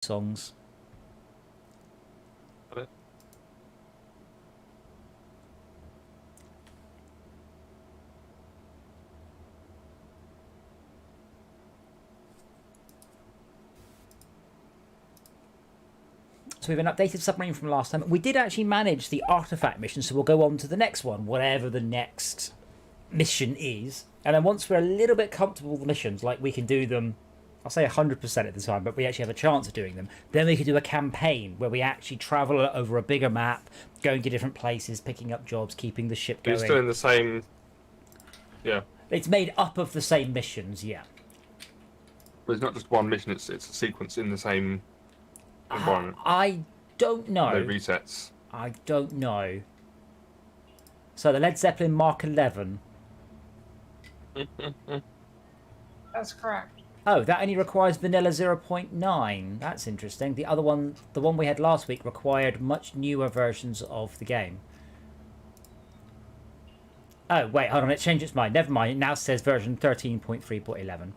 songs. Got it. So we have an updated submarine from last time. We did actually manage the artifact mission, so we'll go on to the next one, whatever the next mission is. And then once we're a little bit comfortable with the missions, like we can do them, I'll say 100% at the time, but we actually have a chance of doing them, then we can do a campaign where we actually travel over a bigger map, going to different places, picking up jobs, keeping the ship going. It's still in the same... Yeah. It's made up of the same missions, yeah. But it's not just one mission, it's a sequence in the same environment. I don't know. No resets. I don't know. So the Led Zeppelin Mark 11. That's correct. Oh, that only requires vanilla 0.9. That's interesting. The other one, the one we had last week, required much newer versions of the game. Oh, wait, hold on. It changed its mind. Never mind. It now says version 13.3.11.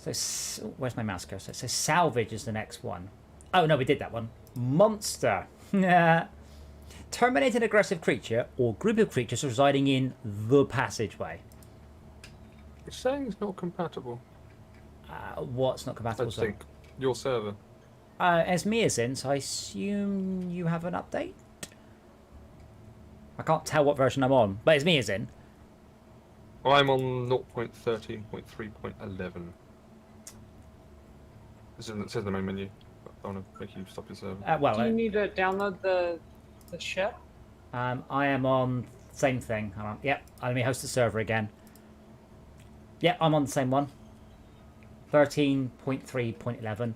So, where's my mouse cursor? So salvage is the next one. Oh, no, we did that one. Monster. Terminate an aggressive creature or group of creatures residing in the passageway. It's saying it's not compatible. What's not compatible? I think your server. As me is in, so I assume you have an update? I can't tell what version I'm on, but it's me is in. I'm on 0.13.3.11. This says the main menu. I want to make you stop your server. Well, Do you need to download the ship? I am on same thing. Hold on. Yep, let me host the server again. Yep, I'm on the same one. 13.3.11.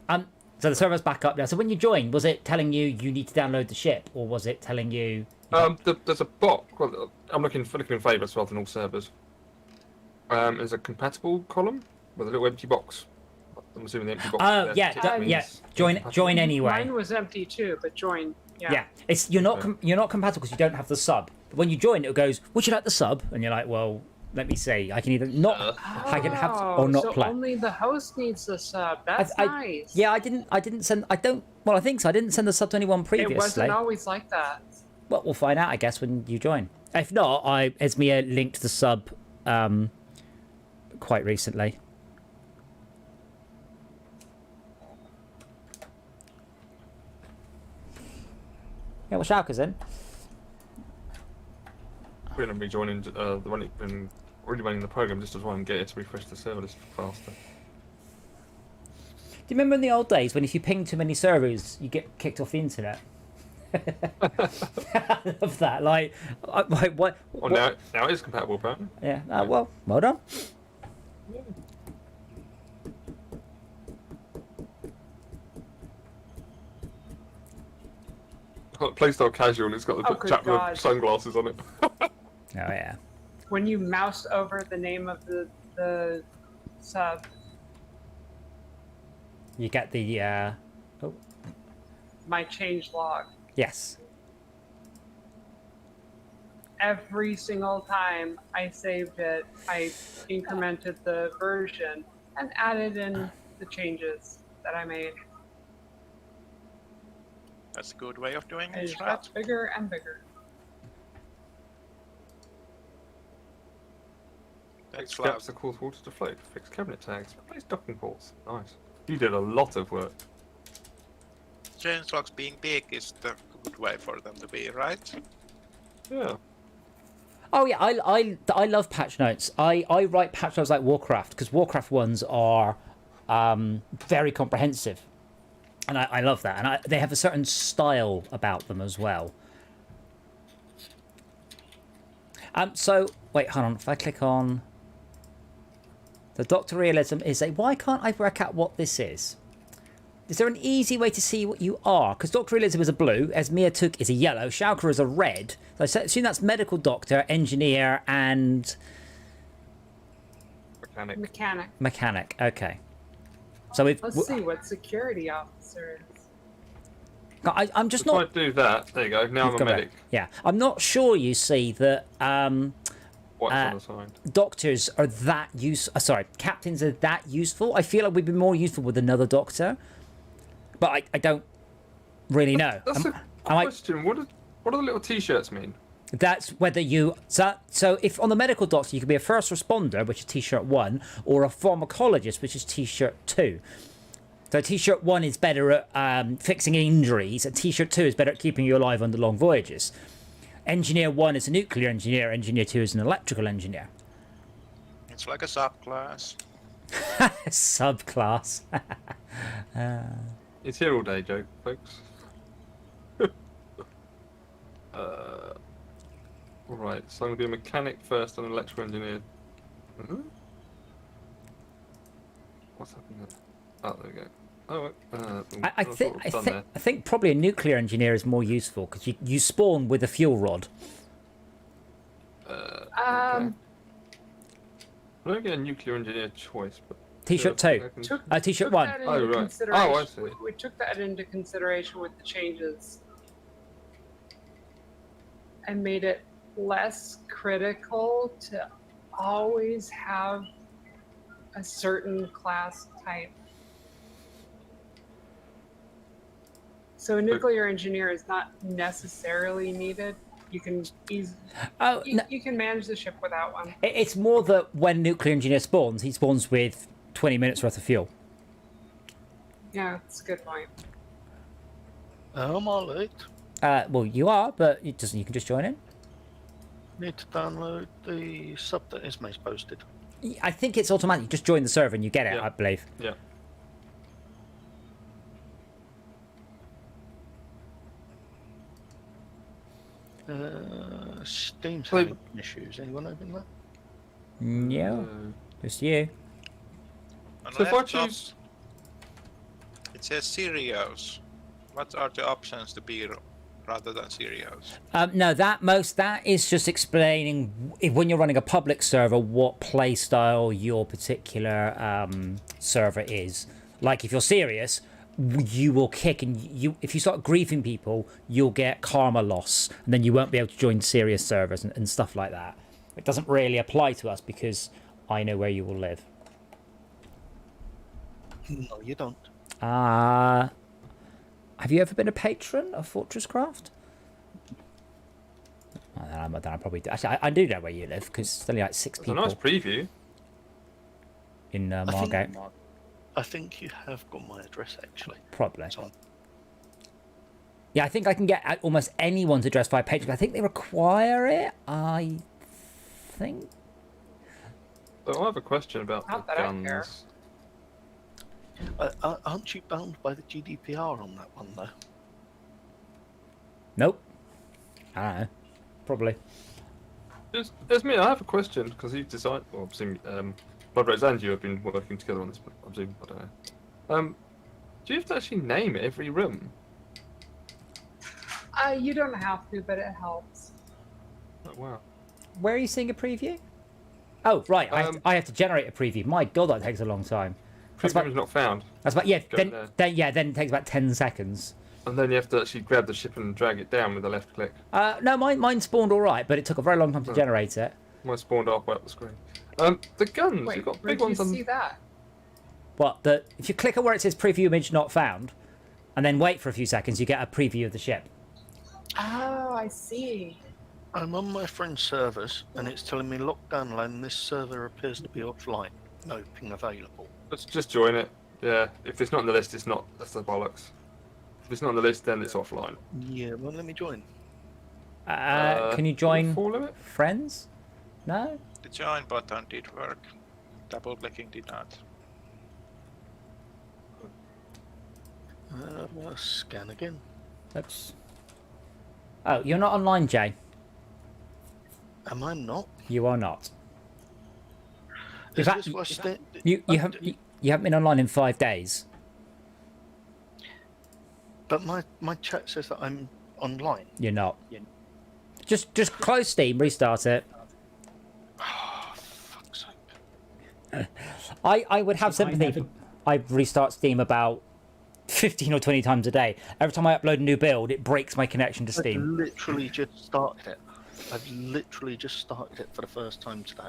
So the server's back up now. So when you joined, was it telling you need to download the ship, or was it telling you? There's a box. Well, I'm looking in favourites rather than all servers. There's a compatible column with a little empty box. I'm assuming the empty box. Oh yeah. Join anyway. Mine was empty too, but join. Yeah. Yeah, it's you're not compatible because you don't have the sub. But when you join, it goes, "Would you like the sub?" And you're like, "Well, let me see. I can either not, I can have or not so play." Only the host needs the sub. That's nice. Yeah, I didn't send. I don't. Well, I think so. I didn't send the sub to anyone previously. It wasn't always like that. Well, we'll find out, I guess, when you join. If not, Esmea linked the sub quite recently. Yeah, well, Schalke's in. We're going to be joining the one that's been already running the program just as well and get it to refresh the server list faster. Do you remember in the old days when if you ping too many servers, you get kicked off the internet? I love that. Like what? Well, now it is compatible, apparently. Yeah. Well done. Yeah. It's got Playstyle Casual and it's got the chap with sunglasses on it. Oh yeah. When you mouse over the name of the sub, You get the my change log. yes. Every single time I saved it, I incremented the version and added in the changes that I made. That's a good way of doing And it it, just right? got bigger and bigger. That's Fix loud. gaps that cause water to flow. Fix cabinet tags. Replace docking ports. Nice. You did a lot of work. Changelog's being big is the good way for them to be, right? Yeah. Oh yeah, I love patch notes. I write patch notes like Warcraft because Warcraft ones are very comprehensive, and I love that. And they have a certain style about them as well. So wait, hold on. If I click on the Doctor Realism, why can't I work out what this is? Is there an easy way to see what you are? Because Doctor Realism is a blue, Esmea Took is a yellow, Schalke is a red. So I assume that's medical doctor, engineer, and Mechanic. Okay. So we've. Let's see what security officer is. I'm just If I not. do that, there you go. Now I'm You've a got it. medic. Yeah, I'm not sure. You see that What's on the side? doctors are that sorry, captains are that useful. I feel like we'd be more useful with another doctor, but I don't really know. That's a question. What do the little T-shirts mean? That's whether you so if on the medical doctor you could be a first responder, which is T-shirt 1, or a pharmacologist, which is T-shirt 2. So T-shirt 1 is better at fixing injuries, and T-shirt 2 is better at keeping you alive on the long voyages. Engineer 1 is a nuclear engineer. Engineer 2 is an electrical engineer. It's like a subclass. Subclass. It's here all day, Joe, folks. Alright, so I'm going to be a mechanic first and an electrical engineer. What's happening there? Oh, there we go. Oh, I think probably a nuclear engineer is more useful because you spawn with a fuel rod. Okay. I don't get a nuclear engineer choice, but T-shirt 2. T-shirt 1. That into Oh, right. consideration. Oh, I see. We took that into consideration with the changes and made it less critical to always have a certain class type. So a nuclear engineer is not necessarily needed. You can you can manage the ship without one. It's more that when nuclear engineer spawns, he spawns with 20 minutes worth of fuel. Yeah, that's a good point. Am I late? Well, you are, but you can just join in. Need to download the sub that Ismay's posted. I think it's automatic. You just join the server and you get it, Yeah. I believe. yeah. Steam's Well, having issues. Anyone open that? No, just you. On So if I laptop, choose... it says Sirius. What are the options to be rather than Sirius? No, that is just explaining when you're running a public server what playstyle your particular server is. Like if you're serious, you will kick, and if you start griefing people, you'll get karma loss, and then you won't be able to join serious servers and stuff like that. It doesn't really apply to us because I know where you will live. No, you don't. Have you ever been a patron of Fortress Craft? I probably do. Actually, I do know where you live because there's only like 6 It's a people nice preview. in I Margate. think you have got my address actually. Probably. It's on. Yeah, I think I can get almost anyone's address via Patreon. I think they require it. I think. So I have a question about Not the that I care. guns. Aren't you bound by the GDPR on that one though? Nope. I don't know. Probably. It's me. I have a question because you've decided. Well, obviously, Blood and you have been working together on this, but I don't know. Do you have to actually name every room? You don't have to, but it helps. Oh, wow. Where are you seeing a preview? Oh, right. I have to generate a preview. My God, that takes a long time. Preview is not found. That's about, yeah. Go Then there. it takes about 10 seconds. And then you have to actually grab the ship and drag it down with the left click. No, mine spawned all right, but it took a very long time to generate it. Mine spawned halfway up the screen. The guns, Wait, you've got where big did you ones on. see that? If you click on where it says preview image not found, and then wait for a few seconds, you get a preview of the ship. Oh, I see. I'm on my friend's servers and it's telling me LockDown LAN. This server appears to be offline. No ping available. Let's just join it. Yeah, if it's not on the list, it's not. That's the bollocks. If it's not on the list, then it's offline. Yeah, well, let me join. Can you join Full limit? friends? No? The join button did work. Double clicking did not. Well, scan again. Oops. Oh, you're not online, Jay. Am I not? You are not. Is fact, this what You haven't been online in 5 days. But my chat says that I'm online. You're not. Just close Steam, restart it. Oh, fuck's sake. I would have sympathy. I restart Steam about 15 or 20 times a day. Every time I upload a new build, it breaks my connection to I've Steam. literally just started it. I've literally just started it for the first time today.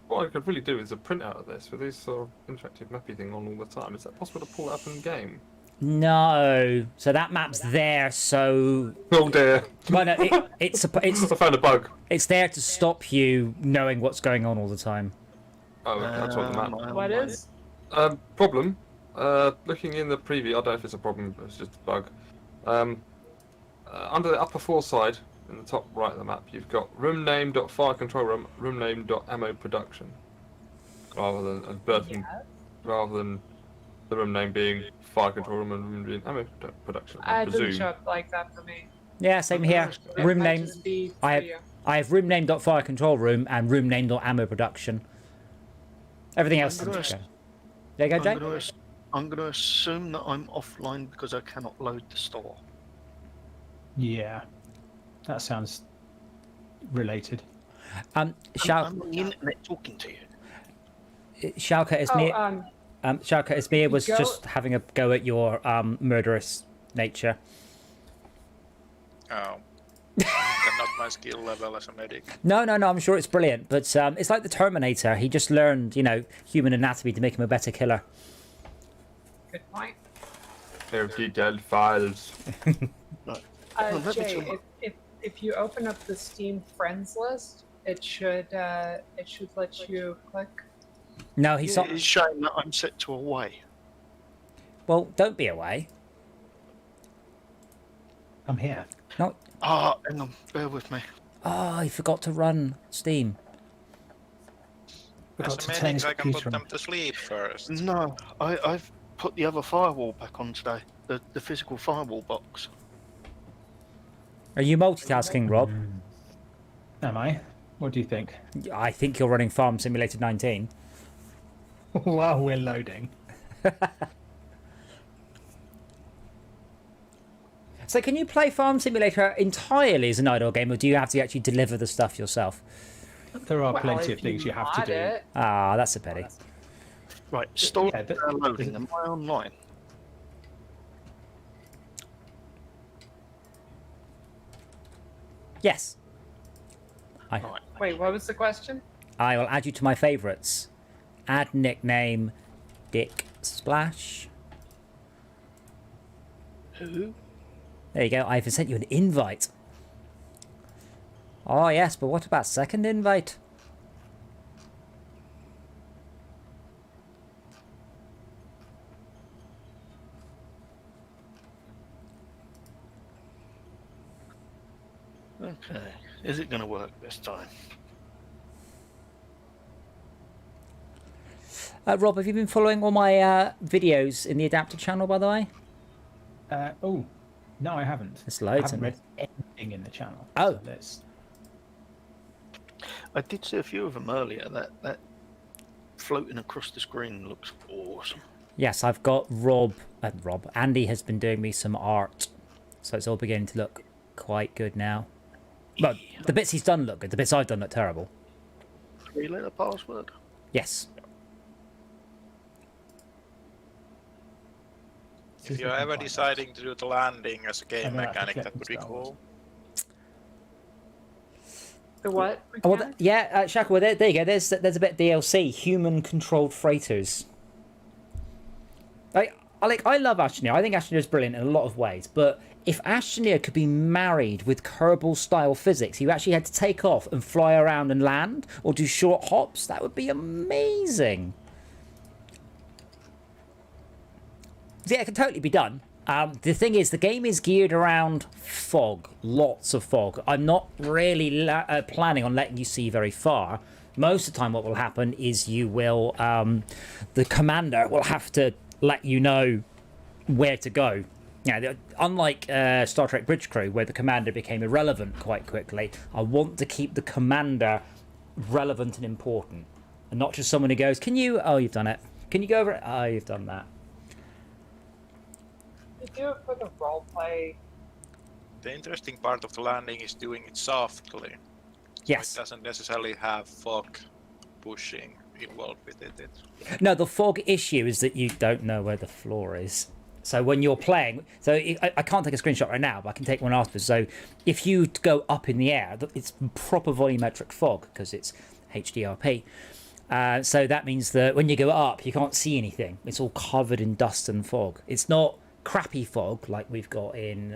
What I could really do is a printout of this with this sort of interactive mappy thing on all the time. Is that possible to pull it up in game? No. So that map's there, so... Oh dear. Well, no, it's I found a bug. it's there to stop you knowing what's going on all the time. Oh, that's on the map. What is? Problem. Looking in the preview, I don't know if it's a problem, but it's just a bug. Under the upper four side, in the top right of the map, you've got room name dot fire control room, room name dot ammo production, rather than the room name being fire control room and room being ammo production. I It didn't presume. show up like that for me. Yeah, same here. It Room might name. just be I for have, you. I have room name dot fire control room and room name dot ammo production. Everything else. I'm gonna- There you go, Jay. I'm going to assume that I'm offline because I cannot load the store. Yeah, that sounds related. Shal- I'm on the internet talking to you. Shalka, it's me. Oh, Shalka, it's me. It was Go- just having a go at your murderous nature. Oh. Not my skill level as a medic. No, I'm sure it's brilliant, but it's like the Terminator. He just learned, human anatomy to make him a better killer. good point. There are detailed files. Well, let me Jay, tell- if you open up the Steam friends list, it should let you click. No, he's Yeah, not. it's showing that I'm set to away. Well, don't be away. I'm here. No. Ah, hang on, bear with me. Oh, he forgot to run Steam. Forgot As to a turn medic, his I can put computer them on. to sleep first. No, I've put the other firewall back on today. The physical firewall box. Are you multitasking, Rob? Am I? What do you think? I think you're running Farm Simulator 19. While we're loading. So can you play Farm Simulator entirely as an idle game, or do you have to actually deliver the stuff yourself? There are Well, plenty if of things you have to mod do. it, Ah, that's a pity. Right, store Yeah, but- loading. Am I online? Yes. Right. Wait, what was the question? I will add you to my favourites. Add nickname Dick Splash. Who? There you go. I even sent you an invite. Oh, yes, but what about second invite? Okay. Is it going to work this time? Rob, have you been following all my videos in the Adapted channel, by the way? Oh, no, I haven't. There's I loads haven't in read anything in the channel. Oh. So there's- I did see a few of them earlier. That floating across the screen looks awesome. Yes, I've got Rob. Andy has been doing me some art. So it's all beginning to look quite good now. But the bits he's done look good. The bits I've done look terrible. 3-letter password. Yes. If you're ever deciding to do the landing as a game And then I have to mechanic, click that would be install. cool. The what? Oh, well, mechanic? yeah, Shaka, well, there you go. There's a bit DLC. Human-controlled freighters. I love Astroneer. I think Astroneer is brilliant in a lot of ways. But if Astroneer could be married with Kerbal-style physics, you actually had to take off and fly around and land, or do short hops, that would be amazing. Yeah, it can totally be done. The thing is, the game is geared around fog, lots of fog. I'm not really planning on letting you see very far. Most of the time what will happen is you will, the commander will have to let you know where to go. Yeah, unlike Star Trek Bridge Crew, where the commander became irrelevant quite quickly, I want to keep the commander relevant and important. And not just someone who goes, can you, oh, you've done it. Can you go over it? Oh, you've done that. You do it for the roleplay. The interesting part of the landing is doing it softly. Yes. It doesn't necessarily have fog pushing involved with it. No, the fog issue is that you don't know where the floor is. So when you're playing, so I can't take a screenshot right now, but I can take one after. So if you go up in the air, it's proper volumetric fog because it's HDRP. So that means that when you go up, you can't see anything. It's all covered in dust and fog. It's not crappy fog like we've got in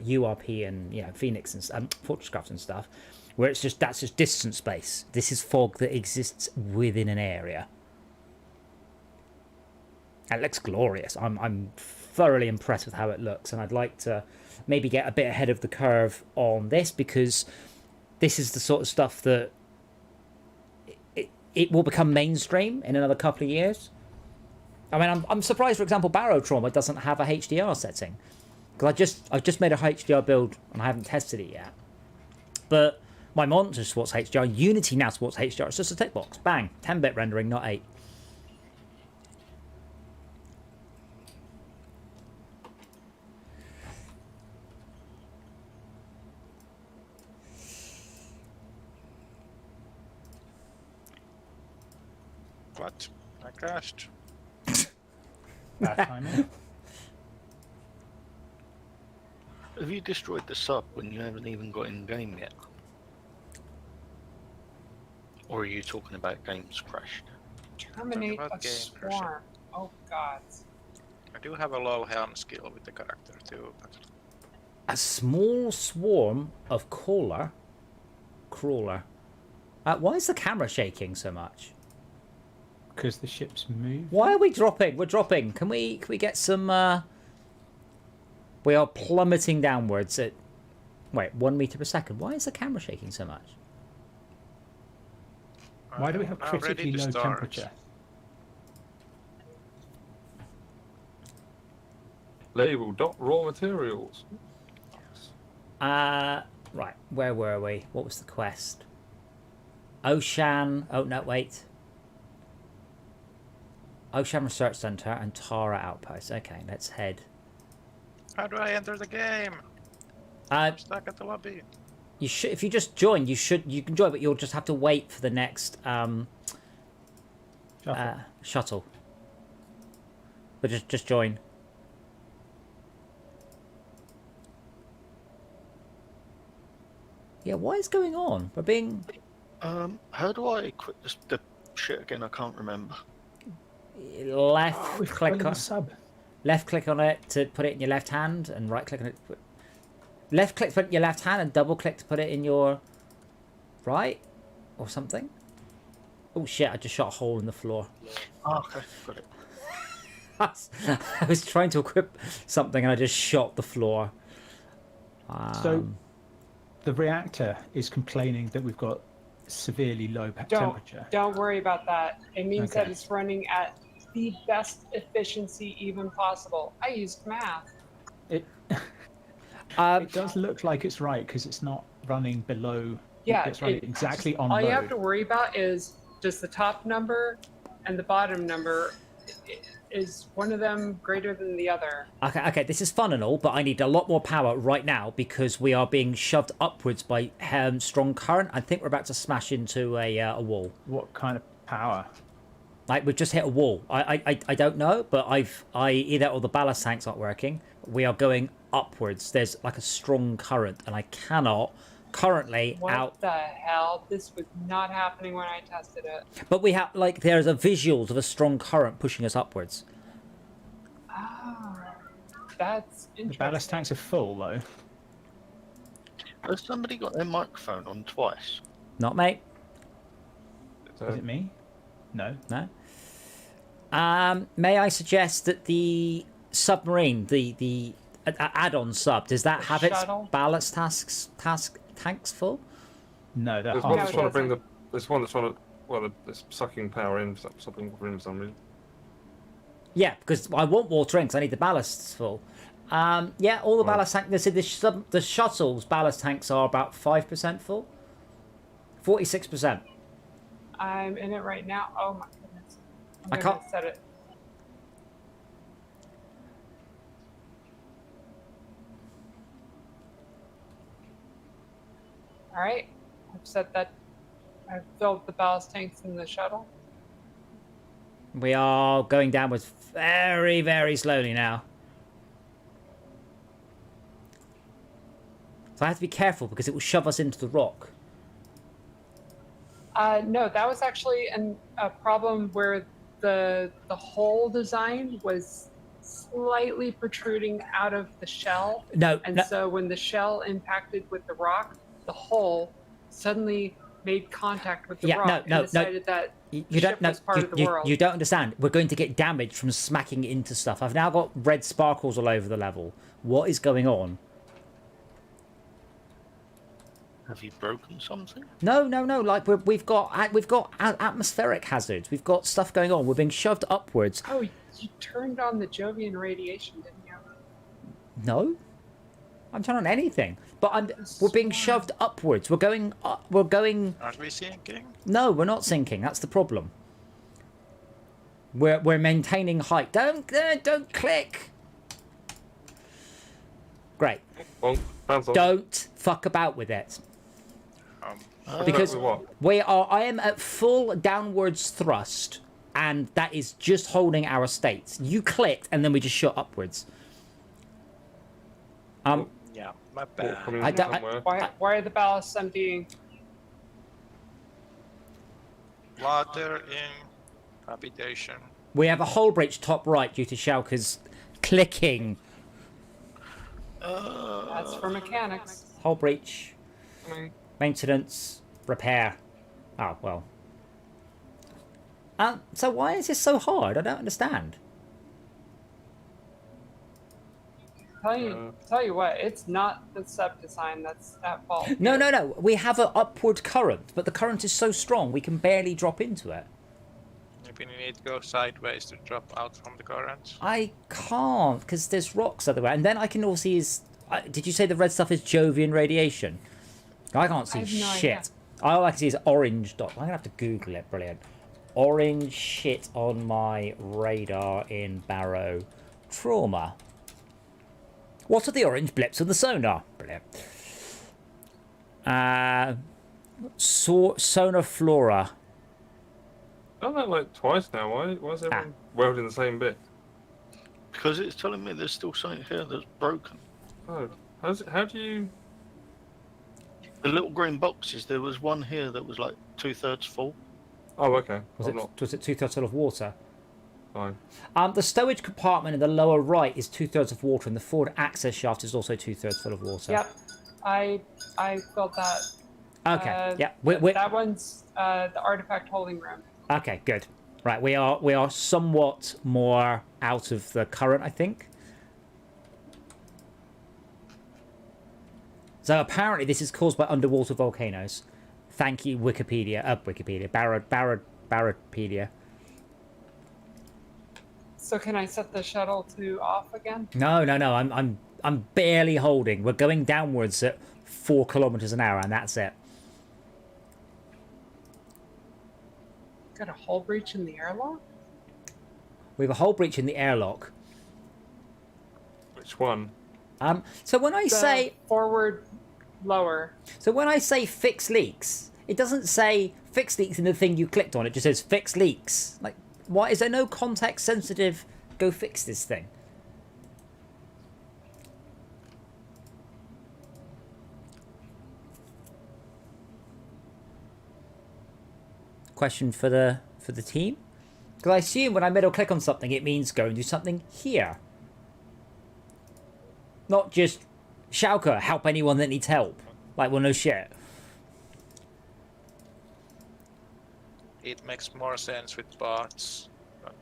URP and Phoenix and Fortresscraft and stuff, where it's that's just distance space. This is fog that exists within an area. It looks glorious. I'm thoroughly impressed with how it looks, and I'd like to maybe get a bit ahead of the curve on this because this is the sort of stuff that it will become mainstream in another couple of years. I mean, I'm surprised, for example, Barotrauma doesn't have a HDR setting, because I've just made a HDR build and I haven't tested it yet. But my monitor supports HDR. Unity now supports HDR. It's just a tick box. Bang, 10-bit rendering, not 8. What? I crashed. Bad timing. Have you destroyed the sub when you haven't even got in game yet? Or are you talking about games crashed? Terminate about a game swarm. Oh god. I do have a low helm skill with the character too, but A small swarm of crawler. Why is the camera shaking so much? Because the ship's moved. Why are we dropping? We're dropping. Can we get some? We are plummeting downwards at 1 meter per second. Why is the camera shaking so much? Why do we have I'm ready critically to low start. temperature? Label .raw materials. Right. Where were we? What was the quest? Ocean. Oh no, wait. Ocean Research Center and Tara Outpost. Okay, let's head. How do I enter the game? Uh, I'm stuck at the lobby. You should, if you just join, you can join, but you'll just have to wait for the next shuttle. But just join. Yeah, what is going on? We're being How do I quit the shit again? I can't remember. left We've click got on a sub. left click on it to put it in your left hand, and right click on it. Left click to put it in your left hand, and double click to put it in your right, or something. Oh shit! I just shot a hole in the floor. Oh, okay, got it. I was trying to equip something, and I just shot the floor. So the reactor is complaining that we've got severely low temperature. Don't worry about that. It means that Okay. it's running at the best efficiency even possible. I used math. It does look like it's right because it's not running below. Yeah, it's running exactly on all load. you have to worry about is just the top number and the bottom number. Is one of them greater than the other? Okay, this is fun and all, but I need a lot more power right now because we are being shoved upwards by strong current. I think we're about to smash into a wall. What kind of power? Like we've just hit a wall. I don't know, but either or the ballast tanks aren't working. We are going upwards. There's like a strong current, and I cannot currently What the hell? This was not happening when I tested it. But we have there's a visuals of a strong current pushing us upwards. Oh, that's The interesting. ballast tanks are full though. Has somebody got their microphone on twice? Not mate. Is it me? No. No. May I suggest that the submarine, the add-on sub, does that have shuttle? its ballast tanks full? No, they're There's one half. that's trying to bring the. There's one that's trying to. It's sucking power in. Something for some reason. Yeah, because I want water in because I need the ballasts full. Yeah, all the Right. ballast tanks. They said the shuttle's ballast tanks are about 5% full. 46%. I'm in it right now. Oh my goodness. I I'm can't- gonna set it. All right, I've set that I've filled the ballast tanks in the shuttle. We are going downwards very, very slowly now. So I have to be careful because it will shove us into the rock. No, that was actually a problem where the whole design was slightly protruding out of the shell. No, And no. so when the shell impacted with the rock, the hull suddenly made contact with the Yeah, rock no, and decided that You the don't ship know. was part of the world. You don't understand. We're going to get damaged from smacking into stuff. I've now got red sparkles all over the level. What is going on? Have you broken something? No. Like we've got atmospheric hazards. We've got stuff going on. We're being shoved upwards. Oh, you turned on the Jovian radiation, didn't you? No, I'm turning on anything. But we're being shoved upwards. We're going. We're going. Aren't we sinking? No, we're not sinking. That's the problem. We're maintaining height. Don't click. Great. Well, sounds like Don't fuck about with it. Because what? I am at full downwards thrust, and that is just holding our states. You clicked, and then we just shot upwards. Yeah, my What, bad. coming I from don't- somewhere? Why are the ballasts emptying? Water in habitation. We have a hull breach top right due to Schalke's clicking. That's for mechanics. Hull breach, I mean, maintenance, repair. Oh, well. So why is this so hard? I don't understand. Tell you what, it's not the sub design that's at fault. No. We have an upward current, but the current is so strong we can barely drop into it. Maybe you need to go sideways to drop out from the current. I can't because there's rocks everywhere, and then I can also see. Did you say the red stuff is Jovian radiation? I can't see I have no shit. idea. All I can see is orange dot. I'm gonna have to Google it. Brilliant. Orange shit on my radar in Barotrauma. What are the orange blips on the sonar? Brilliant. Sonar flora. I've done that like twice now. Why is everyone welding the same bit? Because it's telling me there's still something here that's broken. Oh, how do you? The little green boxes, there was one here that was like 2/3 full. Oh, okay. Was I'm it not 2/3 full of water? fine. The stowage compartment in the lower right is 2/3 of water, and the forward access shaft is also 2/3 full of water. Yep, I felt that. Okay. Yeah. That one's the artifact holding room. Okay. Good. Right. We are somewhat more out of the current, I think. So apparently this is caused by underwater volcanoes. Thank you, Wikipedia. Baropedia. So can I set the shuttle to off again? No. I'm barely holding. We're going downwards at 4 kilometers an hour, and that's it. Got a hull breach in the airlock? We have a hull breach in the airlock. Which one? So when I The say forward lower. fix leaks, it doesn't say fix leaks in the thing you clicked on. It just says fix leaks. Like, why is there no context sensitive? Go fix this thing. Question for the team, because I assume when I middle click on something, it means go and do something here. Not just Schalke, help anyone that needs help. Like, well, no shit. It makes more sense with bots. But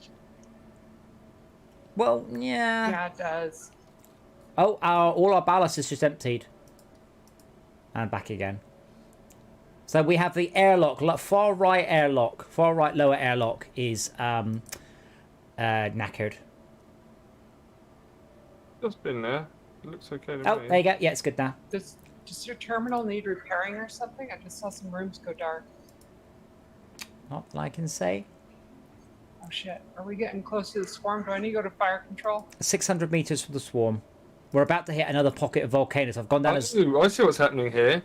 Well, yeah. Yeah, it does. Oh, all our ballast is just emptied. And back again. So we have the airlock, far right lower airlock is knackered. Just been there. It looks okay to Oh, me. there you go. Yeah, it's good now. Does your terminal need repairing or something? I just saw some rooms go dark. Not that I can say. Oh shit. Are we getting close to the swarm? Do I need to go to fire control? 600 meters from the swarm. We're about to hit another pocket of volcanoes. I've gone down I as... see what's happening here.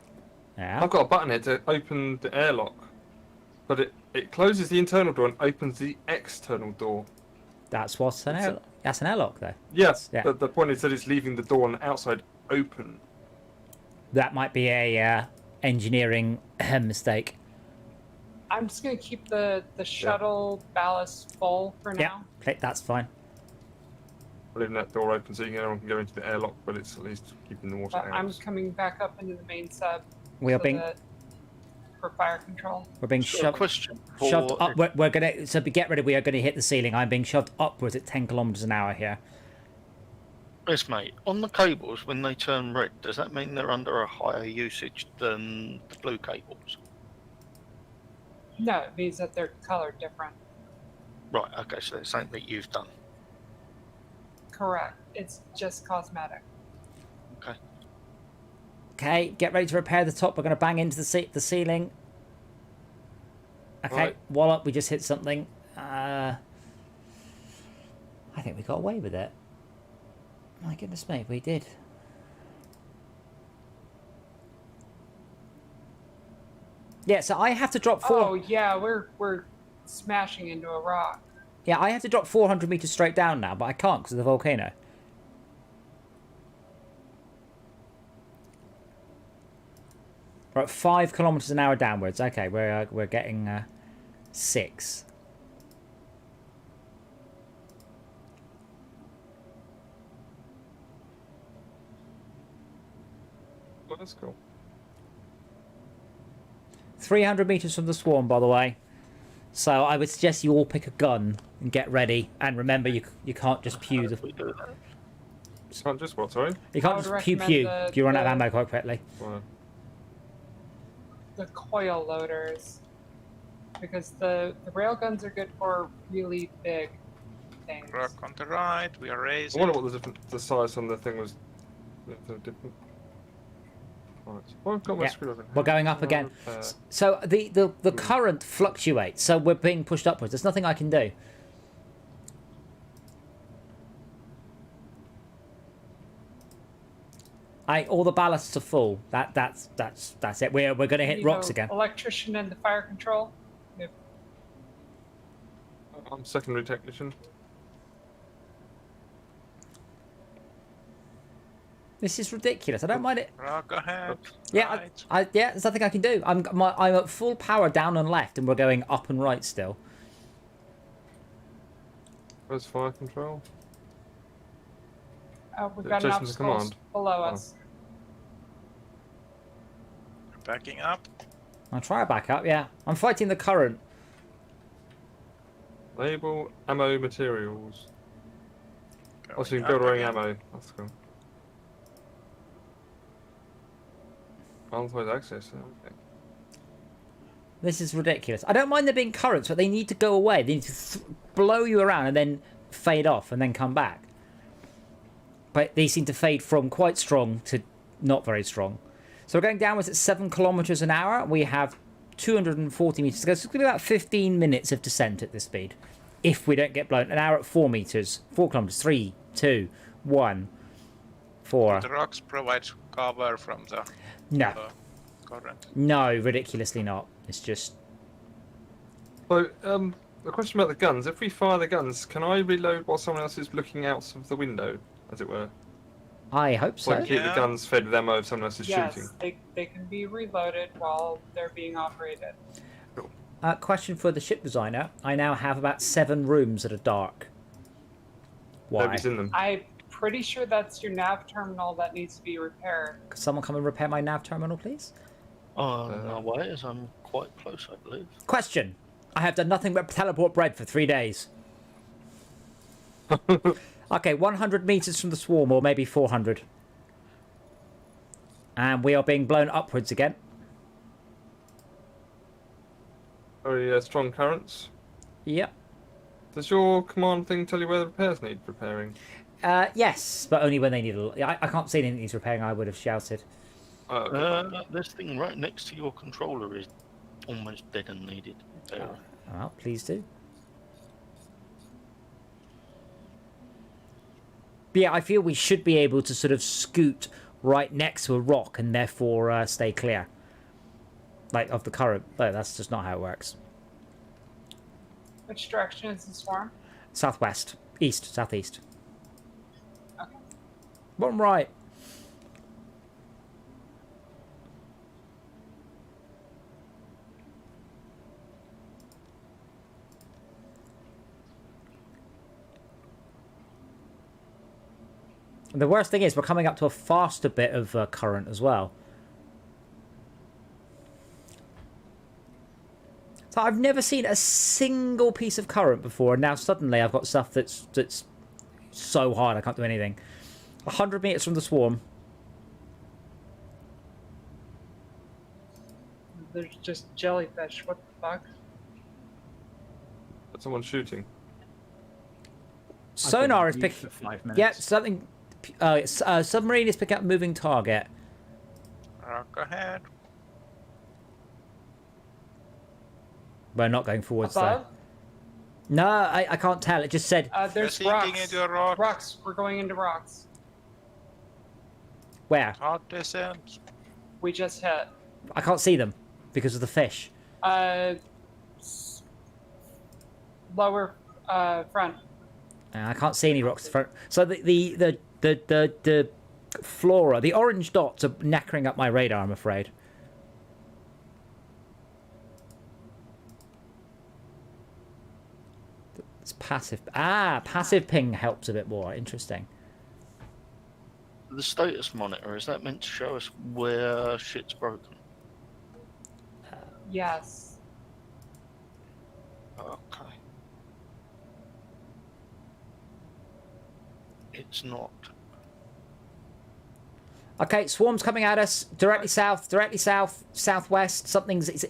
Yeah. I've got a button here to open the airlock. But it closes the internal door and opens the external door. That's what's an airlock. That's an airlock, though. Yes, Yeah. but the point is that it's leaving the door on the outside open. That might be a engineering mistake. I'm just gonna keep the shuttle ballast full for Yeah, now. okay, that's fine. Leaving that door open so anyone can go into the airlock, but it's at least keeping the water But out. I'm coming back up into the main sub. We are so being that- for fire control. we're being So a shoved question shoved for- up. We're gonna get ready. We are going to hit the ceiling. I'm being shoved upwards at 10 kilometers an hour here. Yes, mate. On the cables, when they turn red, does that mean they're under a higher usage than the blue cables? No, it means that they're colored different. Right. Okay. So it's something that you've done. Correct. It's just cosmetic. Okay. Okay, get ready to repair the top. We're going to bang into the ceiling. Okay, Right. wallop. We just hit something. I think we got away with it. My goodness me, we did. Yeah, so I have to drop Oh yeah, we're smashing into a rock. Yeah, I have to drop 400 meters straight down now, but I can't because of the volcano. We're at 5 kilometers an hour downwards. Okay, we're getting 6. Well, that's cool. 300 meters from the swarm, by the way. So I would suggest you all pick a gun and get ready. And remember, you can't just pew the. We do that. You can't just what, sorry? You I can't would just pew recommend pew. the- You run out of the- ammo quite quickly. Well, The coil loaders. Because the rail guns are good for really big things. Rock on the right, we are I raising. wonder what the size on the thing was. Different. Right. Well, I've got my Yeah, screw open. we're going up again. Repair. So the current fluctuates. So we're being pushed upwards. There's nothing I can do. All the ballasts are full. That's it. We're going to hit Need rocks a again. Electrician and the fire control. If I'm secondary technician. This is ridiculous. I don't mind it. Rock ahead. Yeah, right. yeah. There's nothing I can do. I'm at full power down and left, and we're going up and right still. Where's fire control? we've got an Jason's obstacles command. below Oh. us. Backing up. I'll try back up. Yeah, I'm fighting the current. Label ammo materials. Oh, so you can Going build up your own again. ammo. That's cool. Unauthorized access. Okay. This is ridiculous. I don't mind there being currents, but they need to go away. They need to blow you around and then fade off and then come back. But they seem to fade from quite strong to not very strong. So we're going downwards at 7 kilometers an hour. We have 240 meters to go. So it's going to be about 15 minutes of descent at this speed. If we don't get blown. An hour at 4 meters. 4 kilometers. 3, 2, 1, 4. The rocks provide cover from the No. current. No, ridiculously not. It's just... So, the question about the guns. If we fire the guns, can I reload while someone else is looking out of the window, as it were? I hope So I so. can keep Yeah. the guns fed with ammo if someone else is Yes, shooting. they can be reloaded while they're being operated. Question for the ship designer. I now have about 7 rooms that are dark. Why? Nobody's in them. I'm pretty sure that's your nav terminal that needs to be repaired. Could someone come and repair my nav terminal, please? No way, as I'm quite close, I believe. Question. I have done nothing but teleport bread for 3 days. Okay, 100 meters from the swarm, or maybe 400. And we are being blown upwards again. Very strong currents. Yep. Does your command thing tell you where the repairs need repairing? Yes, but only when they need I can't see anything needs repairing. I would have shouted. This thing right next to your controller is almost dead and needed. There. Well, please do. But yeah, I feel we should be able to sort of scoot right next to a rock and therefore stay clear. Like, of the current. But that's just not how it works. Which direction is the swarm? Southwest. East. Southeast. Okay. Bottom right. The worst thing is we're coming up to a faster bit of current as well. So I've never seen a single piece of current before, and now suddenly I've got stuff that's so hard I can't do anything. 100 meters from the swarm. There's just jellyfish. What the fuck? But someone's shooting. Sonar is I've been picking. mute for 5 minutes. Yeah, something. Submarine is picking up moving target. Rock ahead. We're not going forwards Above? though. No, I can't tell. It just said There's You're sinking rocks. into a rock. Rocks. We're going into rocks. where. Hard descent. We just hit. I can't see them because of the fish. Lower front. I can't see any rocks. So the flora, the orange dots are knackering up my radar, I'm afraid. It's passive. Passive ping helps a bit more. Interesting. The status monitor, is that meant to show us where shit's broken? Yes. Okay. It's not. Okay, swarm's coming at us directly south, southwest.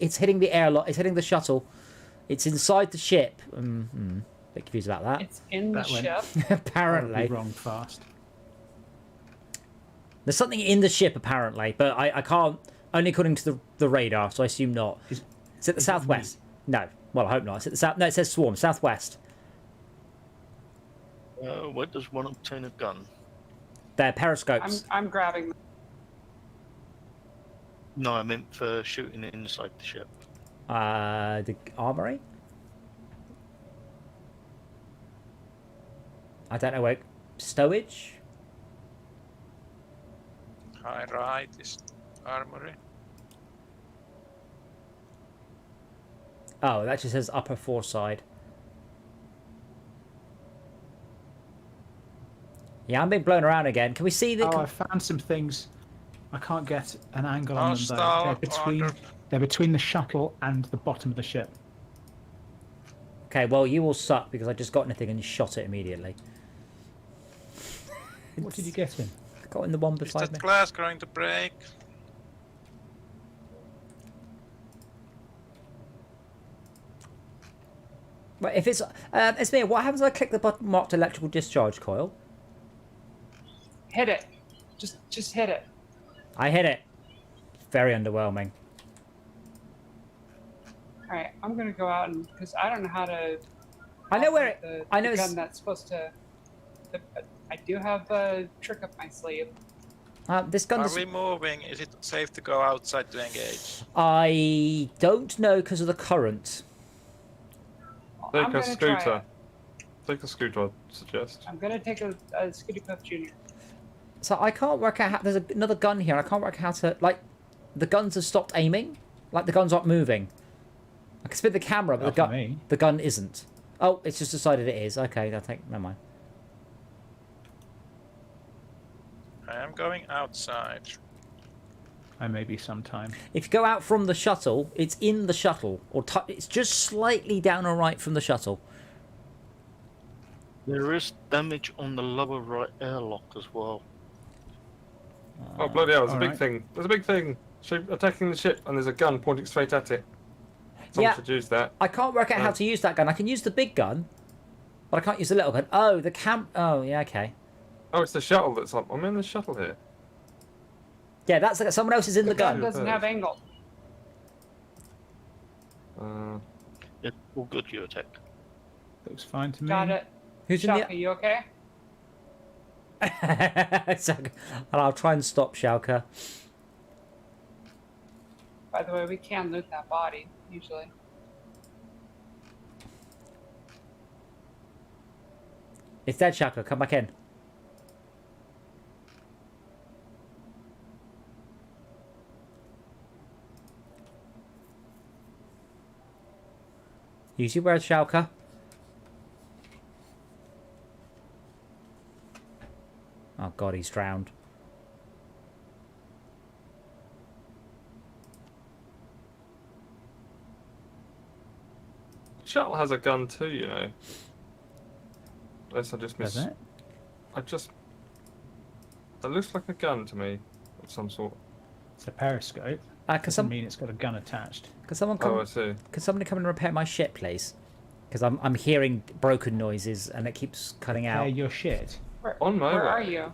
It's hitting the airlock. It's hitting the shuttle. It's inside the ship. Bit confused about that. It's in the That went- ship. Apparently, Horribly wrong fast. there's something in the ship apparently, but I can't. Only according to the radar, so I assume not. It's at the is it southwest. No, well I hope not. It's at the south. No, it says swarm southwest. Where does one obtain a gun? They're periscopes. I'm grabbing them. No, I meant for shooting inside the ship. The armory. I don't know where. Stowage. High right is armory. Oh, that just says upper foreside. Yeah, I'm being blown around again. Can we see the? Oh, I found some things. I can't get an angle on them though. Hostile order. They're between the shuttle and the bottom of the ship. Okay, well you all suck because I just got anything and shot it immediately. What did you get in? I got in the one Is beside that me. glass going to break? Right, if it's me, what happens if I click the button marked electrical discharge coil? Hit it. Just hit it. I hit it. Very underwhelming. All right, I'm gonna go out and because I don't know how to. I know where it. The, I know the it's. gun that's supposed to. I do have a trick up my sleeve. This gun. Are Does, we moving? Is it safe to go outside to engage? I don't know because of the current. Take I'm a gonna try scooter. it. Take a scooter, I'd suggest. I'm gonna take a Scooty Puff Junior. So I can't work out how. There's another gun here. And I can't work out how to like. The guns have stopped aiming. Like the guns aren't moving. I can spin the camera, but Not for me. the gun isn't. Oh, it's just decided it is. Okay, I think. Never mind. I am going outside. I may be sometime. If you go out from the shuttle, it's in the shuttle, or it's just slightly down or right from the shuttle. There is damage on the lower right airlock as well. Oh bloody hell! There's a big alright. thing. There's a big thing. Attacking the ship, and there's a gun pointing straight at it. Someone Yeah. should use that. I can't work out how to use that gun. I can use the big gun, but I can't use the little gun. Oh, the cam. Oh, yeah, okay. Oh, it's the shuttle that's up. I'm in the shuttle here. Yeah, that's like someone else is in the Gun gun. doesn't have angle. Yeah, all good, you attack. Looks fine to me. Got it. Who's in Shaka, you okay? the? And I'll try and stop Schalke. By the way, we can loot that body usually. It's dead, Shaka. Come back in. Use your words, Shaka. Oh god, he's drowned. Shuttle has a gun too, you know. Unless I just miss. Does it? That looks like a gun to me, of some sort. It's a periscope. Can Doesn't mean it's got a gun attached. someone come? Oh, I see. Can somebody come and repair my ship, please? Because I'm hearing broken noises and it keeps cutting Repair out. your shit. On my Where way. are you?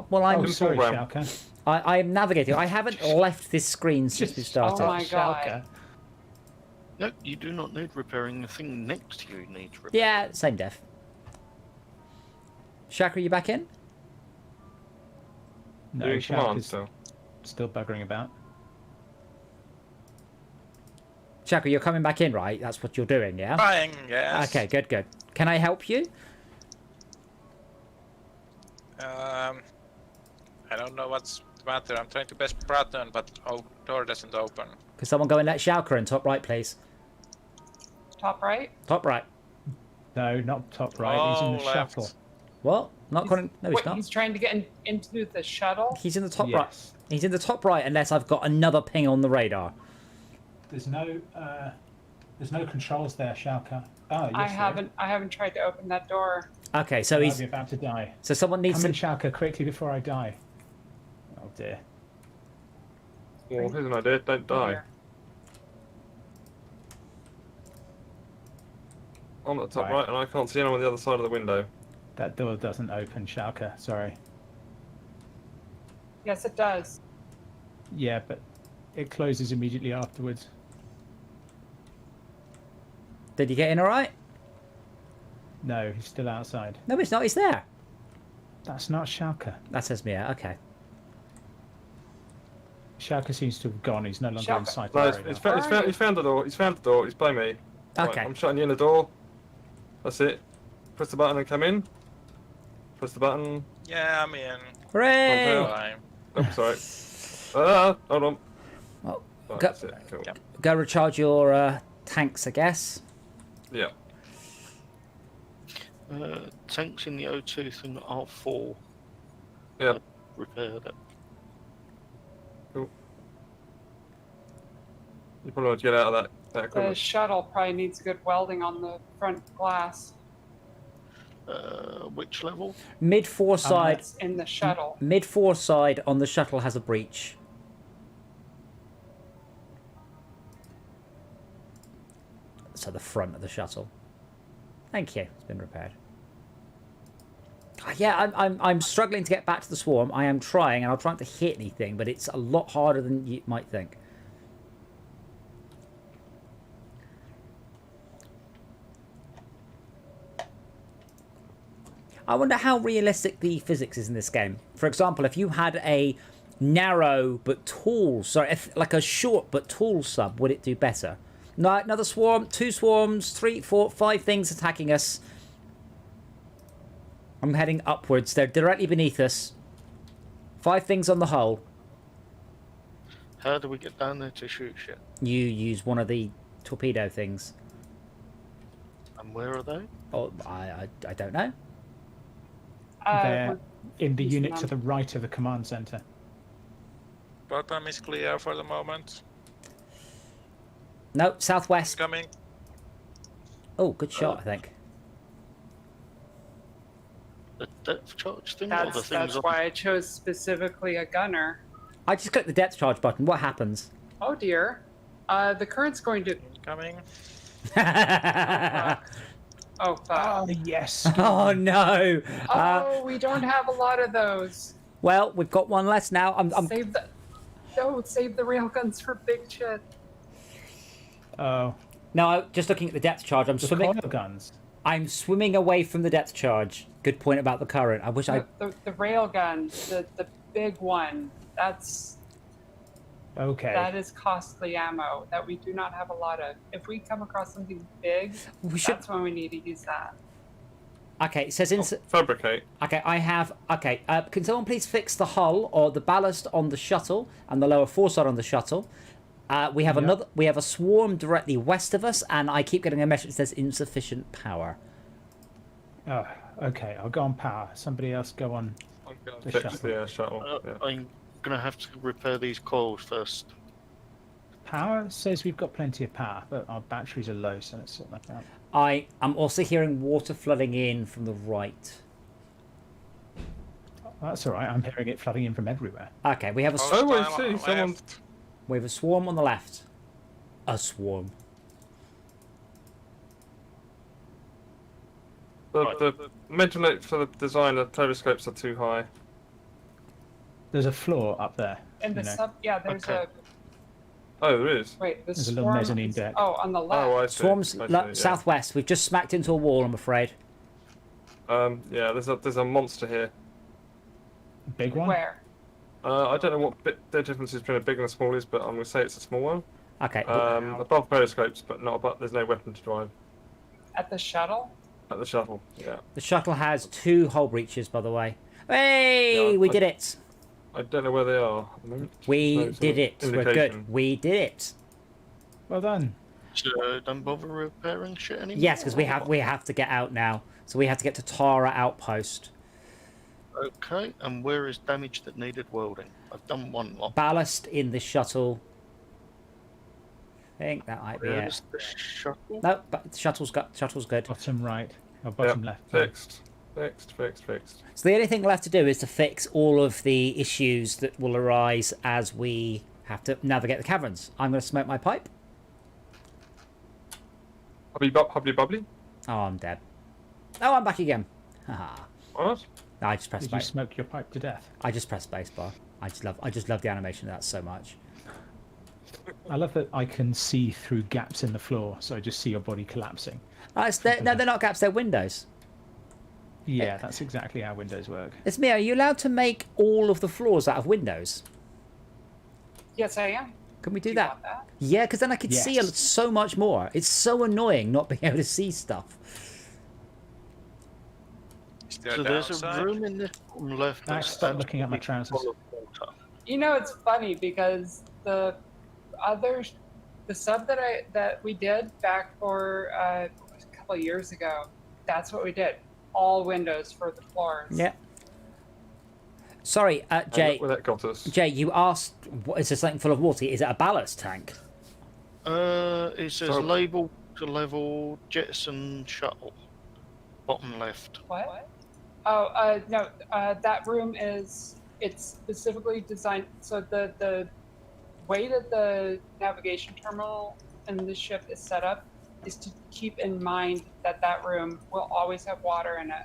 Well, I'm Oh, sorry, program. Shaka. I am navigating. I haven't left this screen since we Just- started. Oh my god. Shaka. No, you do not need repairing. The thing next to you needs repairing. Yeah, same def. Shaka, are you back in? No, Doing command Shaka's still. still buggering about. Shaka, you're coming back in, right? That's what you're doing, yeah? Trying, yes. Okay, good, good. Can I help you? I don't know what's the matter. I'm trying to press button, but door doesn't open. Can someone go and let Shaka in? Top right, please. Top right? Top right. No, not top right. He's in the Oh, left. shuttle. What? Not calling. No, he's Wait, not. he's trying to get into the shuttle? He's in the top right. Yes. He's in the top right, unless I've got another ping on the radar. There's no controls there, Shaka. Oh, yes, I haven't tried to open that door. Okay, so I'll he's. be about to die. So someone needs Come in, to. Shaka, quickly before I die. Oh dear. Well, here's an idea. Don't die. Here. I'm at the top Right. right, and I can't see anyone on the other side of the window. That door doesn't open, Shaka. Sorry. Yes, it does. Yeah, but it closes immediately afterwards. Did you get in all right? No, he's still outside. No, he's not. He's there. That's not Shaka. That says me out. Okay. Shaka seems to have gone. He's no longer Shaka. in sight. No, of the radar. he's found the door. He's found the door. He's by me. Right, Okay. I'm shutting you in the door. That's it. Press the button and come in. Press the button. Yeah, I'm in. Hooray! Fine. Oh, sorry. Hold on. Well, Right, go- that's it. Cool. Yep. Go recharge your tanks, I guess. Yeah. Tanks in the O2 thing are full. Yeah. Repaired it. You probably want to get out of that The equipment. shuttle probably needs good welding on the front glass. Which level? Mid foreside. It's in the shuttle. Mid foreside on the shuttle has a breach. So the front of the shuttle. Thank you. It's been repaired. Yeah, I'm struggling to get back to the swarm. I am trying, and I'm trying to hit anything, but it's a lot harder than you might think. I wonder how realistic the physics is in this game. For example, if you had a narrow but tall, like a short but tall sub, would it do better? No, another swarm, 2 swarms, 3, 4, 5 things attacking us. I'm heading upwards. They're directly beneath us. 5 things on the hull. How do we get down there to shoot shit? You use one of the torpedo things. And where are they? Oh, I don't know. They're We're in the using unit to them. the right of the command center. Bottom is clear for the moment. No, southwest. Coming. Oh, good shot, I think. The depth charge thing or the That's things up? why I chose specifically a gunner. I just clicked the depth charge button. What happens? Oh dear. The current's going to. Coming. Oh fuck. Yes. Oh no! Oh, we don't have a lot of those. Well, we've got one less now. I'm Save the. No, save the railguns for big shit. Oh, no, just looking at the depth charge. I'm the swimming. coil guns. I'm swimming away from the depth charge. Good point about the current. I wish I. The railgun, the big one. Okay. That is costly ammo that we do not have a lot of. If we come across something big, We should. that's when we need to use that. Okay, it says in. Fabricate. Okay, I have. Okay, can someone please fix the hull or the ballast on the shuttle and the lower foresight on the shuttle? We have another. We have a swarm directly west of us, and I keep getting a message that says insufficient power. Oh, okay. I'll go on power. Somebody else go on. I'm going The to fix shuttle. the shuttle. Yeah. I'm gonna have to repair these coils first. Power says we've got plenty of power, but our batteries are low, so let's sort that out. I am also hearing water flooding in from the right. That's all right. I'm hearing it flooding in from everywhere. Okay, we have a Oh, I Hostile see. on Someone. left. we have a swarm on the left. A swarm. The mental note for the design of telescopes are too high. There's a floor up there. And the you know. sub, yeah, there's Okay. Oh, there is. wait, the There's a little swarm mezzanine is- deck. Oh, on the left. Oh, I see. Swarms I see, yeah. southwest. We've just smacked into a wall, I'm afraid. Yeah, there's a monster here. Big one. Where? I don't know what the difference between a big and a small is, but I'm going to say it's a small one. Okay. Above periscopes, but not above. There's no weapon to drive At the shuttle? at the shuttle. Yeah, The shuttle has 2 hull breaches, by the way. Hey, Yeah, we I- did it. I don't know where they are. At the moment. We No sort did of it. We're indication. good. We did it. Well done. So don't bother repairing shit anymore. Yes, because we have to get out now. So we have to get to Tara Outpost. Okay, and where is damage that needed welding? I've done one lot. Ballast in the shuttle. I think that might be Where it. is the shuttle? No, but the shuttle's good. Bottom right or bottom left. Fixed. So the only thing left to do is to fix all of the issues that will arise as we have to navigate the caverns. I'm going to smoke my pipe. Hubbly bubbly. Oh, I'm dead. Oh, I'm back again. Haha. What? No, I just pressed Did you space. smoke your pipe to death? I just pressed spacebar. I just love the animation of that so much. I love that I can see through gaps in the floor, so I just see your body collapsing. No, they're not gaps. They're windows. Yeah, that's exactly how windows work. It's me. Are you allowed to make all of the floors out of windows? Yes, I am. Can we do you that? want that? Yeah, because then I could see Yes. so much more. It's so annoying not being able to see stuff. Is there So there's a downside? room in this bottom left. Max, that's stop looking at my trousers. full of water. You know, it's funny because the sub that we did back for a couple of years ago, that's what we did. All windows for the floors. Yeah. Sorry, Jay. Where that got us. Jay, you asked, what, is there something full of water? Is it a ballast tank? It says So- label to level jettison shuttle. Bottom left. What? Oh, no. That room it's specifically designed so the way that the navigation terminal in the ship is set up is to keep in mind that room will always have water in it.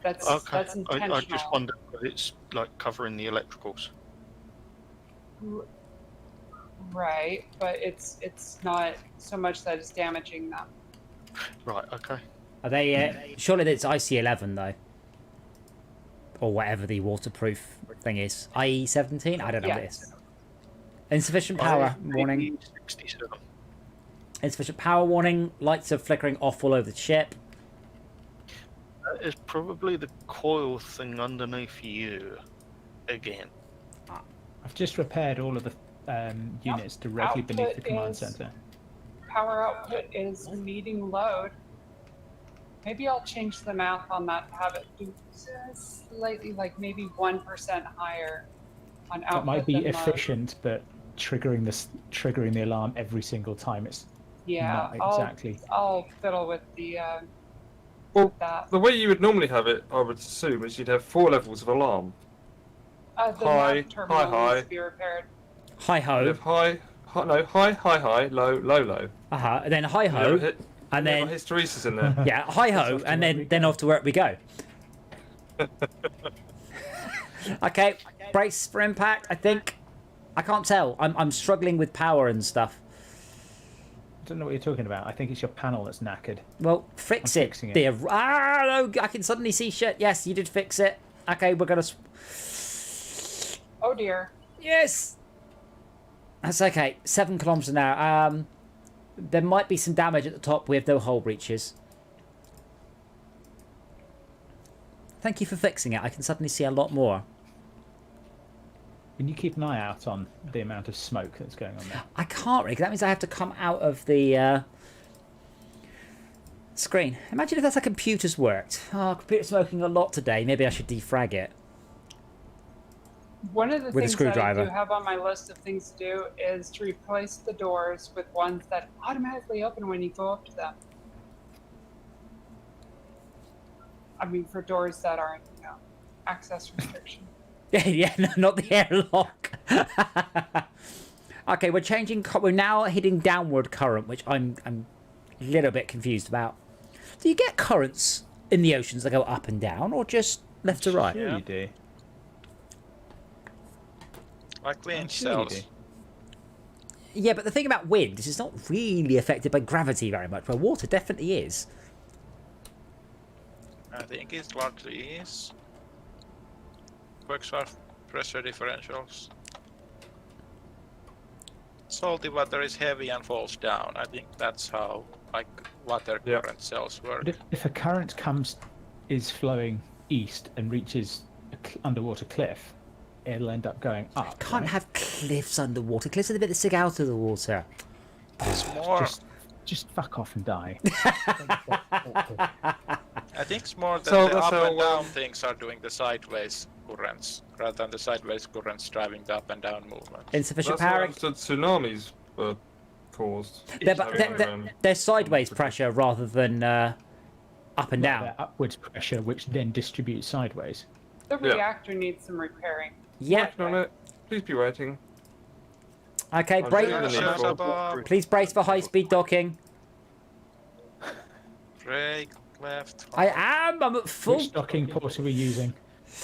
That's intentional. I just wondered if it's like covering the electricals. Right, but it's not so much that it's damaging them. Right, okay. Are they? Surely it's IC11 though, or whatever the waterproof thing is. IE17. I don't know what it Yes. is. Insufficient power warning. 67. Insufficient power warning. Lights are flickering off all over the ship. That is probably the coil thing underneath you. Again. I've just repaired all of the units directly beneath the Output command is- center. Power output is meeting load. Maybe I'll change the math on that to have it do just slightly, like maybe 1% higher on output. That might be than load. efficient, but triggering the alarm every single time. It's Yeah, not exactly. I'll fiddle with the Well, that. the way you would normally have it, I would assume, is you'd have 4 levels of alarm. The high, nav terminal high, needs to be repaired. Hi You'd ho. have high, low, low. And then hi You ho. never hit, And you never then hysteresis in there. yeah, hi ho, off to and where we then go. off to where we go. Okay, brace for impact. I think. I can't tell. I'm struggling with power and stuff. I don't know what you're talking about. I think it's your panel that's knackered. Well, fix I'm it, fixing it. dear. Ah, no, I can suddenly see shit. Yes, you did fix it. Okay, we're gonna. Oh dear. Yes. That's okay. 7 kilometers an hour. There might be some damage at the top. We have no hull breaches. Thank you for fixing it. I can suddenly see a lot more. Can you keep an eye out on the amount of smoke that's going on there? I can't really, 'cause that means I have to come out of the screen. Imagine if that's how computers worked. Oh, computer's smoking a lot today. Maybe I should defrag it. One of the With a things that I screwdriver. do have on my list of things to do is to replace the doors with ones that automatically open when you go up to them. I mean, for doors that aren't, access restriction. Yeah, no, not the airlock. Okay, we're changing. We're now hitting downward current, which I'm a little bit confused about. Do you get currents in the oceans that go up and down, or just left to right? Sure you do. Like wind I'm sure you cells. do. Yeah, but the thing about wind is it's not really affected by gravity very much, where water definitely is. I think it largely is. Works off pressure differentials. Salty water is heavy and falls down. I think that's how like water Yeah. current cells work. But if a current is flowing east and reaches an underwater cliff, it'll end up going up. Can't right? have cliffs underwater. Cliffs are the bit that stick out of the water. It's more. Just fuck off and die. I think it's more that So the that's up and how, down things are doing the sideways currents rather than the sideways currents driving the up and down movement. Insufficient That's how I power. understood tsunamis were caused. They're sideways pressure rather than up and down. Their upwards pressure, which then distributes sideways. The Yeah. reactor needs some repairing. Yeah. Working on it. Please be waiting. Okay, I'm break. doing the Shut needful. up, Please brace for high-speed docking. brake, left. I am. I'm at full. Which docking port are we using?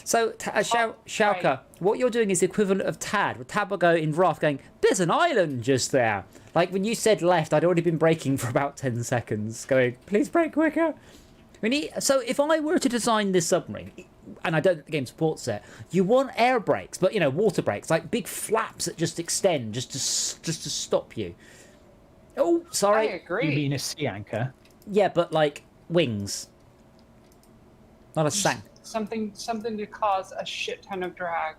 So, Shauka, what you're doing is the equivalent of Tad. Where Tad will go in wrath going, there's an island just there. Like, when you said left, I'd already been braking for about 10 seconds, going, please brake quicker. So if I were to design this submarine, and I don't think the game supports it, you want air brakes, but, water brakes, like big flaps that just extend just to stop you. Oh, I sorry. agree. You mean a sea anchor? Yeah, but, like, wings. Not a sang. Something to cause a shit ton of drag.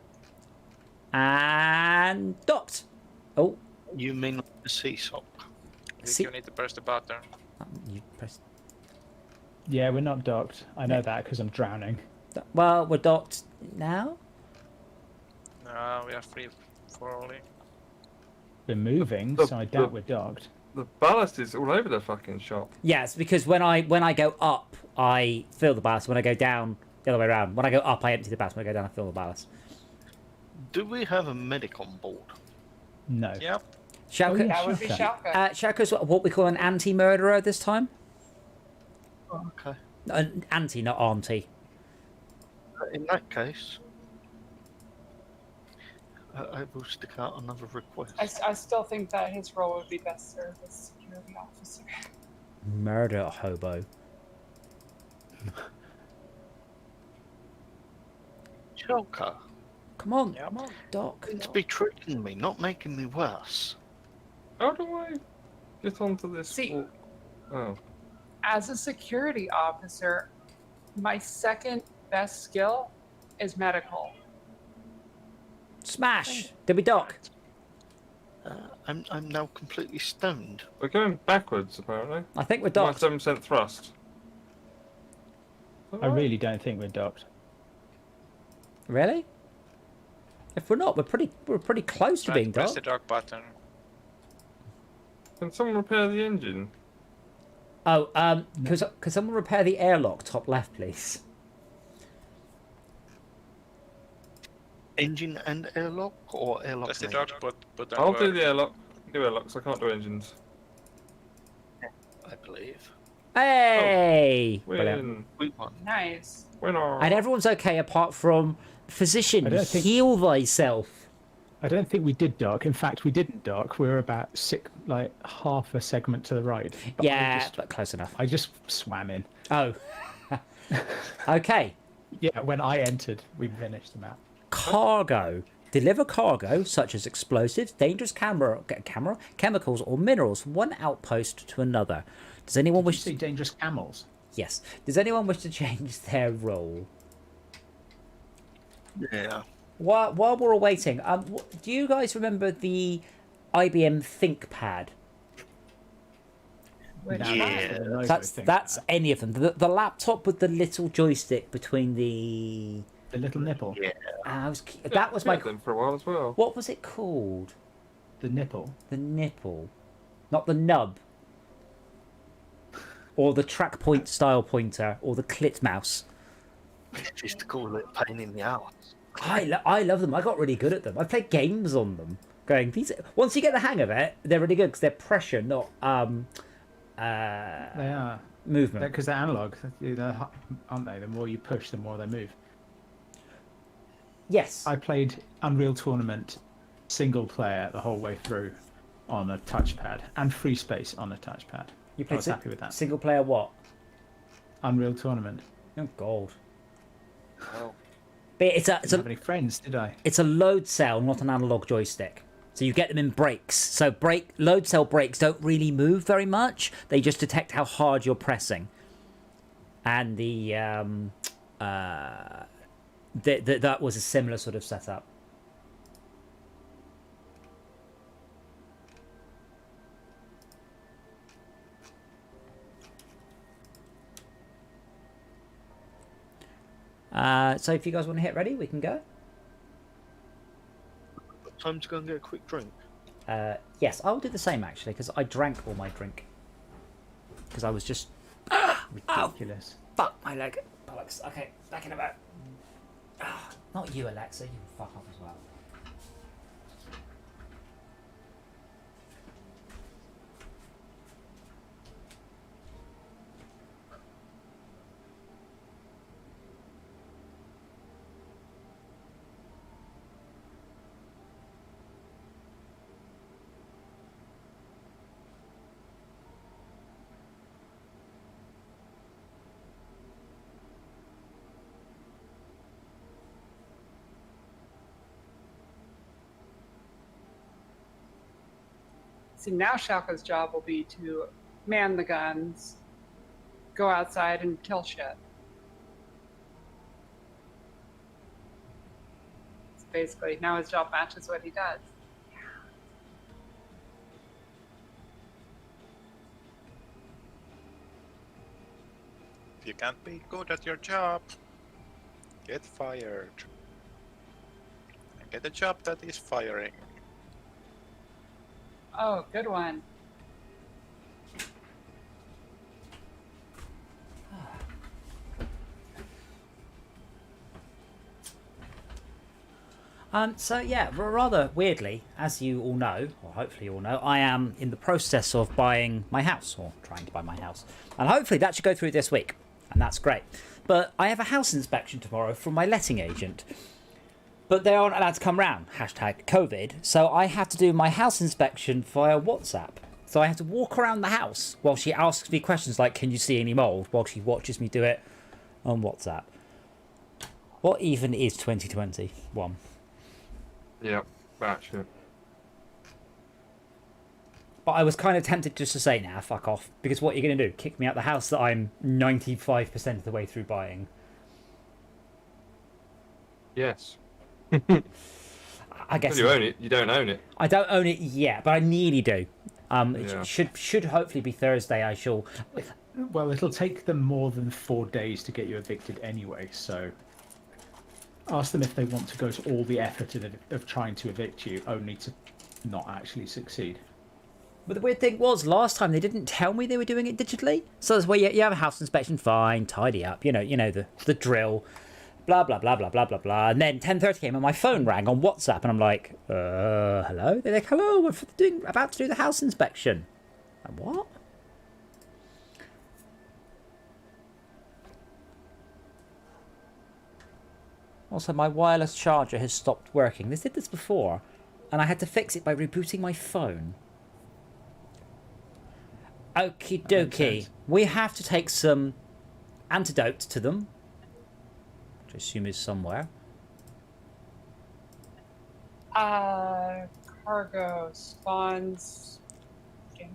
And docked. Oh, You mean like a sea sock? I think See- you need to press the button. you pressed. Yeah, we're not docked. I know that because I'm drowning. Well, we're docked now. No, we are free falling. We're moving, so I doubt we're docked. The ballast is all over the fucking shop. Yes, because when I go up, I fill the ballast. When I go down, the other way around. When I go up, I empty the ballast. When I go down, I fill the ballast. Do we have a medic on board? No. Yep. Shauka, yeah. That would be Shauka. Shauka. Shauka's what we call an anti-murderer this time. Oh, okay. An anti, not auntie. In that case, I will stick out another request. I still think that his role would be best served as security officer. Murder hobo. Joker, Come on, Yep. come on, Doc. to be tricking me, not making me worse. How do I get onto this? See- Oh. As a security officer, my second best skill is medical. Smash. Did we dock? I'm now completely stoned. We're going backwards, apparently. I think we're My docked. 7% thrust. I really don't think we're docked. Really? If we're not, we're pretty close to Try being to press the docked. dock button. Can someone repair the engine? Oh, could someone repair the airlock top left, please? Engine and airlock, or airlock? Press the and dock button. I'll do work. the airlock. Do airlocks. I can't do engines. I believe. Hey! Brilliant. Win. We won. Nice. Winner. And everyone's okay apart from physician. I don't think- Heal thyself. I don't think we did dock. In fact, we didn't dock. We were about half a segment to the right. But Yeah, but close enough. I just swam in. Oh. Okay. Yeah, when I entered, we finished the map. Cargo. Deliver cargo such as explosives, dangerous chemicals, or minerals from one outpost to another. Does anyone Did you wish see to? dangerous camels? Yes. Does anyone wish to change their role? Yeah. While we're all waiting, do you guys remember the IBM ThinkPad? Which Now, Yeah. the Lenovo That's ThinkPad. any of them. The laptop with the little joystick between the. The little nipple. Yeah. That was my. Had them for a while as well. What was it called? The nipple. The nipple, not the nub. Or the track point style pointer, or the clit mouse. Used to call it pain in the ass. I love them. I got really good at them. I played games on them. Going these. Once you get the hang of it, they're really good because they're pressure, not They are. movement. Because they're analog, aren't they? The more you push, the more they move. Yes. I played Unreal Tournament single player the whole way through on a touchpad, and Free Space on a touchpad. You I played was happy with that. single player what? Unreal Tournament. Oh God. Wow. But it's Didn't have any friends, did I? it's a load cell, not an analog joystick. So you get them in breaks. So load cell breaks don't really move very much. They just detect how hard you're pressing. And that was a similar sort of setup. So if you guys want to hit ready, we can go. Time to go and get a quick drink. Yes, I'll do the same actually, because I drank all my drink. Because I was just... Ridiculous. Fuck my leg. Bollocks. Okay, back in a bit. Not you, Alexa. You can fuck off as well. See, now Shaka's job will be to man the guns, go outside and kill shit. So basically, now his job matches what he does. If you can't be good at your job, get fired. And get a job that is firing. Oh, good one. So yeah, rather weirdly, as you all know, or hopefully you all know, I am in the process of buying my house, or trying to buy my house. And hopefully that should go through this week, and that's great. But I have a house inspection tomorrow from my letting agent. But they aren't allowed to come round, hashtag COVID, so I have to do my house inspection via WhatsApp. So I have to walk around the house while she asks me questions like, can you see any mould, while she watches me do it on WhatsApp. What even is 2021? Yeah, batshit. But I was kind of tempted just to say, nah, fuck off. Because what are you going to do? Kick me out the house that I'm 95% of the way through buying? Yes. I guess Well, you own it. You don't own it. I don't own it yet, but I nearly do. It Yeah. should hopefully be Thursday. I shall. Well, it'll take them more than 4 days to get you evicted anyway, so ask them if they want to go to all the effort of trying to evict you, only to not actually succeed. But the weird thing was, last time they didn't tell me they were doing it digitally. So it's where you have a house inspection, fine, tidy up, you know the drill, blah blah blah blah blah blah blah. And then 10:30 came and my phone rang on WhatsApp, and I'm like, hello. They're like, hello, we're about to do the house inspection. And what? Also, my wireless charger has stopped working. They did this before, and I had to fix it by rebooting my phone. Okie dokie. sense. We have to take some antidote to them, which I assume is somewhere. Cargo spawns. I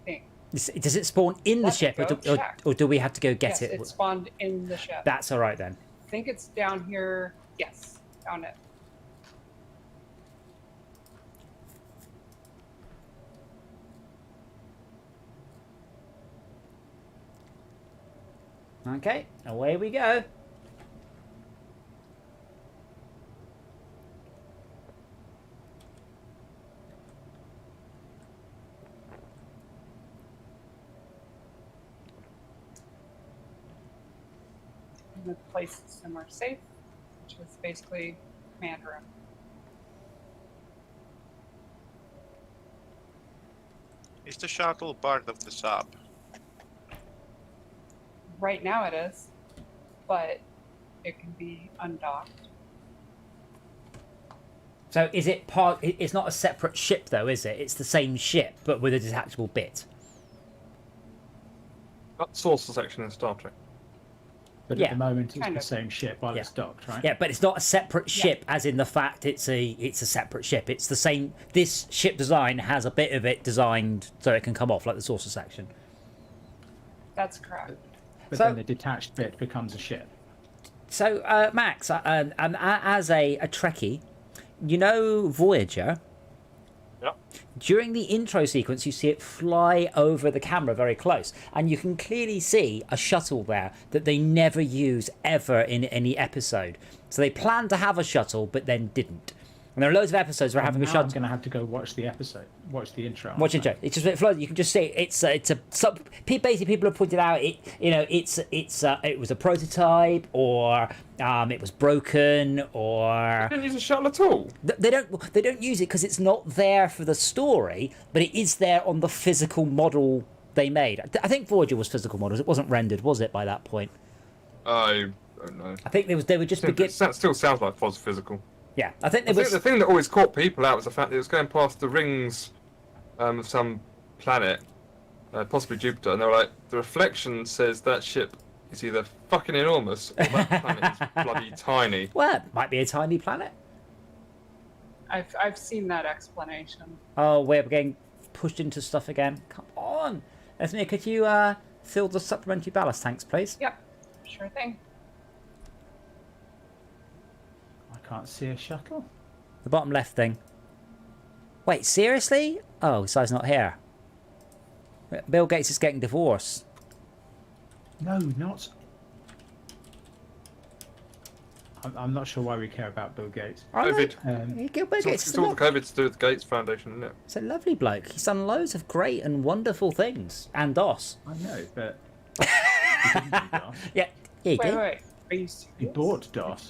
think. Does it spawn in the Let's ship, go check. or do we have to go get Yes, it? it spawned in the ship. That's all right then. I think it's down here Yes, found it. Okay, away we go. And the place is somewhere safe, which is basically command room. Is the shuttle part of the sub? Right now it is, but it can be undocked. So is it part? It's not a separate ship though, is it? It's the same ship, but with a detachable bit. That saucer section in Star Trek. But Yeah, at the moment, it's kind the of. same ship while Yeah. it's docked, right? Yeah, but it's not a separate ship, as in the fact it's a separate ship. It's the same. This ship design has a bit of it designed so it can come off like the saucer section. That's correct. But So- then the detached bit becomes a ship. So Max, as a Trekkie, you know Voyager. Yeah. During the intro sequence, you see it fly over the camera very close, and you can clearly see a shuttle there that they never use ever in any episode. So they planned to have a shuttle, but then didn't. And there are loads of episodes where having a Now I'm shuttle. going to have to go watch the episode, watch the intro. Watch aren't I? it, it's just it flows. You can just see it's a basically people have pointed out it. You know, it was a prototype, or it was broken, or They didn't use a shuttle at all. they don't use it because it's not there for the story, but it is there on the physical model they made. I think Voyager was physical models. It wasn't rendered, was it, by that point? I don't know. I think they were just begin. That still sounds like Foz physical. Yeah, I think I it think was. the thing that always caught people out was the fact that it was going past the rings of some planet, possibly Jupiter, and they were like, the reflection says that ship is either fucking enormous or that planet is bloody tiny. Well, it might be a tiny planet. I've seen that explanation. Oh, we're getting pushed into stuff again. Come on, Esme, could you fill the supplementary ballast tanks, please? Yep, sure thing. I can't see a shuttle. The bottom left thing. Wait, seriously? Oh, so he's not here. Bill Gates is getting divorced. No, not. I'm not sure why we care about Bill Gates. COVID. Bill It's Gates is all the COVID to do with the Gates Foundation, isn't it? He's a lovely bloke. He's done loads of great and wonderful things. And DOS. I know, but he didn't do DOS. Yeah, he Wait, did. wait. Are you serious? He bought DOS.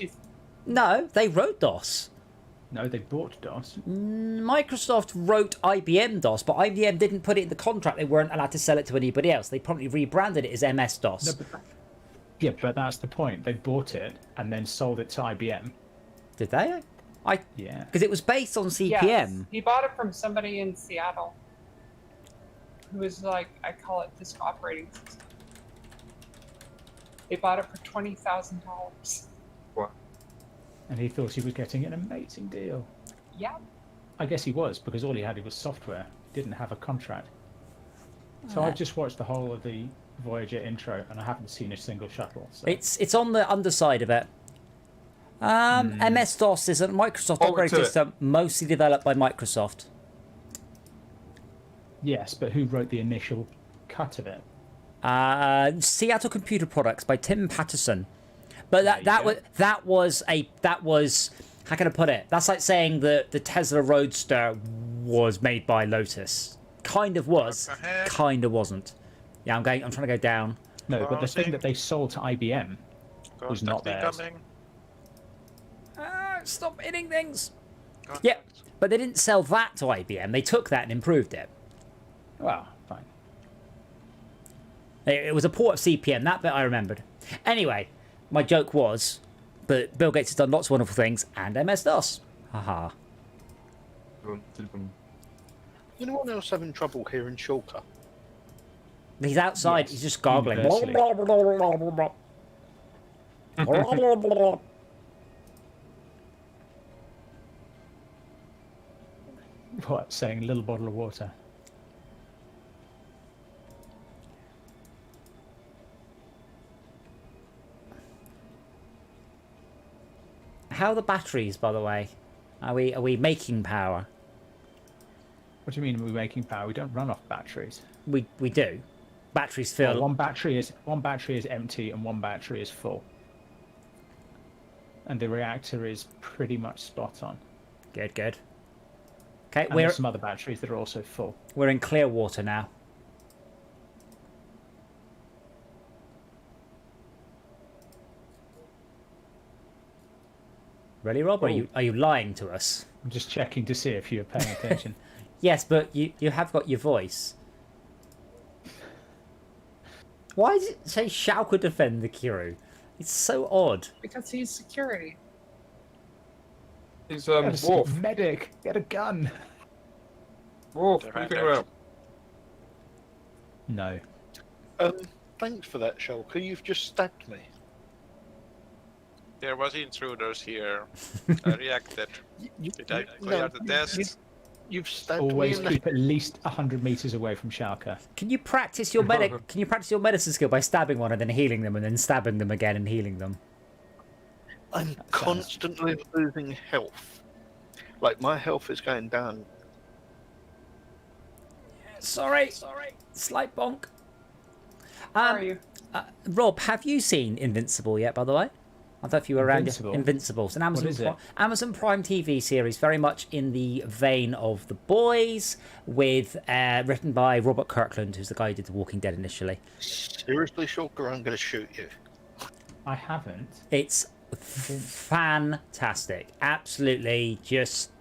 No, they wrote DOS. No, they bought DOS. Microsoft wrote IBM DOS, but IBM didn't put it in the contract. They weren't allowed to sell it to anybody else. They probably rebranded it as MS DOS. No, but that's the point. They bought it and then sold it to IBM. Did they? Yeah. Because it was based on CPM. Yes, he bought it from somebody in Seattle who was like, I call it disk operating system. They bought it for $20,000. What? And he thought he was getting an amazing deal. Yeah. I guess he was, because all he had was software. He didn't have a contract. So I've just watched the whole of the Voyager intro, and I haven't seen a single shuttle. So. It's on the underside of it. MS DOS is a Microsoft Hold operating to it. system, mostly developed by Microsoft. Yes, but who wrote the initial cut of it? Seattle Computer Products by Tim Patterson. But There you that was how can I put it? That's like saying that the Tesla Roadster was made by Lotus. Kind of was, What the heck? kind of wasn't. Yeah, I'm trying to go down. No, but the Crossing. thing that they sold to IBM was not Contact theirs. incoming. Stop hitting things. Contact. Yeah, but they didn't sell that to IBM. They took that and improved it. Well, fine. It was a port of CPM. That bit I remembered. Anyway, my joke was, but Bill Gates has done lots of wonderful things and MS DOS. Haha. Anyone else having trouble hearing Shulker? He's outside. Yes, He's just gargling. universally. What, saying little bottle of water? How are the batteries, by the way? Are we making power? What do you mean we're making power? We don't run off batteries. We do. Batteries fill. Well, one battery is empty and one battery is full. And the reactor is pretty much spot on. Good, good. Okay, And there's some other batteries that are also full. we're in clear water now. Really, Rob? Or are you lying to us? I'm just checking to see if you're paying attention. Yes, but you have got your voice. Why does it say Shao could defend the Kiru? It's so odd. Because he's security. He's Wolf. Worf. Medic, get a gun. Wolf, They're what do you right think there. about? No. Thanks for that, Shulker. You've just stabbed me. There was intruders here. I reacted. Did I clear the test? You've stabbed Always me in the... keep at least 100 meters away from Schalke. Can you practice your Can you practice your medicine skill by stabbing one and then healing them, and then stabbing them again and healing them? I'm constantly losing health. Like, my health is going down. Sorry. Slight bonk. Where are you? Rob, have you seen Invincible yet, by the way? I don't know if you were around. Invincible? Invincible. It's an Amazon, is it? Amazon Prime TV series, very much in the vein of The Boys, with written by Robert Kirkland, who's the guy who did The Walking Dead initially. Seriously, Shulker, I'm going to shoot you. I haven't. It's fantastic. Absolutely just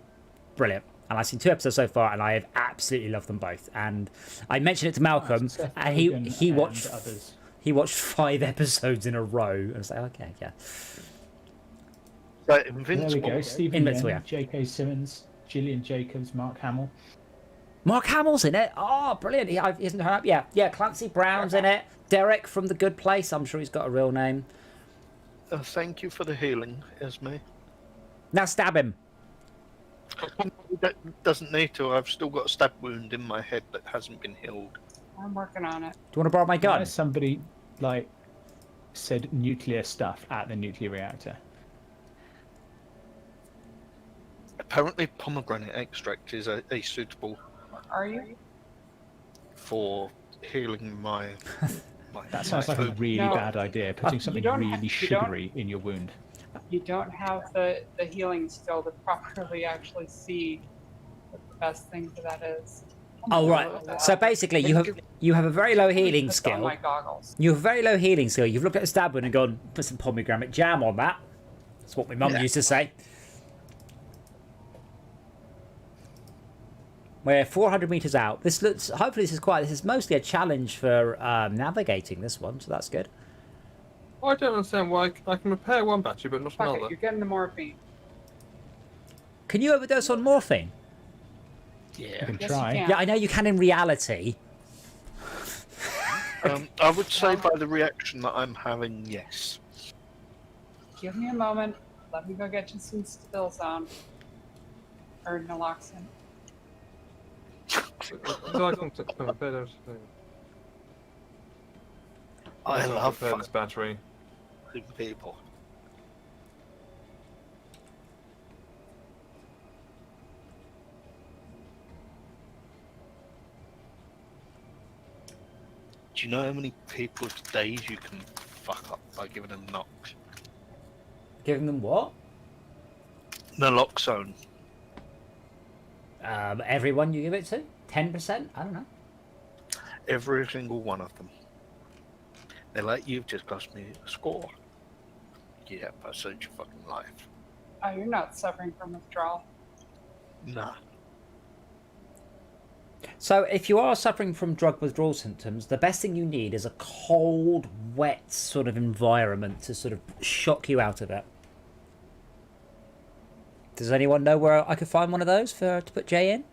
brilliant. And I've seen 2 episodes so far, and I have absolutely loved them both. And I mentioned it to Malcolm, Seth and Rogen he and watched others. he watched 5 episodes in a row. And I was like, okay, yeah. Right, There we Invincible. go. Stephen Invincible, Yeun, J.K. Simmons, Gillian Jacobs, Mark Hamill. Mark Hamill's in it. Oh, brilliant. He isn't turned up. Yeah. Clancy Brown's in it. Derek from The Good Place. I'm sure he's got a real name. Thank you for the healing, Esme. Now stab him. That doesn't need to. I've still got a stab wound in my head that hasn't been healed. I'm working on it. Do you want to borrow my gun? Unless somebody said nuclear stuff at the nuclear reactor. Apparently, pomegranate extract is a suitable Where are you? for healing my. That sounds like a really No. bad idea. Putting something don't really have- you sugary in your wound. You don't have the healing skill to properly actually see what the best thing for that is. Oh right. So basically, you have a very low healing Just on skill. my goggles. You have a very low healing skill. You've looked at a stab wound and gone, put some pomegranate jam on that. That's what my mum used to say. We're 400 meters out. This looks. Hopefully, this is mostly a challenge for navigating this one, so that's good. I don't understand why I can repair one battery but not Fuck another. it, you're getting the morphine. Can you overdose on morphine? You Yeah. can Yes, try. you can. Yeah, I know you can in reality. I would say by the reaction that I'm having, yes. Give me a moment. Let me go get you some still zone. Or naloxone. I love repair this battery. fucking people. Do you know how many people's days you can fuck up by giving them knocks? Giving them what? Naloxone. Everyone you give it to? 10%? I don't know. Every single one of them. They're like, you've just cost me a score. Yeah, I saved your fucking life. Oh, you're not suffering from withdrawal. Nah. So if you are suffering from drug withdrawal symptoms, the best thing you need is a cold, wet sort of environment to sort of shock you out of it. Does anyone know where I could find one of those to put Jay in?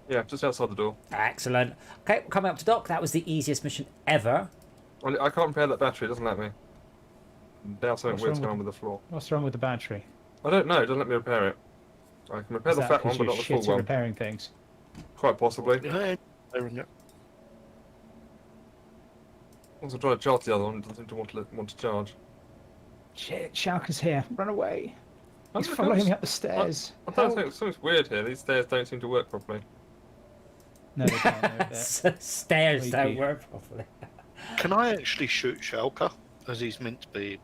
Yeah, just outside the door. Excellent. Okay, we're coming up to dock. That was the easiest mission ever. Well, I can't repair that battery, it doesn't let me. Now something What's weird's wrong going on with the floor. What's wrong with the battery? I don't know, it doesn't let me repair it. I can repair Is the that fat one, 'cause but you're not the shit full at one. repairing things? Quite possibly. Yeah, repairing it. Once I try to charge the other one, it doesn't seem to want to charge. Shit, Schalke's here. Run away. I He's don't following know, me up the stairs. I don't think something's weird here. These stairs don't seem to work properly. No, they don't. Stairs don't Creepy. work properly. Can I actually shoot Schalke as he's meant to be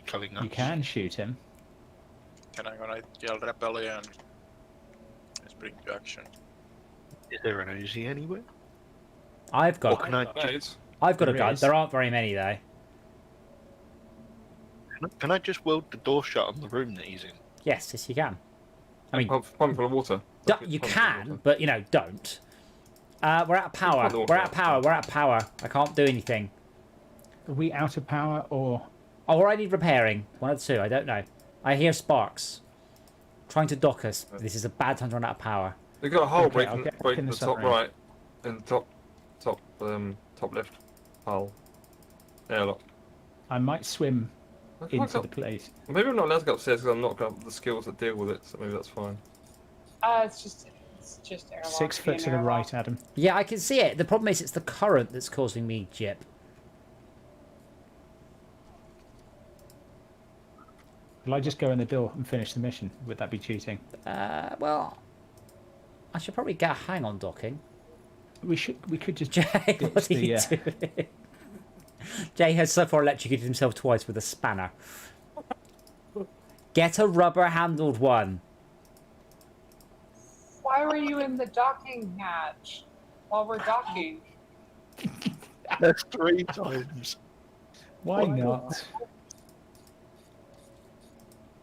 killing us? You can shoot him. Can I gonna yell rebellion? Spring to action. Is there an Uzi anywhere? I've Or got can I, Grenades. I've got a There gun. is. There aren't very many though. can I just weld the door shut on the room that he's in? Yes, you can. I mean, Pump full of water. you Pump full of can, water. but don't. We're out of power. put the water We're out of out. power. We're out of power. I can't do anything. Are we out of power or? Oh, or I need repairing. One of the two. I don't know. I hear sparks. Trying to dock us. This is a bad time to run out of power. We've got a hole Okay, I'll breaking, get back breaking in the the top submarine. right and top left hull. Airlock. I might swim I can't into go- the place. Maybe I'm not allowed to go upstairs because I'm not got the skills that deal with it, so maybe that's fine. It's just airlock. 6 foot to the right, Adam. Yeah, I can see it. The problem is it's the current that's causing me jip. Will I just go in the door and finish the mission? Would that be cheating? Well, I should probably get a hang on docking. We could just Jay, ditch what are you the, doing? Jay has so far electrocuted himself twice with a spanner. Get a rubber-handled one. Why were you in the docking hatch while we're docking? That's 3 times. Why not?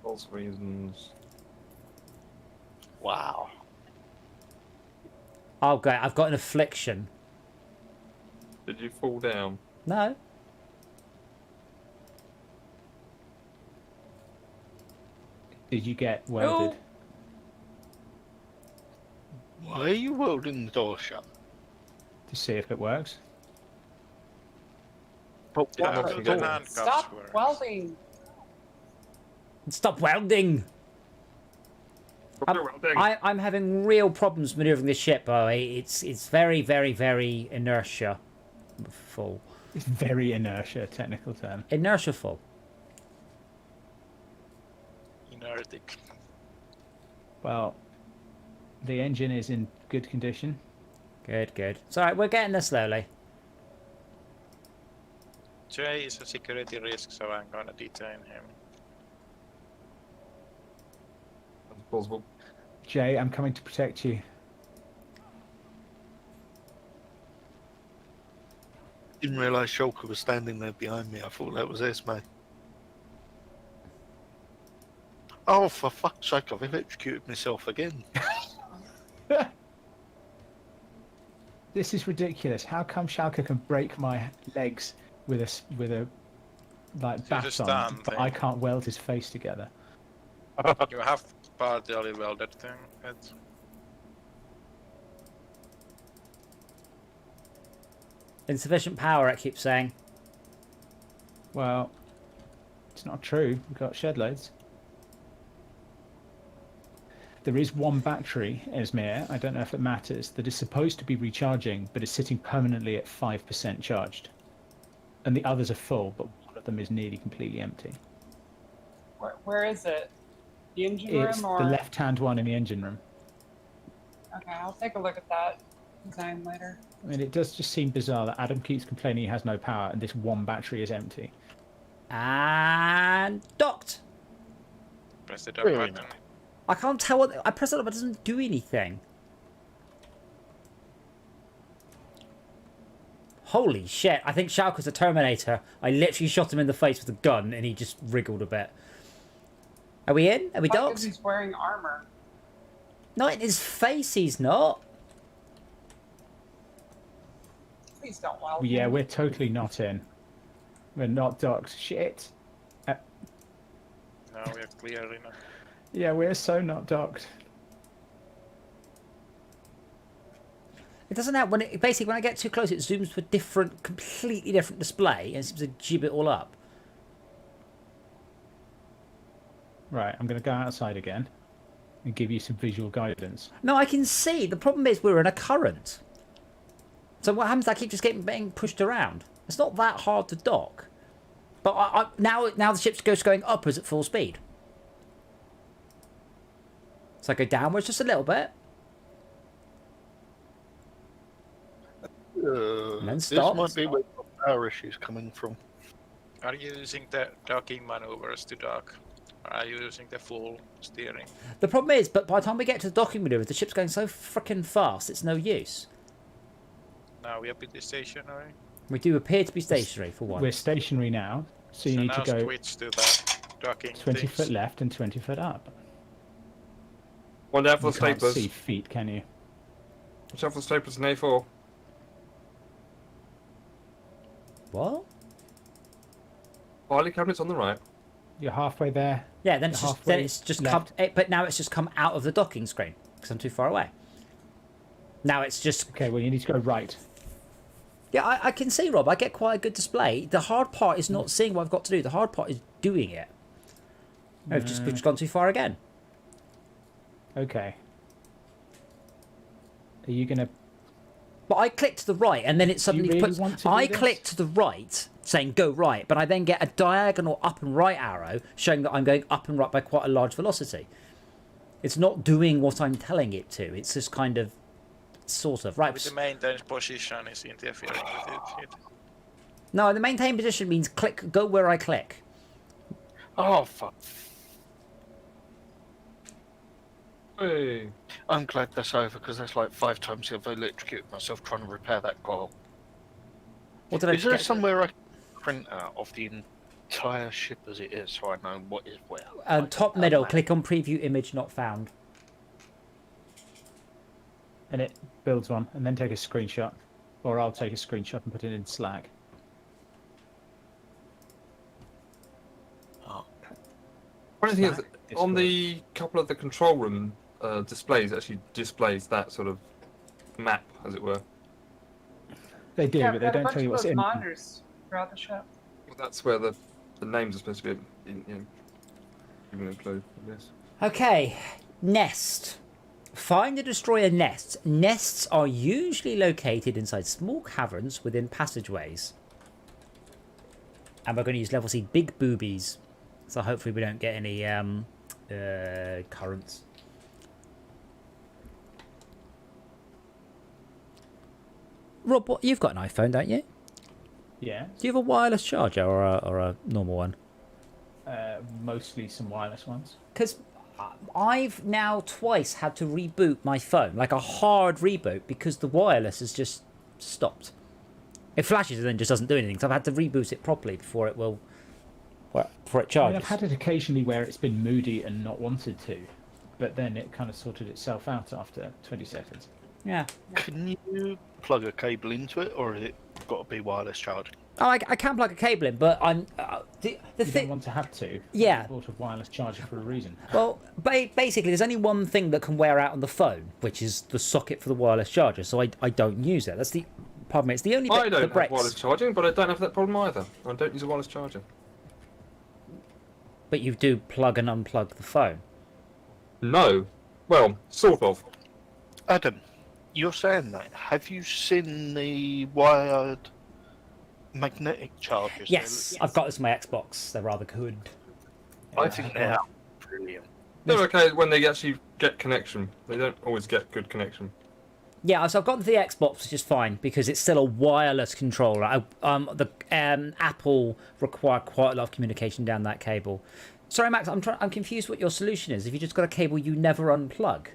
False reasons. Wow. Oh, great. I've got an affliction. Did you fall down? No. Did you get welded? Why are you welding the door shut? To see if it works? But Yeah, what not the forgetting. handcuffs Stop work. welding. Stop welding. I'm having real problems maneuvering this ship. Oh, it's very, very, very inertia full. It's very inertia, technical term. Inertia full. Inertic. Well, the engine is in good condition. Good, good. It's alright, we're getting there slowly. Jay is a security risk, so I'm gonna detain him. That's plausible. Jay, I'm coming to protect you. Didn't realise Shulker was standing there behind me. I thought that was Esme. Oh, for fuck's sake, I've electrocuted myself again. This is ridiculous. How come Schalke can break my legs with a like So just baton, stand but there. I can't weld his face together? You have partially welded thing. It. Insufficient power, it keeps saying. Well, it's not true. We've got shed loads. There is one battery, Esmir, I don't know if it matters, that is supposed to be recharging, but is sitting permanently at 5% charged. And the others are full, but one of them is nearly completely empty. Where is it? The engine It's room or? the left-hand one in the engine room. Okay, I'll take a look at that design later. I mean, it does just seem bizarre that Adam keeps complaining he has no power, and this one battery is empty. And docked. Press the dock Really? button. I can't tell what I press it, but it doesn't do anything. Holy shit! I think Schalke's a Terminator. I literally shot him in the face with a gun, and he just wriggled a bit. Are we in? Are we Because docked? he's wearing armor. Not in his face. He's not. Please don't weld. Yeah, him. we're totally not in. We're not docked. Shit. Now we are clear enough. Yeah, we're so not docked. It doesn't have when it basically when I get too close, it zooms to a different, completely different display, and it seems to jib it all up. Right, I'm going to go outside again and give you some visual guidance. No, I can see. The problem is we're in a current. So what happens? I keep just getting pushed around. It's not that hard to dock. But now the ship's going upwards at full speed. So I go downwards just a little bit. And then This stop. might be where the power issue's coming from. Are you using the docking maneuvers to dock? Or are you using the full steering? The problem is, but by the time we get to the docking maneuver, the ship's going so freaking fast, it's no use. Now we are pretty stationary. We do appear to be stationary for We're once. stationary now, so you need now to go switch to the docking 20 things. foot left and 20 foot up. One down for You the can't staplers. see feet, can you? Watch out for the staplers in A4. What? Filing cabinets on the right. You're halfway there. Yeah, then Halfway it's just come. left. But now it's just come out of the docking screen because I'm too far away. Now it's just. Okay, well, you need to go right. Yeah, I can see, Rob. I get quite a good display. The hard part is not seeing what I've got to do. The hard part is doing it. No, we've just gone too far again. Okay. Are you going to... But I clicked to the right, and then it suddenly really puts. want to do I this? clicked to the right, saying go right, but I then get a diagonal up and right arrow showing that I'm going up and right by quite a large velocity. It's not doing what I'm telling it to. It's just kind of, sort of right. With the maintenance position is interfering with it. No, the maintain position means click. Go where I click. Oh, fuck. Hey. I'm glad that's over, because that's like 5 times I've electrocuted myself trying to repair that coil. What did I Is there get? somewhere I can print out of the entire ship as it is, so I know what is where? Like, Top a middle. map? Click on preview image not found. And it builds one, and then take a screenshot. Or I'll take a screenshot and put it in Slack. Oh, Funny thing is, Slack, on Discord. the couple of the control room displays, it actually displays that sort of map, as it were. They do, Yeah, but I've they got a don't bunch tell you of what's those in. monitors throughout the ship. Well, that's where the names are supposed to be, given a clue, I guess. Okay, nest. Find and destroy a nest. Nests are usually located inside small caverns within passageways. And we're going to use level C big boobies. So hopefully we don't get any currents. Rob, you've got an iPhone, don't you? Yeah, Do you have a wireless charger or a normal one? mostly some wireless ones. Because I've now twice had to reboot my phone, like a hard reboot, because the wireless has just stopped. It flashes and then just doesn't do anything. So I've had to reboot it properly before it will, before it I mean, charges. I've had it occasionally where it's been moody and not wanted to, but then it kind of sorted itself out after 20 seconds. Yeah. can you plug a cable into it, or has it got to be wireless charging? Oh, I can plug a cable in, but I'm the You don't thing. want to have to. Yeah. I bought a wireless charger for a reason. Well, basically, there's only one thing that can wear out on the phone, which is the socket for the wireless charger. So I don't use that. That's the problem. It's the only bit I don't that have breaks. wireless charging, but I don't have that problem either. I don't use a wireless charger. But you do plug and unplug the phone. No. Well, sort of. Adam, you're saying that. Have you seen the wired magnetic chargers? Yes, I've got this on my Xbox. They're rather good. I think they're brilliant. They're okay when they actually get connection. They don't always get good connection. Yeah, so I've got the Xbox, which is fine because it's still a wireless controller. Apple require quite a lot of communication down that cable. Sorry, Max, I'm confused what your solution is. If you just got a cable you never unplug.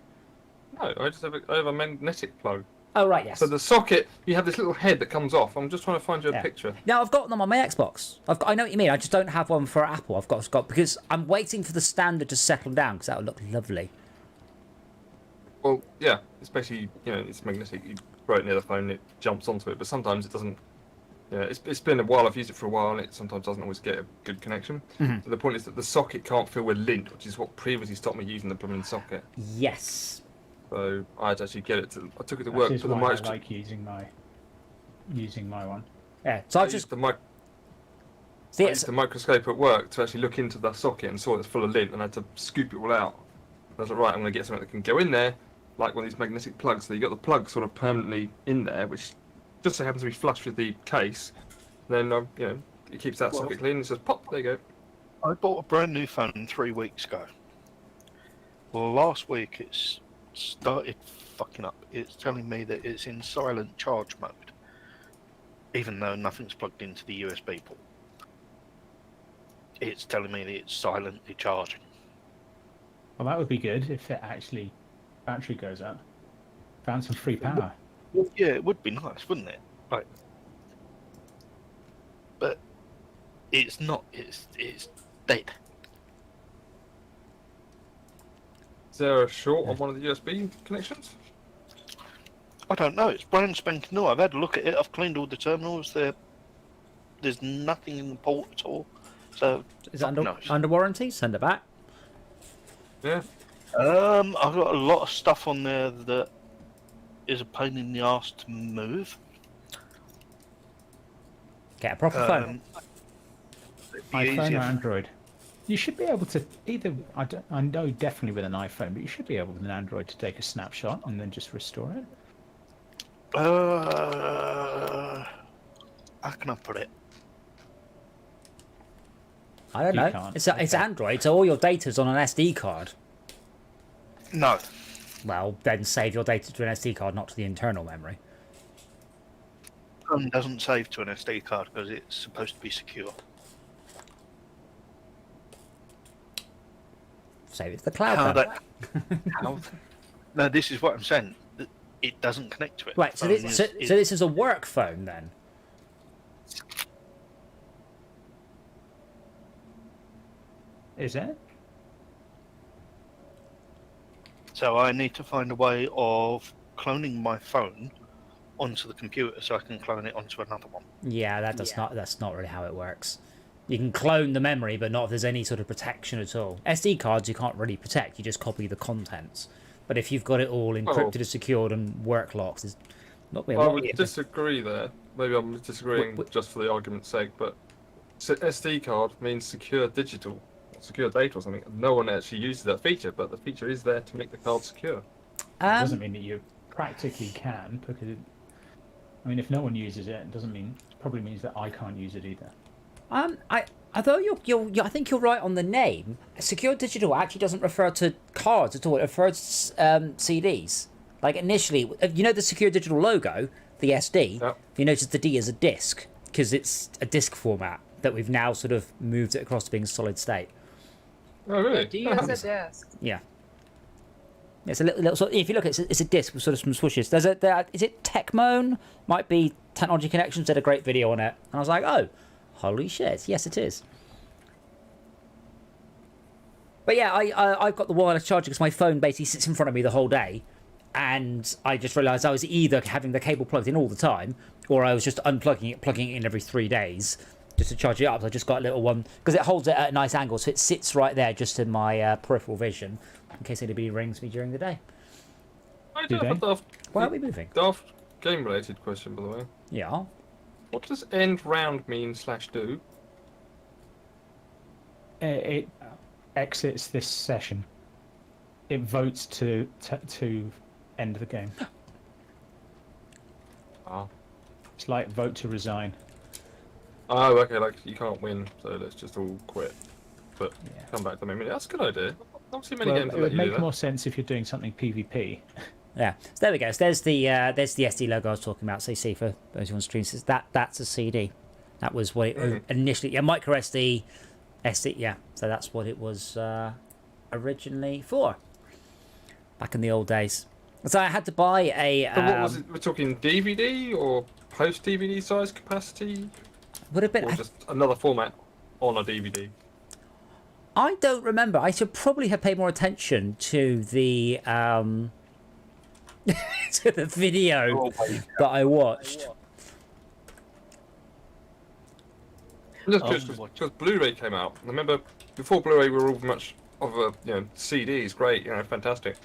No, I just have a magnetic plug. Oh right, yes. So the socket, you have this little head that comes off. I'm just trying to find you a Yeah. picture. Now I've got them on my Xbox. I know what you mean. I just don't have one for Apple. I've got because I'm waiting for the standard to settle down because that would look lovely. Well, yeah, it's basically, it's magnetic. You throw it near the phone, it jumps onto it, but sometimes it doesn't. Yeah, it's been a while. I've used it for a while, and it sometimes doesn't always get a good connection. Mhm. So the point is that the socket can't fill with lint, which is what previously stopped me using the plug-in socket. Yes. So I had to actually get it to. I took it to That work. is Put the why I mic. like using my one. Yeah. So I I've just used the mic. see I it's used the microscope at work to actually look into the socket and saw it's full of lint, and I had to scoop it all out. I was like, right, I'm going to get something that can go in there, like one of these magnetic plugs. So you got the plug sort of permanently in there, which just so happens to be flush with the case. Then the it keeps that socket clean and says pop. There you go. I bought a brand new phone 3 weeks ago. Well, last week it's started fucking up. It's telling me that it's in silent charge mode, even though nothing's plugged into the USB port. It's telling me that it's silently charging. Well, that would be good if it actually battery goes up. Found some free power. Yeah, it would be nice, wouldn't it? Like, but it's not. It's dead. Is there a short on one of the USB connections? I don't know. It's brand spanking new. I've had a look at it. I've cleaned all the terminals. There's nothing in the port at all. So Is it under warranty? Send it back. Yeah. I've got a lot of stuff on there that is a pain in the arse to move. Get a proper phone. It'd be iPhone easier or Android? You should be able to either. I know definitely with an iPhone, but you should be able with an Android to take a snapshot and then just restore it. how can I put it? I don't You know. can't. It's Android, so all your data's on an SD card. No. Well, then save your data to an SD card, not to the internal memory. Doesn't save to an SD card because it's supposed to be secure. Save it to the cloud. How then. how? No, this is what I'm saying. It doesn't connect to it. Right, so The this, phone so this is a work phone then? Is it? So I need to find a way of cloning my phone onto the computer so I can clone it onto another one. Yeah, that's not really how it works. You can clone the memory, but not if there's any sort of protection at all. SD cards you can't really protect, you just copy the contents. But if you've got it all encrypted and secured and work locked, there's not really a I lot. would disagree there. Maybe I'm disagreeing just for the argument's sake, but SD card means secure digital, secure data or something. No one actually uses that feature, but the feature is there to make the card secure. It doesn't mean that you practically can, because I mean, if no one uses it, it doesn't mean. It probably means that I can't use it either. Although I think you're right on the name. Secure digital actually doesn't refer to cards at all. It refers to CDs. Like initially, you know the secure digital logo, the SD. Yep. You notice the D is a disc because it's a disc format that we've now sort of moved it across to being solid state. Oh, really? Do you use a disc? Yeah. It's a little sort. If you look, it's a disc with sort of some swooshes. Is it Techmoan? Might be Technology Connections did a great video on it, and I was like, oh, holy shit! Yes, it is. But yeah, I've got the wireless charger because my phone basically sits in front of me the whole day, and I just realised I was either having the cable plugged in all the time, or I was just unplugging it, plugging it in every 3 days just to charge it up. So I just got a little one because it holds it at a nice angle, so it sits right there just in my peripheral vision in case anybody rings me during the day. I do have a daft, Why are we moving? daft game-related question, by the way. Yeah. What does end round mean /do? It exits this session. It votes to end the game. Ah. It's like vote to resign. Oh, okay, like you can't win, so let's just all quit. But Yeah. come back to me. That's a good idea. I don't see many Well, games it that let would you do make that. more sense if you're doing something PvP. Yeah, so there we go. So there's the SD logo I was talking about. So you see for those who on stream, says that's a CD. That was what it initially. Yeah, micro SD, SD. Yeah, so that's what it was originally for. Back in the old days. So I had to buy a. So what was it? We're talking DVD or post DVD size capacity, Would have been. or just another format on a DVD? I don't remember. I should probably have paid more attention to the to the video that I watched. I'm just curious because Blu-ray came out. I remember before Blu-ray we were all much of a CDs, great, fantastic,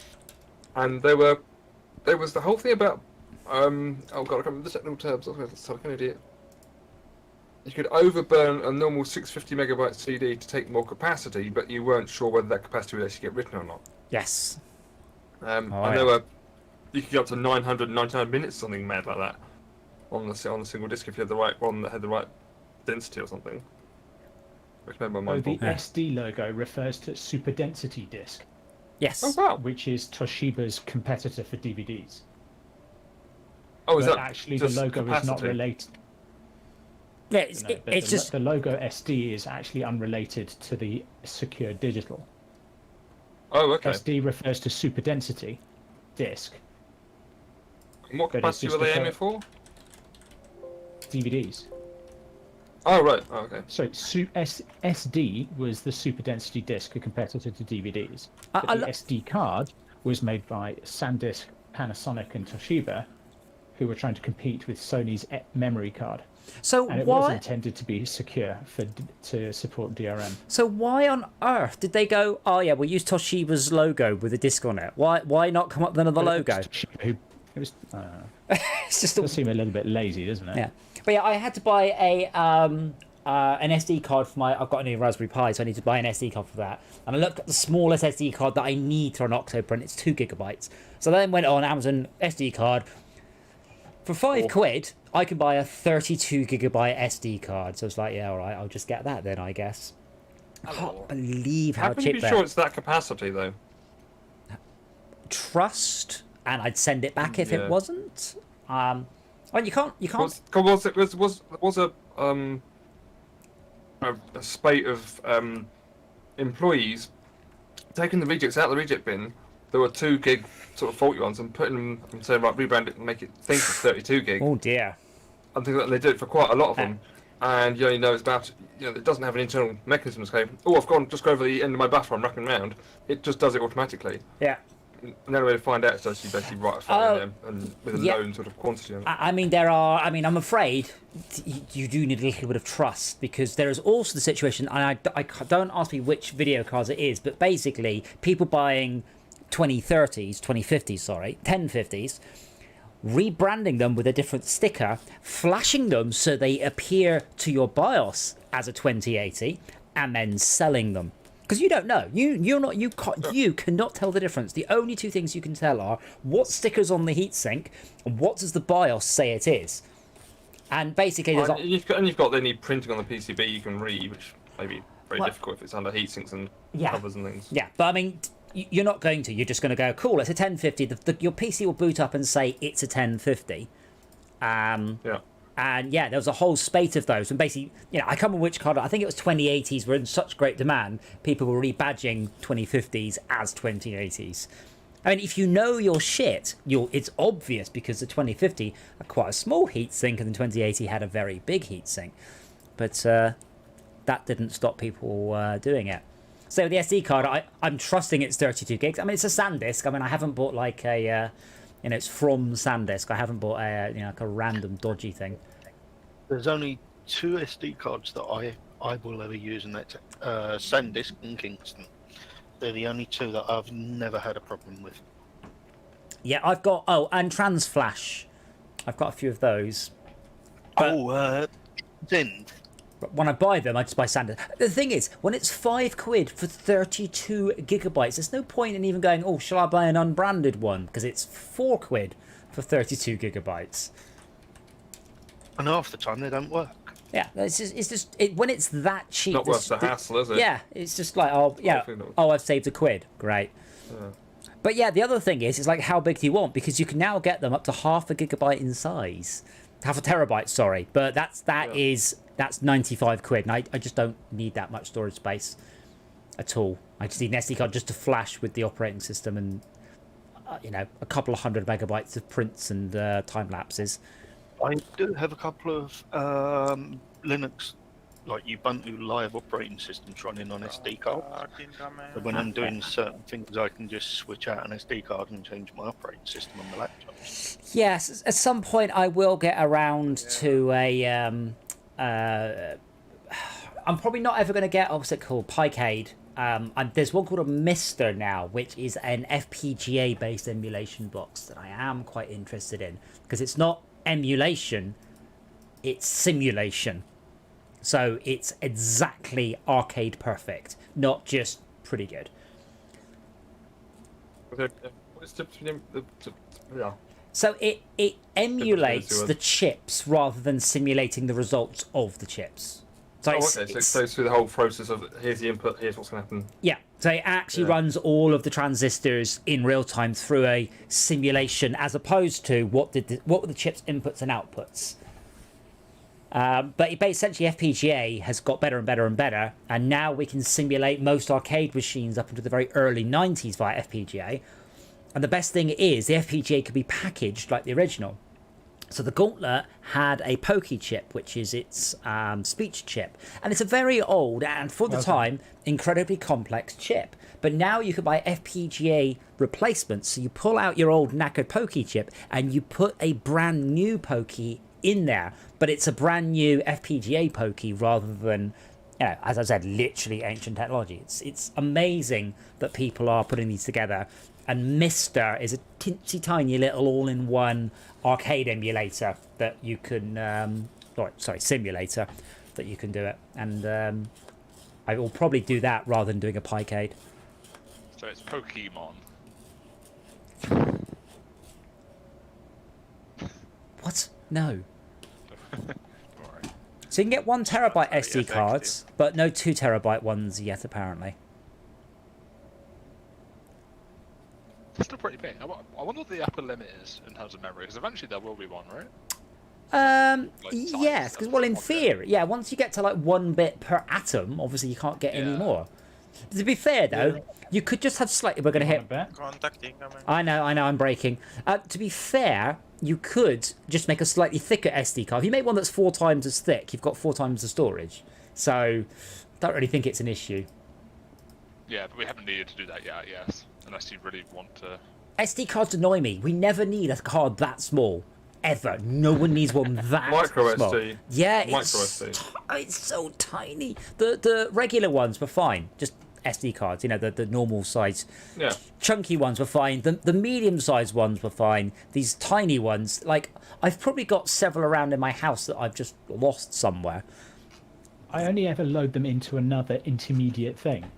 and there was the whole thing about oh god, I can't remember the technical terms. I'm an idiot. You could overburn a normal 650 megabyte CD to take more capacity, but you weren't sure whether that capacity would actually get written or not. Yes. And there were, you could get up to 999 minutes, something mad like that, on the single disc if you had the right one that had the right density or something. Which made my Oh, mind the boggle. SD logo refers to super density disc, Yes. Oh wow! which is Toshiba's competitor for DVDs. Oh, is But that actually, the just logo is not capacity? related. Yeah, it's, No, it- but it's just the logo SD is actually unrelated to the secure digital. Oh, okay. SD refers to super density disc, And what but it's capacity just were they a aiming for? DVDs. Oh, right. Oh, okay. So SD was the super density disc, a competitor to DVDs. I But the lo- SD card was made by SanDisk, Panasonic, and Toshiba, who were trying to compete with Sony's memory card. so And it was why? intended to be secure to support DRM. So why on earth did they go? Oh yeah, we'll use Toshiba's logo with a disc on it. Why not come up with another logo? It was, It's just does seem a little bit lazy, doesn't it? yeah. But yeah, I had to buy an SD card for my. I've got a new Raspberry Pi, so I need to buy an SD card for that. And I looked at the smallest SD card that I need for an Octoprint. It's 2 gigabytes. So then went on Amazon SD card. For £5, I can buy a 32 gigabyte SD card. So it's like, yeah, all right, I'll just get that then, I guess. I can't believe How how can you cheap be they sure are. it's that capacity though? Trust, and I'd send it back if Yeah. it wasn't. Well, you can't. Was a spate of employees taking the rejects out of the reject bin. There were 2 gig sort of faulty ones and putting them and saying, right, rebrand it and make it think it's 32 gig. Oh dear. I think that they did it for quite a lot of them. And you only know it's about, it doesn't have an internal mechanism to say, oh, I've just go over the end of my buffer, I'm racking around. It just does it automatically. Yeah. And the only way to find out is to actually basically write a file in there and with a yeah. known sort of quantity of it. I mean, I'm afraid you do need a little bit of trust, because there is also the situation, and I don't ask me which video cards it is, but basically people buying 1050s, 1050s, rebranding them with a different sticker, flashing them so they appear to your BIOS as a 2080, and then selling them. Because you don't know, you cannot tell the difference. The only 2 things you can tell are what sticker's on the heatsink and what does the BIOS say it is. And basically, there's You've got any printing on the PCB you can read, which may be very difficult if it's under heatsinks and covers and things. Yeah, but I mean, you're not going to. You're just going to go, cool, it's a 1050. Your PC will boot up and say it's a 1050. Yeah. And yeah, there was a whole spate of those. And basically, I can't remember which card. I think it was 2080s were in such great demand. People were rebadging 2050s as 2080s. I mean, if you know your shit, it's obvious, because the 2050 had quite a small heatsink and the 2080 had a very big heatsink. But that didn't stop people doing it. So with the SD card, I'm trusting it's 32 gigs. I mean, it's a SanDisk. I mean, I haven't bought like a, it's from SanDisk. I haven't bought a, like a random dodgy thing. There's only 2 SD cards that I will ever use, and that's SanDisk and Kingston. They're the only 2 that I've never had a problem with. Yeah, I've got, and TransFlash. I've got a few of those. But Zend. when I buy them, I just buy SanDisk. The thing is, when it's £5 for 32 gigabytes, there's no point in even going, oh, shall I buy an unbranded one? Because it's £4 for 32 gigabytes. And half the time they don't work. Yeah, it's just when it's that cheap. Not worth the hassle, is it? Yeah, it's just like, I've saved £1. Great. Yeah. But yeah, the other thing is, it's like, how big do you want? Because you can now get them up to half a gigabyte in size. Half a terabyte, sorry. But that's 95 quid, and I just don't need that much storage space at all. I just need an SD card just to flash with the operating system and, a couple of 100 megabytes of prints and time lapses. I do have a couple of Linux, like Ubuntu live operating systems running on SD cards. But when I'm doing certain things, I can just switch out an SD card and change my operating system on the laptop. Yes, at some point I will get around to a. I'm probably not ever going to get, what's it called, Picade. There's one called a Mister now, which is an FPGA-based emulation box that I am quite interested in, because it's not emulation, it's simulation. So it's exactly arcade perfect, not just pretty good. What's the So it emulates one. the chips rather than simulating the results of the chips. So Oh, it's, okay. So it it's- goes through the whole process of here's the input, here's what's going to happen. yeah, so it actually Yeah. runs all of the transistors in real time through a simulation, as opposed to what were the chips' inputs and outputs. But essentially, FPGA has got better and better and better, and now we can simulate most arcade machines up into the very early 90s via FPGA. And the best thing is, the FPGA could be packaged like the original. So the Gauntlet had a Pokey chip, which is its speech chip. And it's a very old and, for the time, incredibly complex chip. But now you can buy FPGA replacements. So you pull out your old knackered Pokey chip and you put a brand new Pokey in there. But it's a brand new FPGA Pokey rather than, you know, as I said, literally ancient technology. It's amazing that people are putting these together. And Mister is a teensy tiny little all-in-one arcade emulator that you can, simulator that you can do it. And I will probably do that rather than doing a Picade. So it's Pokemon. What? No. Alright. So you can get 1 terabyte very SD cards, but no 2 terabyte ones yet, apparently. It's still pretty big. I wonder what the upper limit is in terms of memory, because eventually there will be one, right? Like size Yes, because, well, in of- theory, yeah, once you get to like 1 bit per atom, obviously you can't get any Yeah. more. To be fair, though, you could just have slightly... We're going to hit... Contact incoming. I know, I'm breaking. To be fair, you could just make a slightly thicker SD card. If you make one that's 4 times as thick, you've got 4 times the storage. So, don't really think it's an issue. Yeah, but we haven't needed to do that yet, yes. Unless you really want to... SD cards annoy me. We never need a card that small. Ever. No one needs one that Micro small. SD. Yeah, Micro it's, SD. It's so tiny. The regular ones were fine. Just SD cards, you know, the normal size. Yeah. Chunky ones were fine. The medium-sized ones were fine. These tiny ones, like, I've probably got several around in my house that I've just lost somewhere. I only ever load them into another intermediate thing.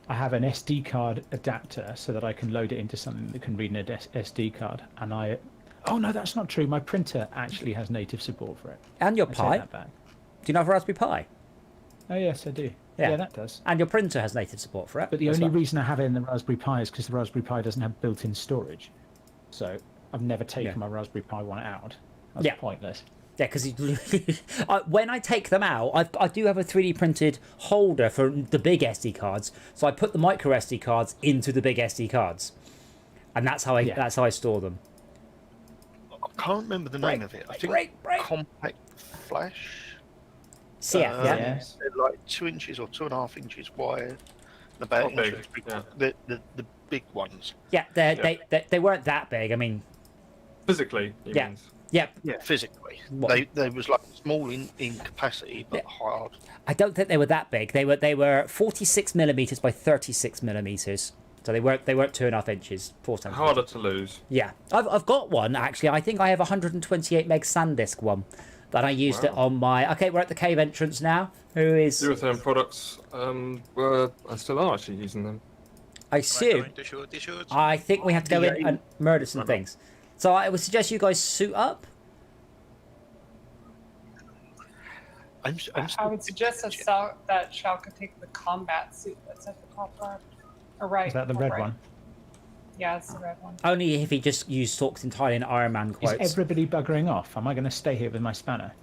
I have an SD card adapter so that I can load it into something that can read an SD card. And oh no, that's not true. My printer actually has native support for it. And your I take Pi. that back. Do you know have a Raspberry Pi? Oh yes, I do. Yeah. Yeah, that does. And your printer has native support for it. But the as only well. reason I have it in the Raspberry Pi is because the Raspberry Pi doesn't have built-in storage. So I've never taken my Raspberry Pi one out. That's Yeah. pointless. Yeah, because when I take them out, I do have a 3D printed holder for the big SD cards. So I put the micro SD cards into the big SD cards, and that's how I store them. I can't remember the name of it. I think break. compact flash. CF, yeah. Yes. They're like 2 inches or 2.5 inches wide. About Not inch big, or three- yeah. the big ones. Yeah, they weren't that big. I mean, Physically, he Yeah. means. yeah, Yeah, physically. What? They was like small in capacity, but hard. I don't think they were that big. They were 46 millimeters by 36 millimeters. So they weren't 2.5 inches. 4 times. Harder to lose. Yeah, I've got one actually. I think I have a 128 meg SanDisk one that I used it on my. Okay, we're at the cave entrance now. Who is? Eurotherm products I still are actually using them. I assume. Shoot. I think we have to go in Yeah. and murder some things. So I would suggest you guys suit up. I'm I still would suggest that Shao could take the combat suit that's at the top left. Or right. Is that the or red right. one? Yeah, it's the red one. Only if he just used talks entirely in Iron Man Is quotes. everybody buggering off? Am I going to stay here with my spanner?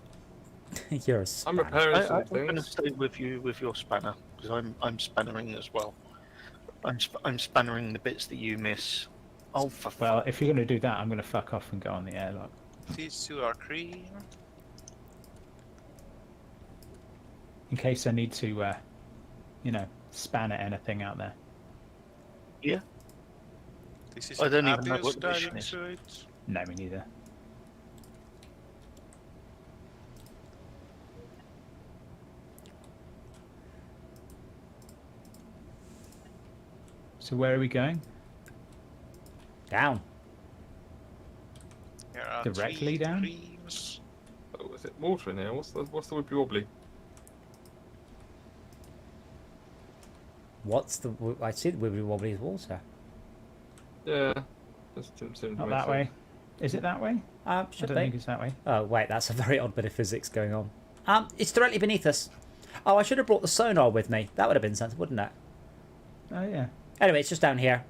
You're a I'm spanner. repairing some I'm going to things. stay with you with your spanner because I'm spannering as well. I'm spannering the bits that you miss. Oh, for Well, if you're going to do that, I'm going to fuck off and go on the airlock. These two are cream. In case I need to, span at anything out there. yeah. This is I don't an even know what the Apple mission styling is. suit. No, me neither. So where are we going? Down. Here are Directly 3 down? creams. Oh, is it water in here? What's the wibbly wobbly? What's the? I see the wibbly wobbly is water. Yeah. Just didn't seem to Not make that way. sense. Is it that way? I Should don't be. think it's that way. Oh, wait, that's a very odd bit of physics going on. It's directly beneath us. Oh, I should have brought the sonar with me. That would have been sensible, wouldn't it? Oh yeah. Anyway, it's just down here.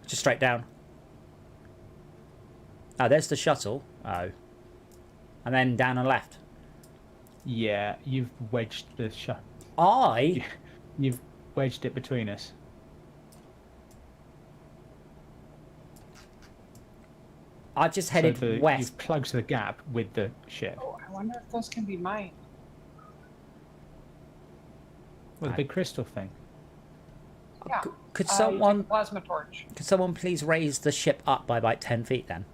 Just straight down. Oh, there's the shuttle. Oh. And then down and left. Yeah, you've wedged the shut. You've wedged it between us. I've just headed so west. You've plugged the gap with the ship. Oh, I wonder if those can be mine. With the big crystal thing. Yeah. Could You take a someone plasma torch. could someone please raise the ship up by about 10 feet then?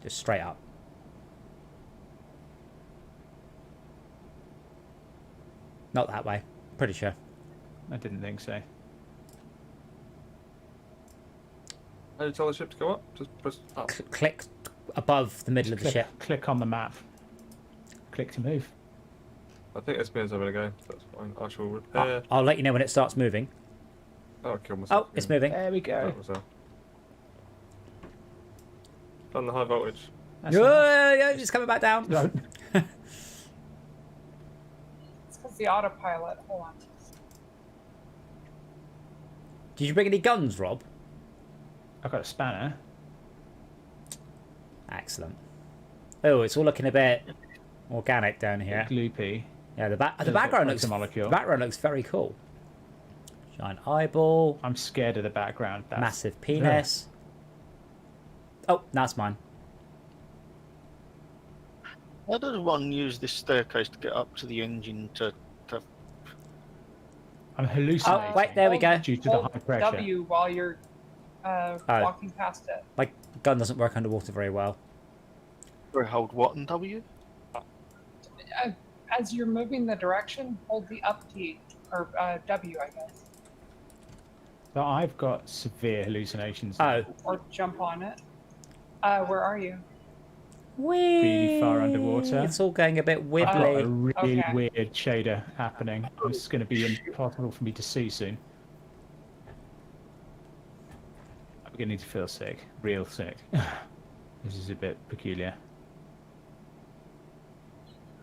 Just straight up. Not that way. Pretty sure. I didn't think so. How do you tell the ship to go up? Just press up. Click above the middle of the Click, ship. click on the map. Click to move. I think this means I'm gonna go. That's fine. I shall repair. I'll let you know when it starts moving. Oh, I killed myself. Oh, it's moving. There we go. That was done the high voltage. That's Yeah, it's coming back down. No. It's because the autopilot. Hold on. Did you bring any guns, Rob? I've got a spanner. Excellent. Oh, it's all looking a bit organic down here. Gloopy. Yeah, the Does background look looks like a molecule. the background looks very cool. Giant eyeball, I'm scared of the background. That's, massive penis. Oh, that's mine. How does one use this staircase to get up to the engine to I'm hallucinating. Oh, wait, there we go. Due to the Hold high pressure. W while you're walking past it. My gun doesn't work underwater very well. hold what and W? As you're moving the direction, hold the up key, or W, I guess. So I've got severe hallucinations. Oh, Or jump on it. Where are you? Really far underwater. It's all going a bit I've got a wibbly. really Okay. weird shader happening. It's going to be impossible for me to see soon. I'm beginning to feel sick. Real sick. This is a bit peculiar.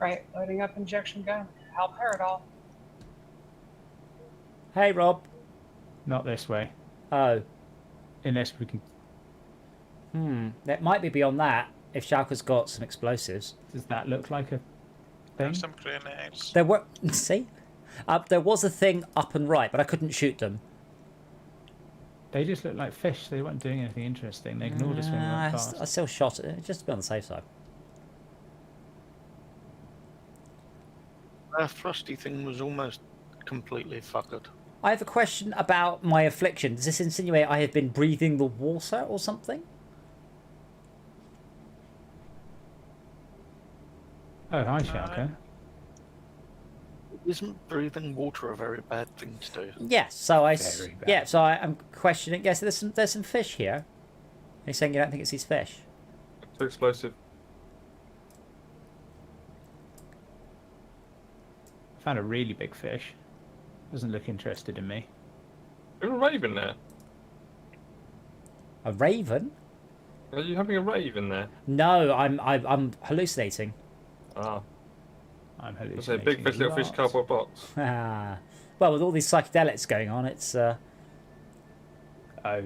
Right, loading up injection gun. Help her at all. Hey, Rob. Not this way. Oh, Unless we can... it might be beyond that if Schalke's got some explosives. Does that look like a thing? There's some grenades. There were see, there was a thing up and right, but I couldn't shoot them. They just look like fish. They weren't doing anything interesting. They ignored us when we went past. I still shot it just to be on the safe side. That thrusty thing was almost completely fuckered. I have a question about my affliction. Does this insinuate I have been breathing the water or something? Oh, hi, Schalke. Isn't breathing water a very bad thing to do? Yes. So Very bad. yeah. So I'm questioning. Yes, there's some fish here. You're saying you don't think it's these fish? Too explosive. Found a really big fish. Doesn't look interested in me. There's a raven there. A raven? Are you having a raven there? No, I'm hallucinating. Ah, I'm I say hallucinating. big fish, little fish, lots. cardboard box. Ah. Well, with all these psychedelics going on, it's Oh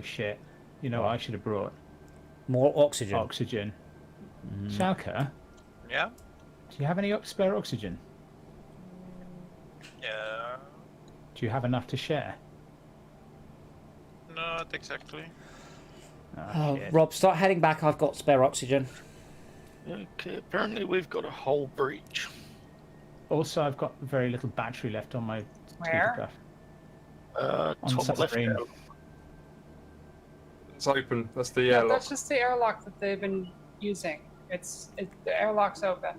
shit! You know what I should have brought? more oxygen. Oxygen. Schalke, Yeah? do you have any spare oxygen? Yeah. Do you have enough to share? Not exactly. Oh, shit. Rob, start heading back. I've got spare oxygen. Okay, apparently we've got a whole breach. Also, I've got very little battery left on my Where? speaker On Top left. submarine. It's open. That's the No, airlock. that's just the airlock that they've been using. The airlock's open.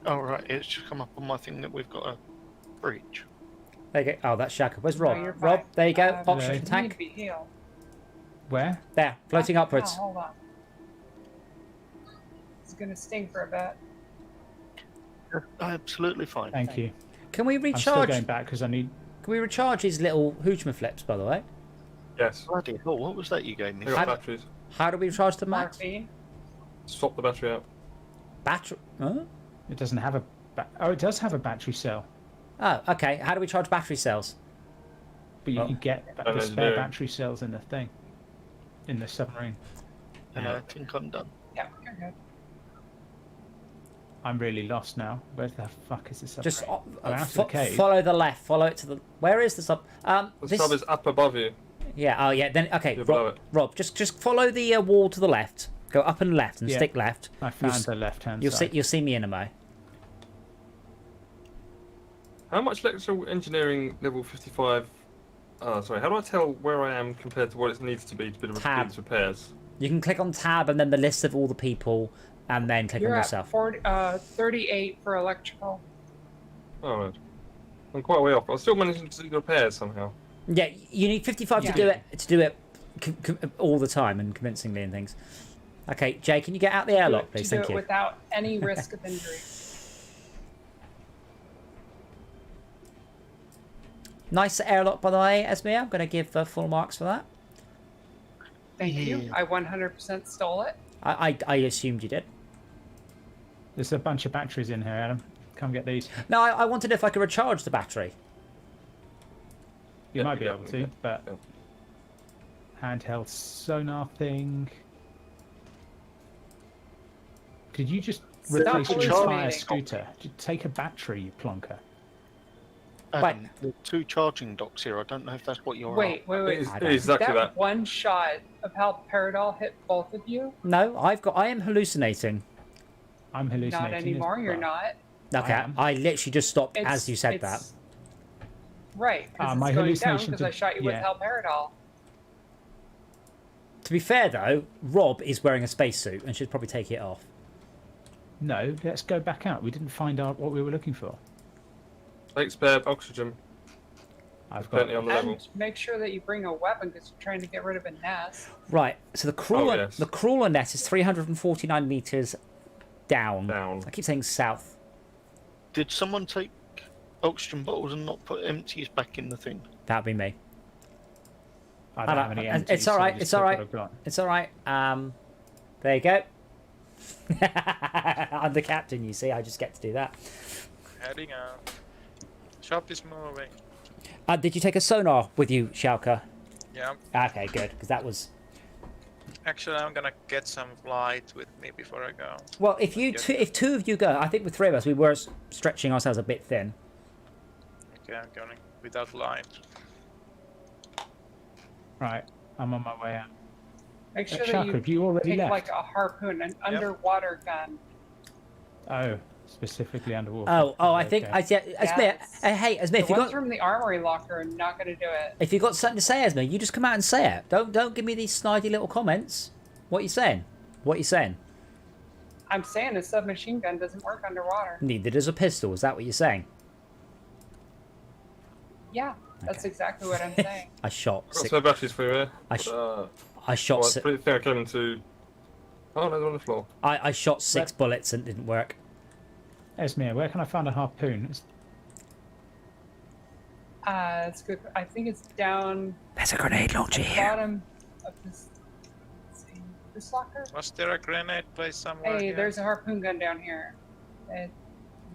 Oh right, it's just come up on my thing that we've got a breach. There you go. Oh, that's Shaka. Where's No, Rob? you're Rob, fine. there you go. Hello. Oxygen You need tank. to be healed. Where? There, floating upwards. Oh, hold on. It's gonna sting for a bit. Absolutely fine. Thank you. Can we I'm still recharge? going back because I need. Can we recharge his little hoochma flips, by the way? Yes. Bloody hell, what was that you gave me? They got batteries. How do we recharge them, Max? Morphine. Swap the battery out. Battery? Huh? It doesn't have a. Oh, it does have a battery cell, Oh, okay. How do we charge battery cells? but you Oh. can get the And spare engineering. battery cells in the thing, in the submarine. And I think I'm done. Yeah, you're good. I'm really lost now. Where the fuck is the submarine? Just I'm out of the cave. follow the left. Follow it to the. Where is the sub? The This. sub is up above you. Yeah. Oh, yeah. Then okay. You're below Rob, it. Rob, just follow the wall to the left. Go up and left and Yeah. stick left. I found the left-hand You'll see. side. You'll see me in a mo. How much electrical engineering level 55? Oh, sorry. How do I tell where I am compared to what it needs to be to do Tab. these repairs? You can click on tab and then the list of all the people, and then click You're on at yourself. 38 for electrical. Oh, right. I'm quite way off. I'm still managing to do the repairs somehow. Yeah, you need 55 Yeah. to do it all the time and convincingly and things. Okay, Jay, can you get out the airlock, please? To do Thank it you. without any risk of injury. Nice airlock, by the way, Esme. I'm going to give full marks for that. Thank you. Yeah. I 100% stole it. I assumed you did. There's a bunch of batteries in here, Adam. Come get these. No, I wondered if I could recharge the battery. You Yeah, might be yeah, able to, yeah. but handheld sonar thing. Could you just Stop replace your entire hallucinating. scooter? Just take a battery, you plonker. Adam, the 2 charging docks here. I don't know if that's what you're. Wait. It is I don't- exactly That that. one shot of how Paradol hit both of you, No, I am hallucinating. I'm hallucinating. not as anymore. You're well. not. Okay, am. I literally just stopped It's- as you said that. it's- Right, because my it's going down hallucinations because I are- shot you with yeah. Hellparadol. To be fair, though, Rob is wearing a spacesuit and should probably take it off. No, let's go back out. We didn't find out what we were looking for. Take spare oxygen. I've got. Plenty on the level. And make sure that you bring a weapon because you're trying to get rid of a nest. Right, so the crawler, yes. the crawler net is 349 meters down. Down. I keep saying south. Did someone take oxygen bottles and not put empties back in the thing? That'd be me. I don't have any It's empties, all so I right. just It's took all what right. I've got. It's all right. There you go. I'm the captain, you see. I just get to do that. Heading out. Shop is moving. Did you take a sonar with you, Schalke? Yeah. Okay, good, because that was. Actually, I'm gonna get some light with me before I go. Well, if if two of you go, I think with 3 of us, we were stretching ourselves a bit thin. Okay, I'm going without light. Right, I'm on my way out. Make sure that Shaka, you have you already take left? like a harpoon, an underwater gun. Oh, specifically underwater. I think Okay. I see. Esme, Yes. hey, Esme, The if you ones got from the armory locker are not going to do it. if you got something to say, Esme, you just come out and say it. Don't give me these snidey little comments. What are you saying? What are you saying? I'm saying a submachine gun doesn't work underwater. Neither does a pistol. Is that what you're saying? Yeah, that's exactly what I'm saying. I shot Got six. spare batteries for you here. I sh- Uh, I shot. well, I Si- think I came into. Oh no, they're on the floor. I shot 6 bullets and it didn't work. Esmir, where can I find a harpoon? It's good. I think it's down There's a grenade launcher at the here. bottom of this. Let's see, this locker. Was there a grenade place somewhere? Hey, here? there's a harpoon gun down here. It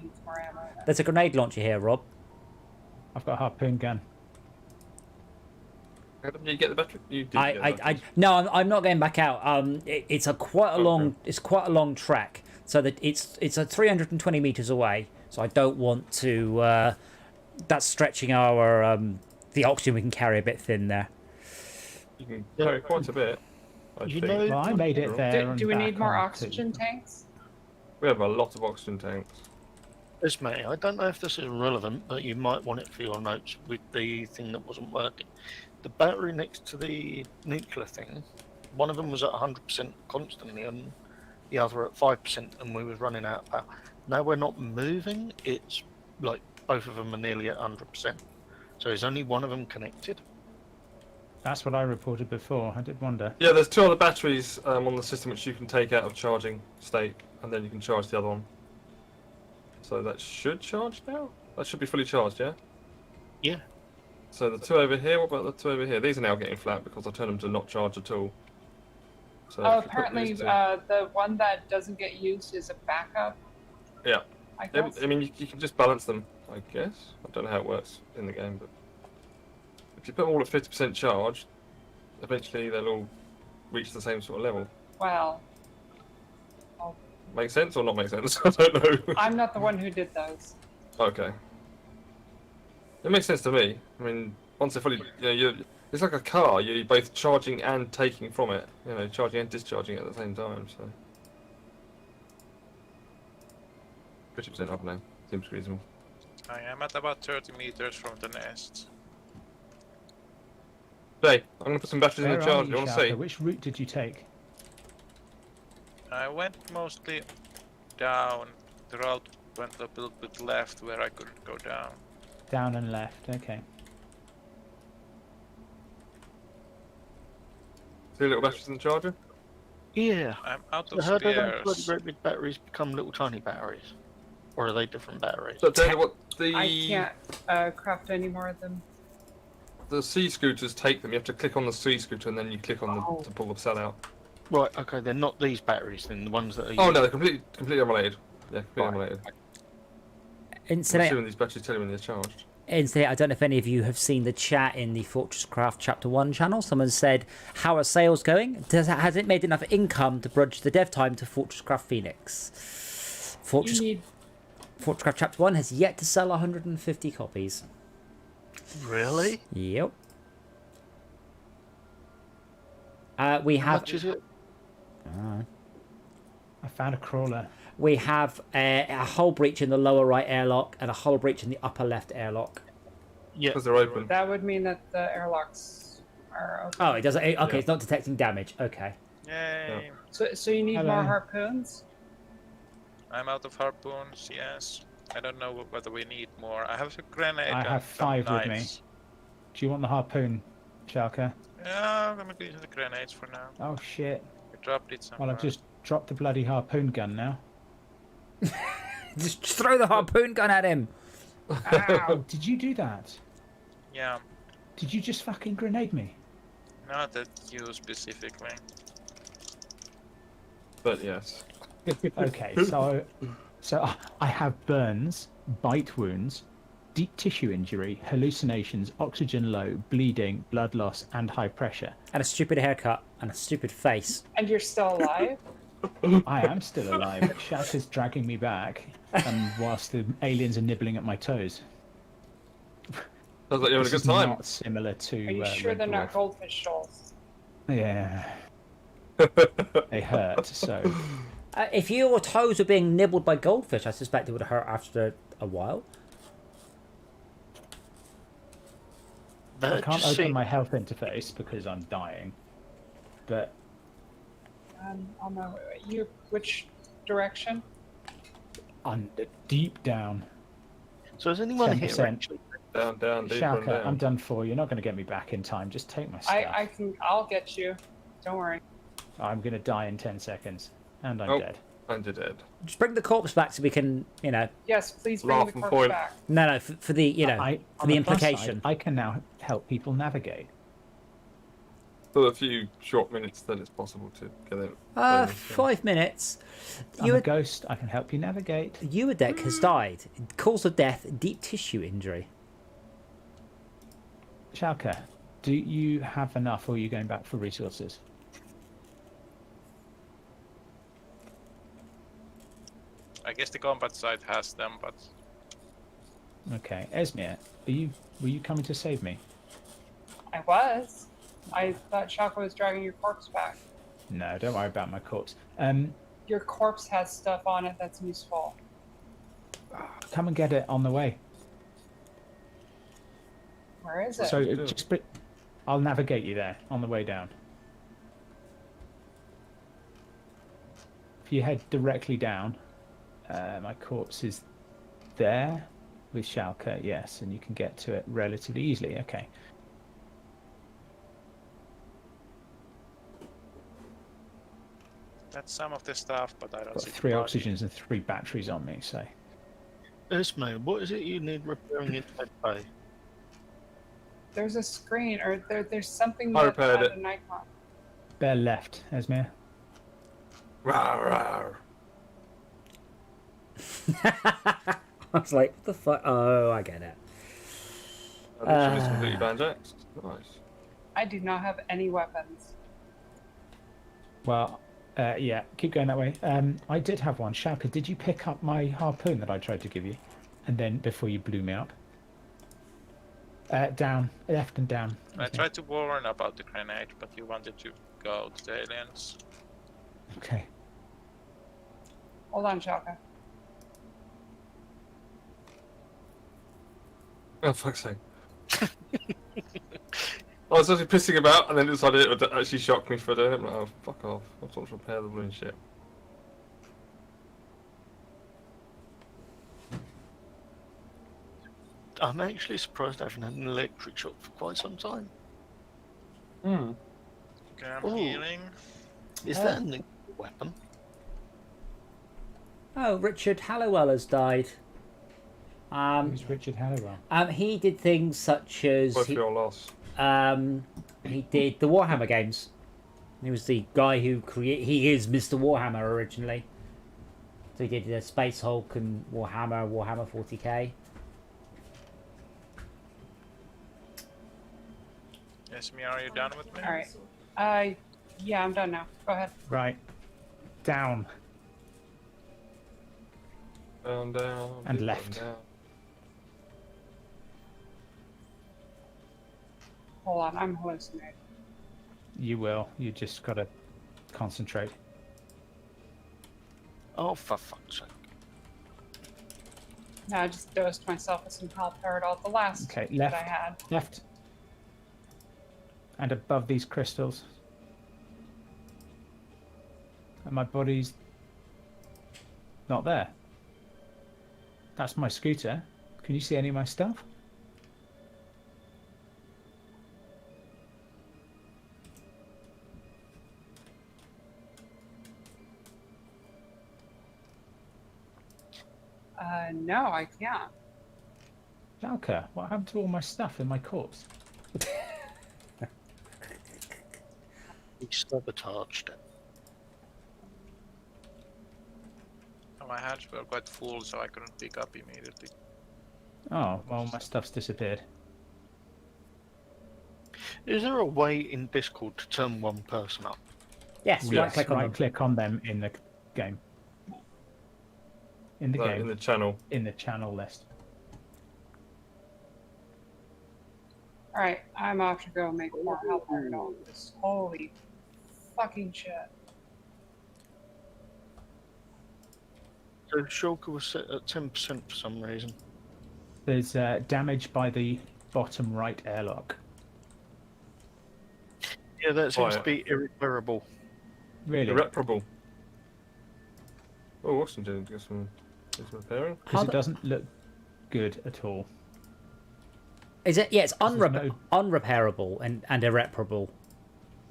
needs more ammo. There's a grenade launcher here, Rob. I've got a harpoon gun. Did you get the battery? You did. get the batteries. No, I'm not going back out. It's quite a long track, so that it's a 320 meters away. So I don't want to. That's stretching our the oxygen we can carry a bit thin there. You can carry quite a bit. I You think. know- Well, I made it there. Do and we need back more on oxygen too. tanks? We have a lot of oxygen tanks. Esme, I don't know if this is relevant, but you might want it for your notes with the thing that wasn't working. The battery next to the nuclear thing, one of them was at 100% constantly and the other at 5%, and we was running out of power. Now we're not moving, it's like both of them are nearly at 100%. So is only one of them connected? That's what I reported before. I did wonder. Yeah, there's 2 other batteries on the system which you can take out of charging state, and then you can charge the other one. So that should charge now? That should be fully charged, yeah? Yeah. So the 2 over here, what about the 2 over here? These are now getting flat because I turned them to not charge at all. So Oh, if you put apparently these two- the one that doesn't get used is a backup. Yeah. I guess. I mean, you can just balance them, I guess. I don't know how it works in the game, but if you put them all at 50% charge, eventually they'll all reach the same sort of level. Well, Make sense or not make sense? I don't know. I'm not the one who did those. Okay. It makes sense to me. I mean, once they're fully, it's like a car. You're both charging and taking from it. Charging and discharging at the same time. So 50% up now seems reasonable. I am at about 30 meters from the nest. Jay, I'm gonna put some batteries in Where the are charge. you, You want to Shaka? see? Which route did you take? I went mostly down. The route went a little bit left where I couldn't go down. Down and left. Okay. See little batteries in the charger? Yeah. I'm out So of how do those bloody spares. great big batteries become little tiny batteries? Or are they different batteries? So tell you what, I can't craft any more of them. the C scooters take them. You have to click on the C scooter and then you click on the to pull the cell out. Right, okay, they're not these batteries then, the ones that are Oh no, they're completely unrelated. Yeah, completely Right. unrelated. I'm Incidentally, assuming these batteries tell you when they're charged. I don't know if any of you have seen the chat in the Fortress Craft Chapter 1 channel. Someone said, how are sales going? Has it made enough income to bridge the dev time to Fortress Craft Phoenix? Fortress Craft Chapter 1 has yet to sell 150 copies. Really? Yep. We How have... much is it? I found a crawler. We have a hull breach in the lower right airlock and a hull breach in the upper left airlock. Yeah. Because they're open. That would mean that the airlocks are open. Oh, it doesn't. Okay, Yeah. it's not detecting damage. Okay. Yay! So you need Hello. more harpoons? I'm out of harpoons, yes. I don't know whether we need more. I have a grenade. I and have some 5 with me. knives. Do you want the harpoon, Shalka? Yeah, I'm gonna use the grenades for now. Oh shit. I dropped it somewhere. Well, I've just dropped the bloody harpoon gun now. Just throw the harpoon gun at him. Ow! Did you do that? Yeah, Did you just fucking grenade me? not at you specifically. But yes. Okay, so I have burns, bite wounds, deep tissue injury, hallucinations, oxygen low, bleeding, blood loss, and high pressure. And a stupid haircut and a stupid face. And you're still alive? I am still alive. Shat is dragging me back, and whilst the aliens are nibbling at my toes. Sounds like you're having a This good is time. not similar to. Are you sure Red they're not Dwarf. goldfish shoals? Yeah, they hurt. So If your toes were being nibbled by goldfish, I suspect it would hurt after a while. I can't Just open see- my health interface because I'm dying. But On my way. Which direction? I'm deep down. So is anyone here 10%. actually? Down, deeper and Shaka, down. I'm done for. You're not going to get me back in time. Just take my stuff. I'll get you. Don't worry. I'm going to die in 10 seconds. And I'm Oh. dead. And you're dead. Just bring the corpse back so we can, Yes, please bring Laugh the and corpse point. back. No, for the, for on the plus side, implication. I can now help people navigate. For a few short minutes, then it's possible to get it. 5 minutes. I'm a ghost. I can help you navigate. Uadek has died. Cause of death, deep tissue injury. Shalka, do you have enough or are you going back for resources? I guess the combat side has them, but Okay. Esmir, were you coming to save me? I was. I thought Shaka was dragging your corpse back. No, don't worry about my corpse. Your corpse has stuff on it that's useful. Come and get it on the way. Where is it? So I'll navigate you there on the way down. If you head directly down, my corpse is there with Shalka, yes, and you can get to it relatively easily. Okay. that's some of the stuff, but I don't Got see 3 the body. oxygens and 3 batteries on me, so. Esme, what is it you need repairing in Dead Bay? There's a screen, or there's something I that repaired had it. an icon. Bear left, Esmir. Rawr, I was like, what the fuck? Oh, I get it. rawr. Literally completely banjaxed. Nice. I do not have any weapons. Well, yeah, keep going that way. I did have one. Shaka, did you pick up my harpoon that I tried to give you? And then before you blew me up? Down, left and down. I tried to warn about the grenade, but you wanted to go to the aliens. Okay. Hold on, Shaka. Oh, fuck's sake. I was actually pissing about and then decided it would actually shock me for doing it. I'm like, oh, fuck off. I was trying to repair the balloon shit. I'm actually surprised I haven't had an electric shock for quite some time. Hmm. Okay, I'm Ooh. healing. Is that a new weapon? Oh, Richard Hallowell has died. Who's Richard Hallowell? He did things such as Both your loss. he did the Warhammer games. He was the guy who he is Mr. Warhammer originally. So he did the Space Hulk and Warhammer 40k. Yes, Mia, are you done with me? Alright. Yeah, I'm done now. Go ahead. Right. Down. Down, down. And down, left. Down. Hold on, I'm hallucinating. You will. You just gotta concentrate. Oh, for fuck's sake. No, I just dosed myself with some haloperidol, the last Okay, that left. I had. Left. And above these crystals. And my body's not there. That's my scooter. Can you see any of my stuff? No, I can't. Jalka, what happened to all my stuff in my corpse? He sabotaged it. My hands were quite full, so I couldn't pick up immediately. Oh, well, my stuff's disappeared. Is there a way in Discord to turn one person up? Yes, Yes, right click on them. right-click on them in the game. In the No, game. in the channel. In the channel list. Alright, I'm off to go make more haloperidol. Holy fucking shit. So Shulker was set at 10% for some reason. There's damage by the bottom right airlock. Yeah, that seems Oh, to be irreparable. Really? Irreparable. Oh, what's he doing? Get some repairing? Because it doesn't look good at all. Is it? Yeah, it's There's no- unrepairable and irreparable.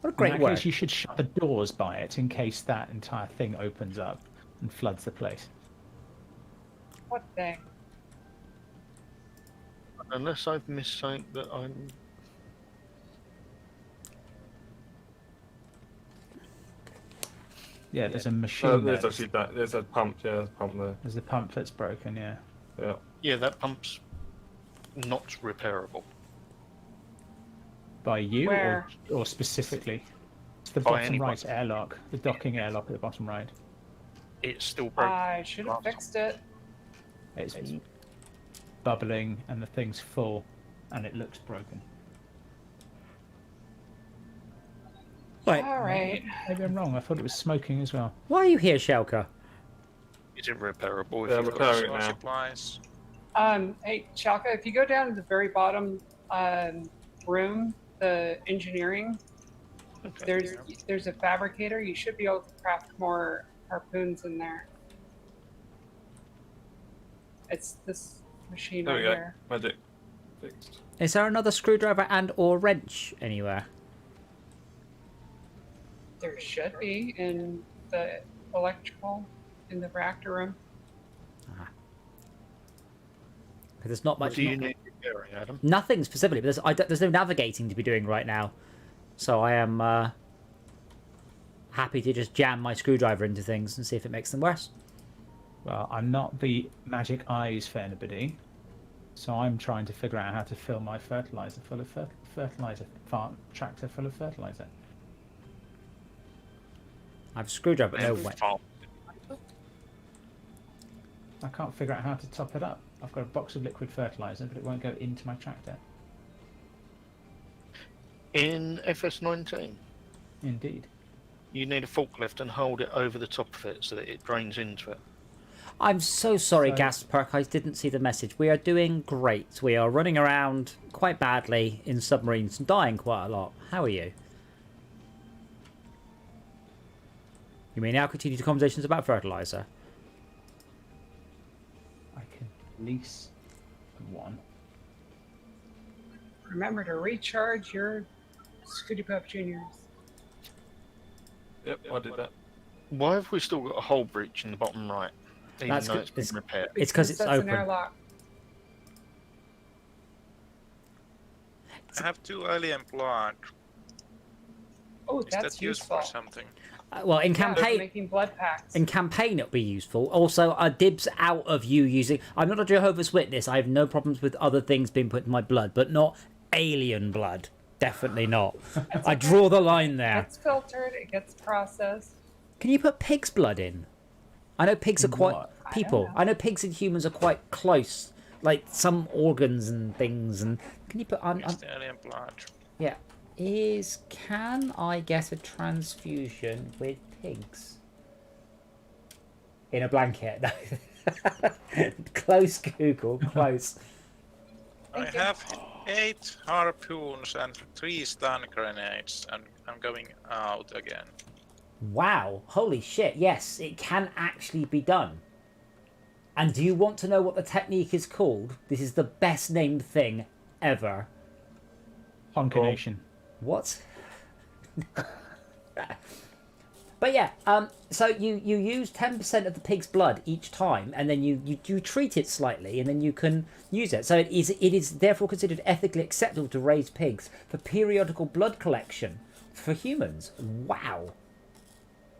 What a great in that word. case, you should shut the doors by it in case that entire thing opens up and floods the place. What thing? Unless I've missed something that I'm... Yeah, there's a machine there. There's actually that. There's a pump. Yeah, there's a pump there. There's a pump that's broken, yeah. Yeah. Yeah, that pump's not repairable. By you Where? or specifically? It's the By bottom anyone. right airlock. The docking airlock at the bottom right. It's still broken. I should have fixed it. It's bubbling and the thing's full and it looks broken. Right. Alright. Maybe I'm wrong. I thought it was smoking as well. Why are you here, Shelka? It's irreparable. If Yeah, I'm you've got repairing it More now. supplies. Hey, Chalka, if you go down to the very bottom room, the engineering, there's a fabricator. You should be able to craft more harpoons in there. It's this machine There right we go. here. Magic. Fixed. Is there another screwdriver and or wrench anywhere? There should be in the electrical in the reactor room. Because there's not What much. do you need repairing, Adam? Nothing specifically, but there's no navigating to be doing right now. So I am happy to just jam my screwdriver into things and see if it makes them worse. Well, I'm not the magic eyes for anybody, so I'm trying to figure out how to fill my fertilizer full of fertilizer farm tractor full of fertilizer. I have a screwdriver, but no way. I can't figure out how to top it up. I've got a box of liquid fertilizer, but it won't go into my tractor. In FS19, Indeed. you need a forklift and hold it over the top of it so that it drains into it. I'm so sorry, Gasperk, I didn't see the message. We are doing great. We are running around quite badly in submarines and dying quite a lot. How are you? You may now continue the conversations about fertilizer. I can lease one. Remember to recharge your Scooty Pup Juniors. Yep, I did that. Why have we still got a hole breach in the bottom right? Even That's though good. it's been repaired. It's because it's that's open. an airlock. I have 2 alien blood. Oh, Is that's that used useful. for something? Well, in Yeah, for campaign, making blood packs. in campaign, it'll be useful. Also, dibs out of you using. I'm not a Jehovah's Witness. I have no problems with other things being put in my blood, but not alien blood. Definitely not. I draw the line It there. gets filtered. It gets processed. Can you put pig's blood in? I know pigs are quite What? people. I know pigs and humans are quite close, like some organs and things. And can you put on? It's the alien blood. Yeah, can I get a transfusion with pigs in a blanket? No. Close, Google. Close. I Thank you. have 8 harpoons and 3 stun grenades, and I'm going out again. Wow! Holy shit! Yes, it can actually be done. And do you want to know what the technique is called? This is the best named thing ever. Honkination. What? But yeah, so you use 10% of the pig's blood each time, and then you treat it slightly, and then you can use it. So it is therefore considered ethically acceptable to raise pigs for periodical blood collection for humans. Wow.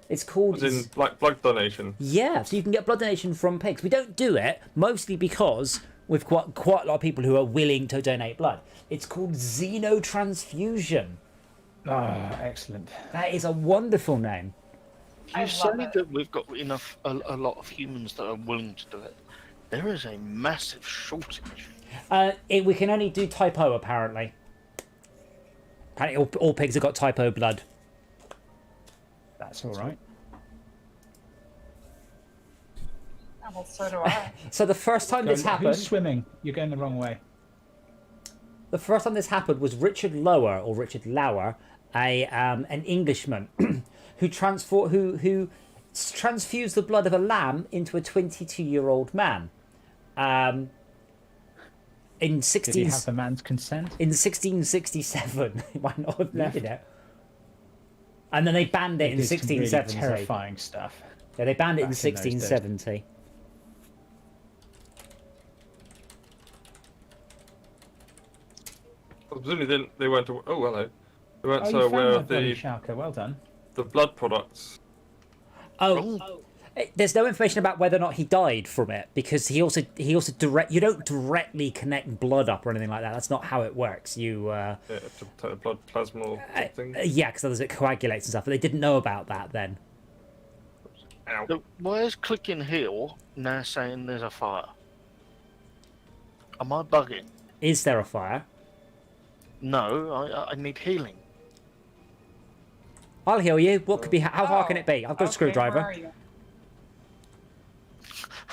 It's called... As in, like, blood donation. Yeah, so you can get blood donation from pigs. We don't do it, mostly because we've quite a lot of people who are willing to donate blood. It's called xenotransfusion. Ah, excellent. That is a wonderful name. I You love say it. that we've got a lot of humans that are willing to do it. There is a massive shortage. We can only do type O, apparently. Apparently all pigs have got type O blood. That's all right. Oh, well, so do I. So the first time this Who's happened... swimming? You're going the wrong way. The first time this happened was Richard Lower, or Richard Lauer, an Englishman, who transfused the blood of a lamb into a 22-year-old man. In Did he have the man's consent? in 1667, he might not have needed it. And then they banned it in They did some really 1670. terrifying stuff. Yeah, they banned it in back in those days. 1670. Presumably they weren't. Oh, hello. They weren't Oh, so you aware found of that bloody the Schalke. Well done. blood products. There's no information about whether or not he died from it, because he also you don't directly connect blood up or anything like that. That's not how it works. You Yeah, to take the blood plasma or something. yeah, because otherwise it coagulates and stuff. But they didn't know about that then. Ow. So why is clicking here now saying there's a fire? Am I bugging? Is there a fire? No, I need healing. I'll heal you. What could be? How far can it be? I've got a Okay, screwdriver. Where are you?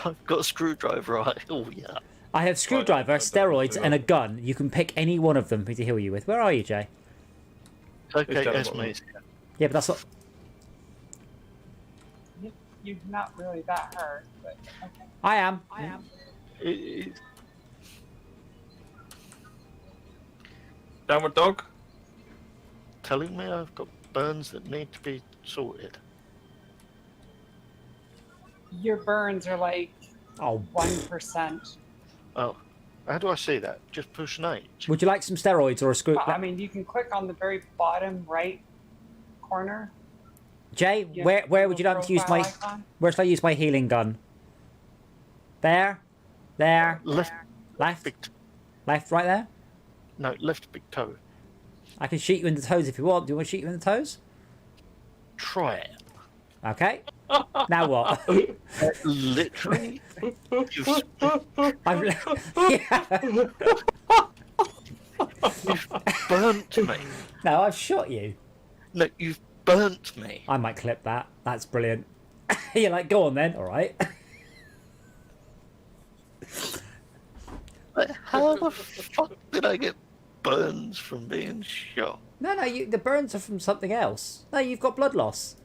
I've got a screwdriver. Oh yeah. I have screwdriver, I don't steroids, do and a that. gun. You can pick any one of them for me to heal you with. Where are you, Jay? Okay, down the Esme. bottom. Yeah, but that's not. You're not really that hurt, but okay. I am. Downward dog. Telling me I've got burns that need to be sorted. Your burns are like Oh, 1%. Oh, how do I see that? Just push an H. would you like some steroids or a screw? I mean, you can click on the very bottom right corner. Jay, Yeah, where would you like to use my profile icon. where should I use my healing gun? There, Left, left, big. left, right there. No, left big toe. I can shoot you in the toes if you want. Do you want to shoot you in the toes? Try it. Okay. Now what? Literally, you've Yeah. burnt me. No, I've shot you. No, you've burnt me. I might clip that. That's brilliant. You're like, go on then. All right. Like, how the fuck did I get burns from being shot? No, the burns are from something else. No, you've got blood loss.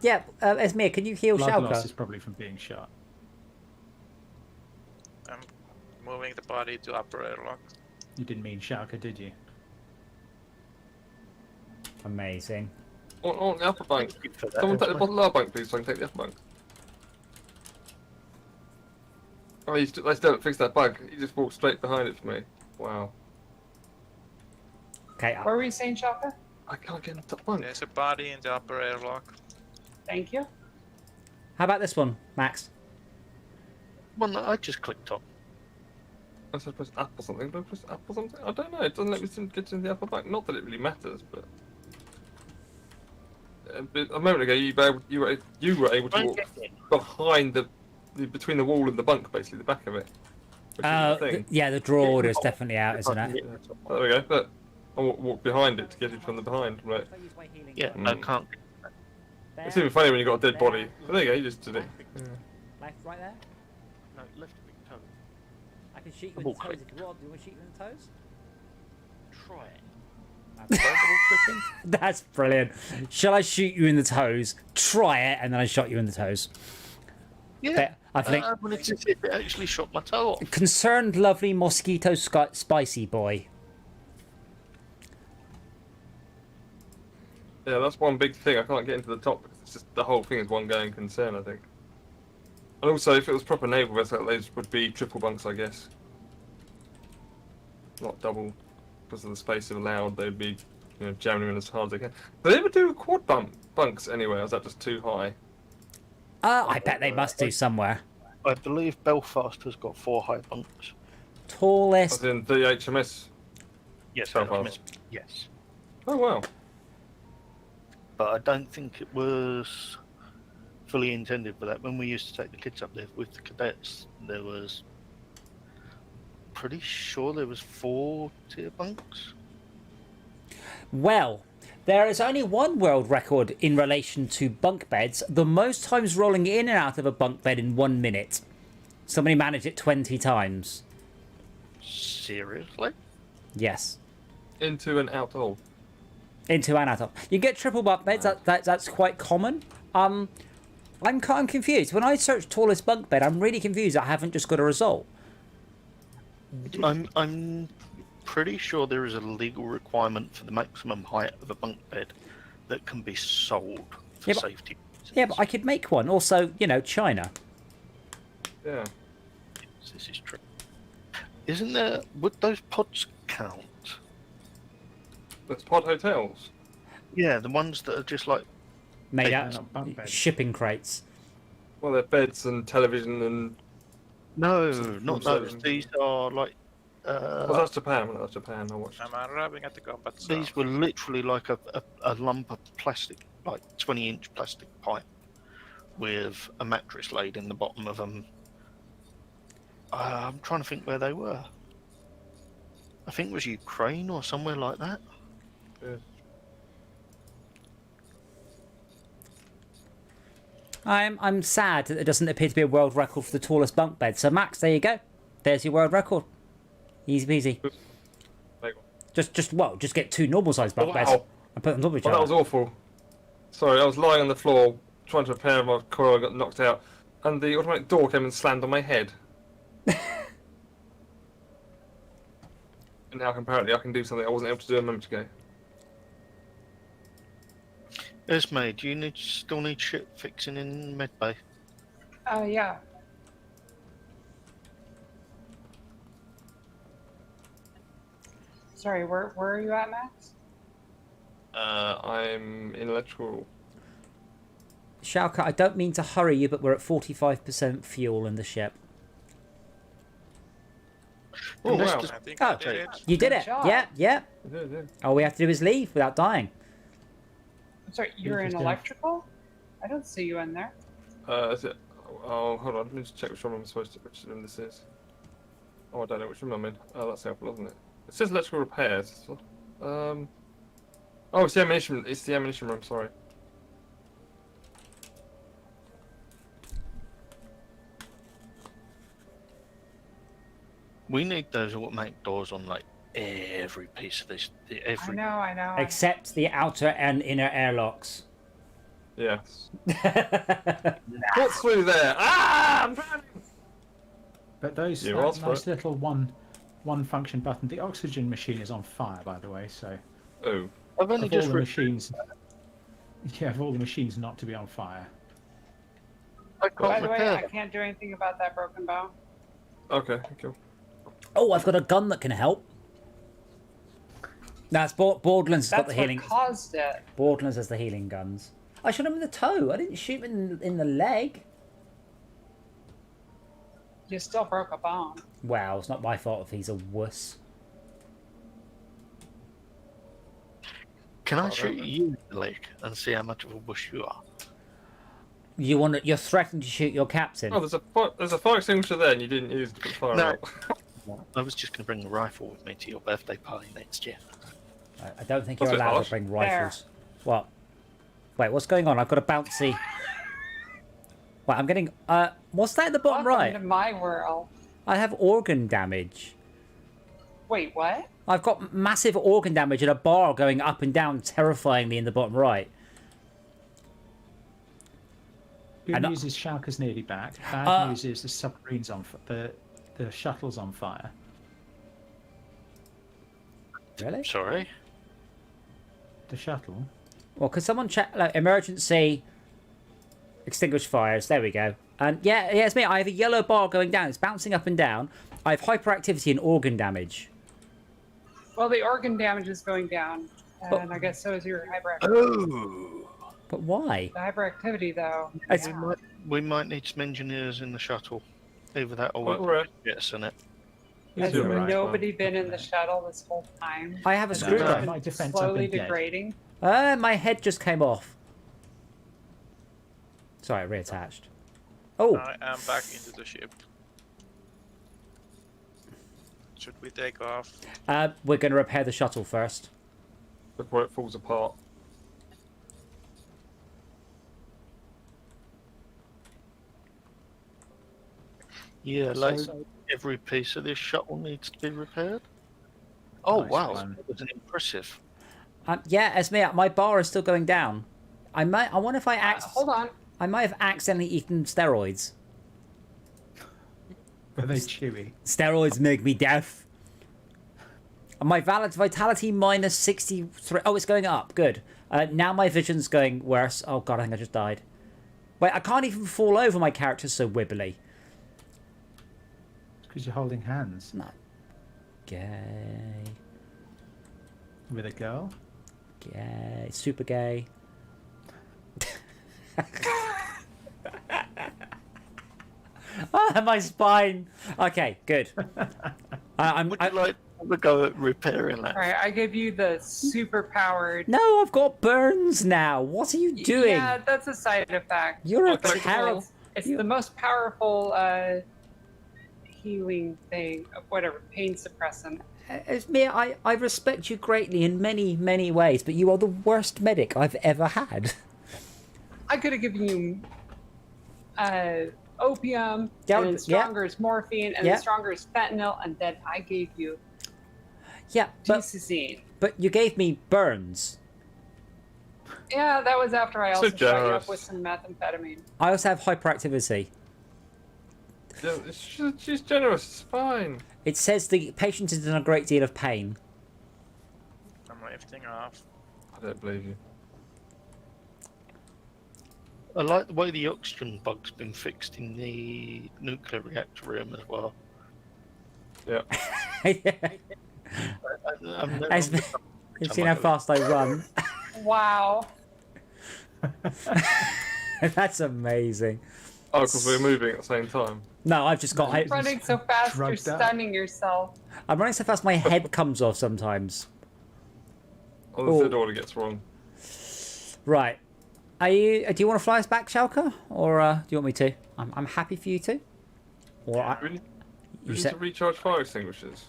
Yeah, Esmir, can you heal Blood loss Schalke? is probably from being shot. I'm moving the body to upper airlock. You didn't mean Schalke, did you? Amazing. On the upper bunk. Thank you for that, Someone take the Esme. bottom lower bunk, please, so I can take the upper bunk. Oh, they still haven't fixed that bug. He just walked straight behind it for me. Wow. Okay. What were you saying, Shaka? I can't get in the top bunk. There's a body in the upper airlock. Thank you. How about this one, Max? One that I just clicked on. I said press up or something. Do I press up or something? I don't know. It doesn't let me get in the upper bunk. Not that it really matters, but. But a moment ago, you were able to walk behind between the wall and the bunk, basically the back of it. Which is the thing. Yeah, the draw order is definitely out, isn't it? There we go. But I walk behind it to get it from the behind. Right. Yeah, I can't. It's even funny when you got a dead body. But there you go. You just did it. Left, right there. No, left big toe. I can shoot you in Double the toes click. if you want. Do you want to shoot you in the toes? Try it. That's brilliant. Shall I shoot you in the toes? Try it, and then I shot you in the toes. Yeah. I think I wanted to see if it actually shot my toe off. concerned, lovely mosquito spicy boy. Yeah, that's one big thing. I can't get into the top because it's just the whole thing is one going concern, I think. And also, if it was proper naval vessel, those would be triple bunks, I guess. Not double, because of the space allowed. They'd be, jamming them in as hard as they can. Do they ever do quad bunks anyway? Or is that just too high? I bet they must do somewhere. I believe Belfast has got 4 high bunks. Tallest. As in the HMS. Yes, Belfast. yes. Oh wow. But I don't think it was fully intended for that. When we used to take the kids up there with the cadets, there was pretty sure there was 4 tier bunks. Well, there is only one world record in relation to bunk beds. The most times rolling in and out of a bunk bed in 1 minute. Somebody managed it 20 times. Seriously? Yes. Into and out of. Into and out of. You get triple bunk beds. That's quite common. I'm confused. When I search tallest bunk bed, I'm really confused. I haven't just got a result. I'm pretty sure there is a legal requirement for the maximum height of a bunk bed that can be sold for Yeah, but- safety reasons. Yeah, but I could make one. Also, China. Yeah. This is true. Isn't there? Would those pods count? That's pod hotels. Yeah, the ones that are just like Made Hey, out not bunk of beds. shipping crates. Well, they're beds and television and. no, Just not full those. serving. These are like Oh, that's Japan. Well, that's Japan. I watched. I'm arriving at the combat zone. these were literally like a lump of plastic, like 20-inch plastic pipe with a mattress laid in the bottom of them. I'm trying to think where they were. I think it was Ukraine or somewhere like that. Yeah. I'm sad that there doesn't appear to be a world record for the tallest bunk bed. So Max, there you go. There's your world record. Easy peasy. There you go. Just get 2 normal sized bunk beds Wow. and put them on top of each Well, that other. was awful. Sorry, I was lying on the floor trying to repair my coil. I got knocked out, and the automatic door came and slammed on my head. And now apparently I can do something I wasn't able to do a moment ago. Esme, do you still need shit fixing in medbay? Yeah. Sorry, where are you at, Max? I'm in electrical. Shalka, I don't mean to hurry you, but we're at 45% fuel in the ship. Oh, Let's wow. just- I think Oh, I did it. You did Good it. job. Yeah, yeah. Yeah. All we have to do is leave without dying. I'm sorry, you're in just doing- electrical? I don't see you in there. Is it? Oh, hold on. Let me just check which one I'm supposed to. Which room this is. Oh, I don't know which room I'm in. Oh, that's helpful, isn't it? It says electrical repairs. Oh, it's the ammunition. It's the ammunition room. Sorry. We need those automatic doors on like every piece of this. Every. I know. Except the outer and inner airlocks. Yes. What's through there? Ah! I'm drowning! But those Yeah, that what's nice for little one function button. The oxygen machine is on fire, by the way. So Oh. I've only of all just the re- machines, yeah, of all the machines not to be on fire. I By can't the way, repair I them. can't do anything about that broken bow. Okay. Cool. Oh, I've got a gun that can help. That's Borderlands has got That's the what healing. caused it. Borderlands has the healing guns. I shot him in the toe. I didn't shoot him in the leg. You still broke a bone. Wow, it's not my fault if he's a wuss. Can I Oh, shoot don't you in the leg and see how much of a bush you are? You're threatening to shoot your captain. Oh, there's a fire extinguisher there, and you didn't use it to put the fire No. out. I was just going to bring a rifle with me to your birthday party next year. I don't think That's you're a bit allowed harsh. to bring rifles. What? Wait, what's going on? I've got a bouncy. Wait, I'm getting. What's that in the bottom Welcome to right? my world. I have organ damage. Wait, what? I've got massive organ damage and a bar going up and down terrifyingly in the bottom right. Good And- news is Schalke's nearly back. Bad news is the submarine's on the shuttle's on fire. Really? Sorry? The shuttle. Well, could someone check like emergency extinguish fires? There we go. And yeah, it's me. I have a yellow bar going down. It's bouncing up and down. I have hyperactivity and organ damage. Well, the organ damage is going down, Oh. and I guess so is your hyperactivity. Oh! But why? The hyperactivity, though. It's- yeah. We might need some engineers in the shuttle. Either that or Well, right. yes, in it. Has You're right. nobody been in the shuttle this whole time? I have a Has it screwdriver. been My defense, I've slowly been dead. degrading. My head just came off. Sorry, reattached. Oh, I am back into the ship. Should we take off? we're going to repair the shuttle first. Before it falls apart. Yeah, like So- every piece of this shuttle needs to be repaired. Oh Nice wow, one. that was an impressive. Yeah, Esme, my bar is still going down. I wonder if Hold on. I might have accidentally eaten steroids. Were they chewy? Steroids make me deaf. And my vitality minus 63. Oh, it's going up. Good. Now my vision's going worse. Oh god, I think I just died. Wait, I can't even fall over. My character's so wibbly. It's because you're holding hands No. Gay. with a girl. Gay. Super gay. Ah, my spine. Okay, good. Would you like to go at repairing that? All right, I give you the super powered. No, I've got burns now. What are you doing? Yeah, that's a side effect. You're a Okay. terrible. It's the most powerful healing thing, whatever, pain suppressant. It's me. I respect you greatly in many, many ways, but you are the worst medic I've ever had. I could have given you opium, Yeah, and then yeah. stronger is morphine, and Yeah. then stronger is fentanyl, and then I gave you Yeah, but Gcine. you gave me burns. Yeah, that was after I So also shot you generous. up with some methamphetamine. I also have hyperactivity. Yeah, she's generous. It's fine. It says the patient is in a great deal of pain. I'm lifting off. I don't believe you. I like the way the oxygen bug's been fixed in the nuclear reactor room as well. Yeah. I'm no As- longer- You've seen how fast I run. Wow. That's amazing. Oh, because we're moving at the same time. No, I've just got. You're running so fast, you're drugged up. stunning yourself. I'm running so fast, my head comes off sometimes. Oh, the Oh. third order gets wrong. Right. Are you? Do you want to fly us back, Shalka, or do you want me to? I'm happy for you to. Or Do we need, do we you need said to recharge fire extinguishers?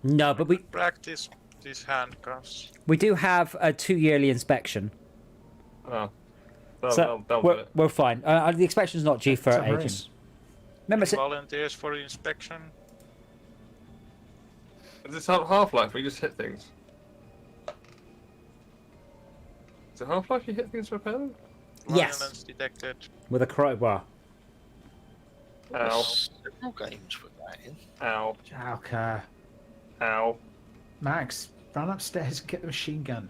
no, but Practice these handcuffs. we do have a 2-yearly inspection, Oh. so That'll we're, do it. we're fine. The inspection's not due for Submarine. ages. Remember, Volunteers for inspection. Is this Half-Life? We just hit things. Is it Half-Life you hit things to repair them? Yes. Violence detected. with a crowbar. Ow. Several games with that in. Ow. Jalka. Ow. Max, run upstairs and get the machine gun.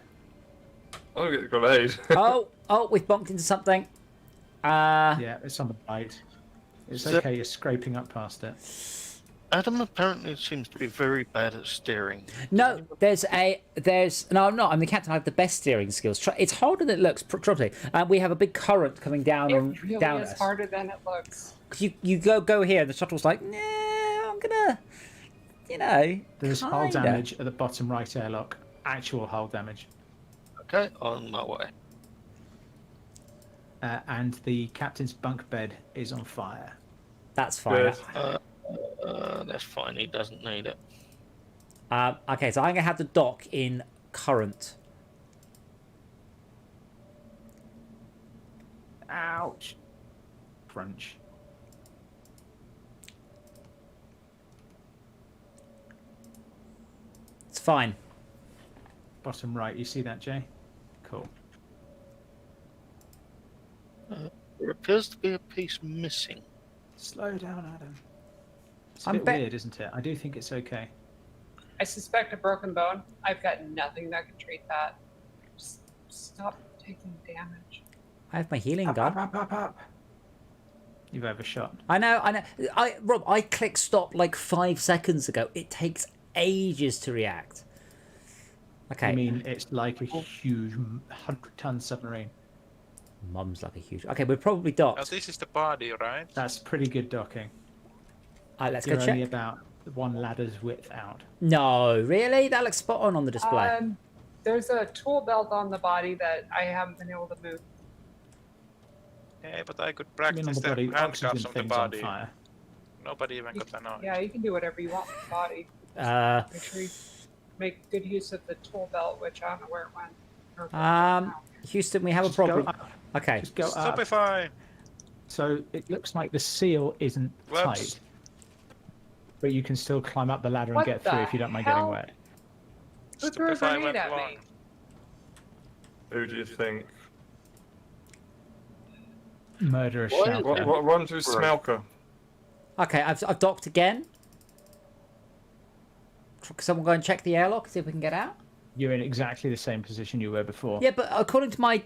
I'll get the grenade. Oh, we've bumped into something. Yeah, it's on the right. It's So- okay, you're scraping up past it. Adam apparently seems to be very bad at steering. No, there's no, I'm not. I'm the captain. I have the best steering skills. It's harder than it looks. Trust me. We have a big current coming down and It really down is us. harder than it looks. 'Cause you go here, and the shuttle's like, nah, I'm gonna, There's hull kinda. damage at the bottom right airlock. Actual hull damage. Okay, on my way. And the captain's bunk bed is on fire. That's fine. Good. That's fine. He doesn't need it. Okay, so I'm gonna have the dock in current. Ouch. Crunch. It's fine. Bottom right, you see that, Jay? Cool. There appears to be a piece missing. Slow down, Adam. It's a I'm bit bet- weird, isn't it? I do think it's okay. I suspect a broken bone. I've got nothing that can treat that. Just stop taking damage. I have my healing Up, gun. up. You've overshot. I know. Rob, I clicked stop like 5 seconds ago. It takes ages to react. Okay. I mean, it's like a huge 100-ton submarine. Mum's like a huge. Okay, we're probably Now docked. this is the body, right? That's pretty good docking. Alright, let's You're go only check. about one ladder's width out. No, really? That looks spot on the display. There's a tool belt on the body that I haven't been able to move. Yeah, but I could I mean, on practice the the body, handcuffs oxygen on the thing's on body. fire. Nobody even got annoyed. Yeah, you can do whatever you want with the body. Make sure you make good use of the tool belt, which I don't know where it went. Or if it went now. Houston, we have a Just go problem. up. Okay. Just go up. Stupefy! So it looks like the seal isn't Whoops. tight. But you can still climb up the ladder and What get through the if you don't mind hell? getting wet. Who threw a Stupefy grenade went at wrong. me? Who do you think? Murderous What? shout. What run through Smelker? Okay, I've docked again. Can someone go and check the airlock, see if we can get out? You're in exactly the same position you were before. Yeah, but according to my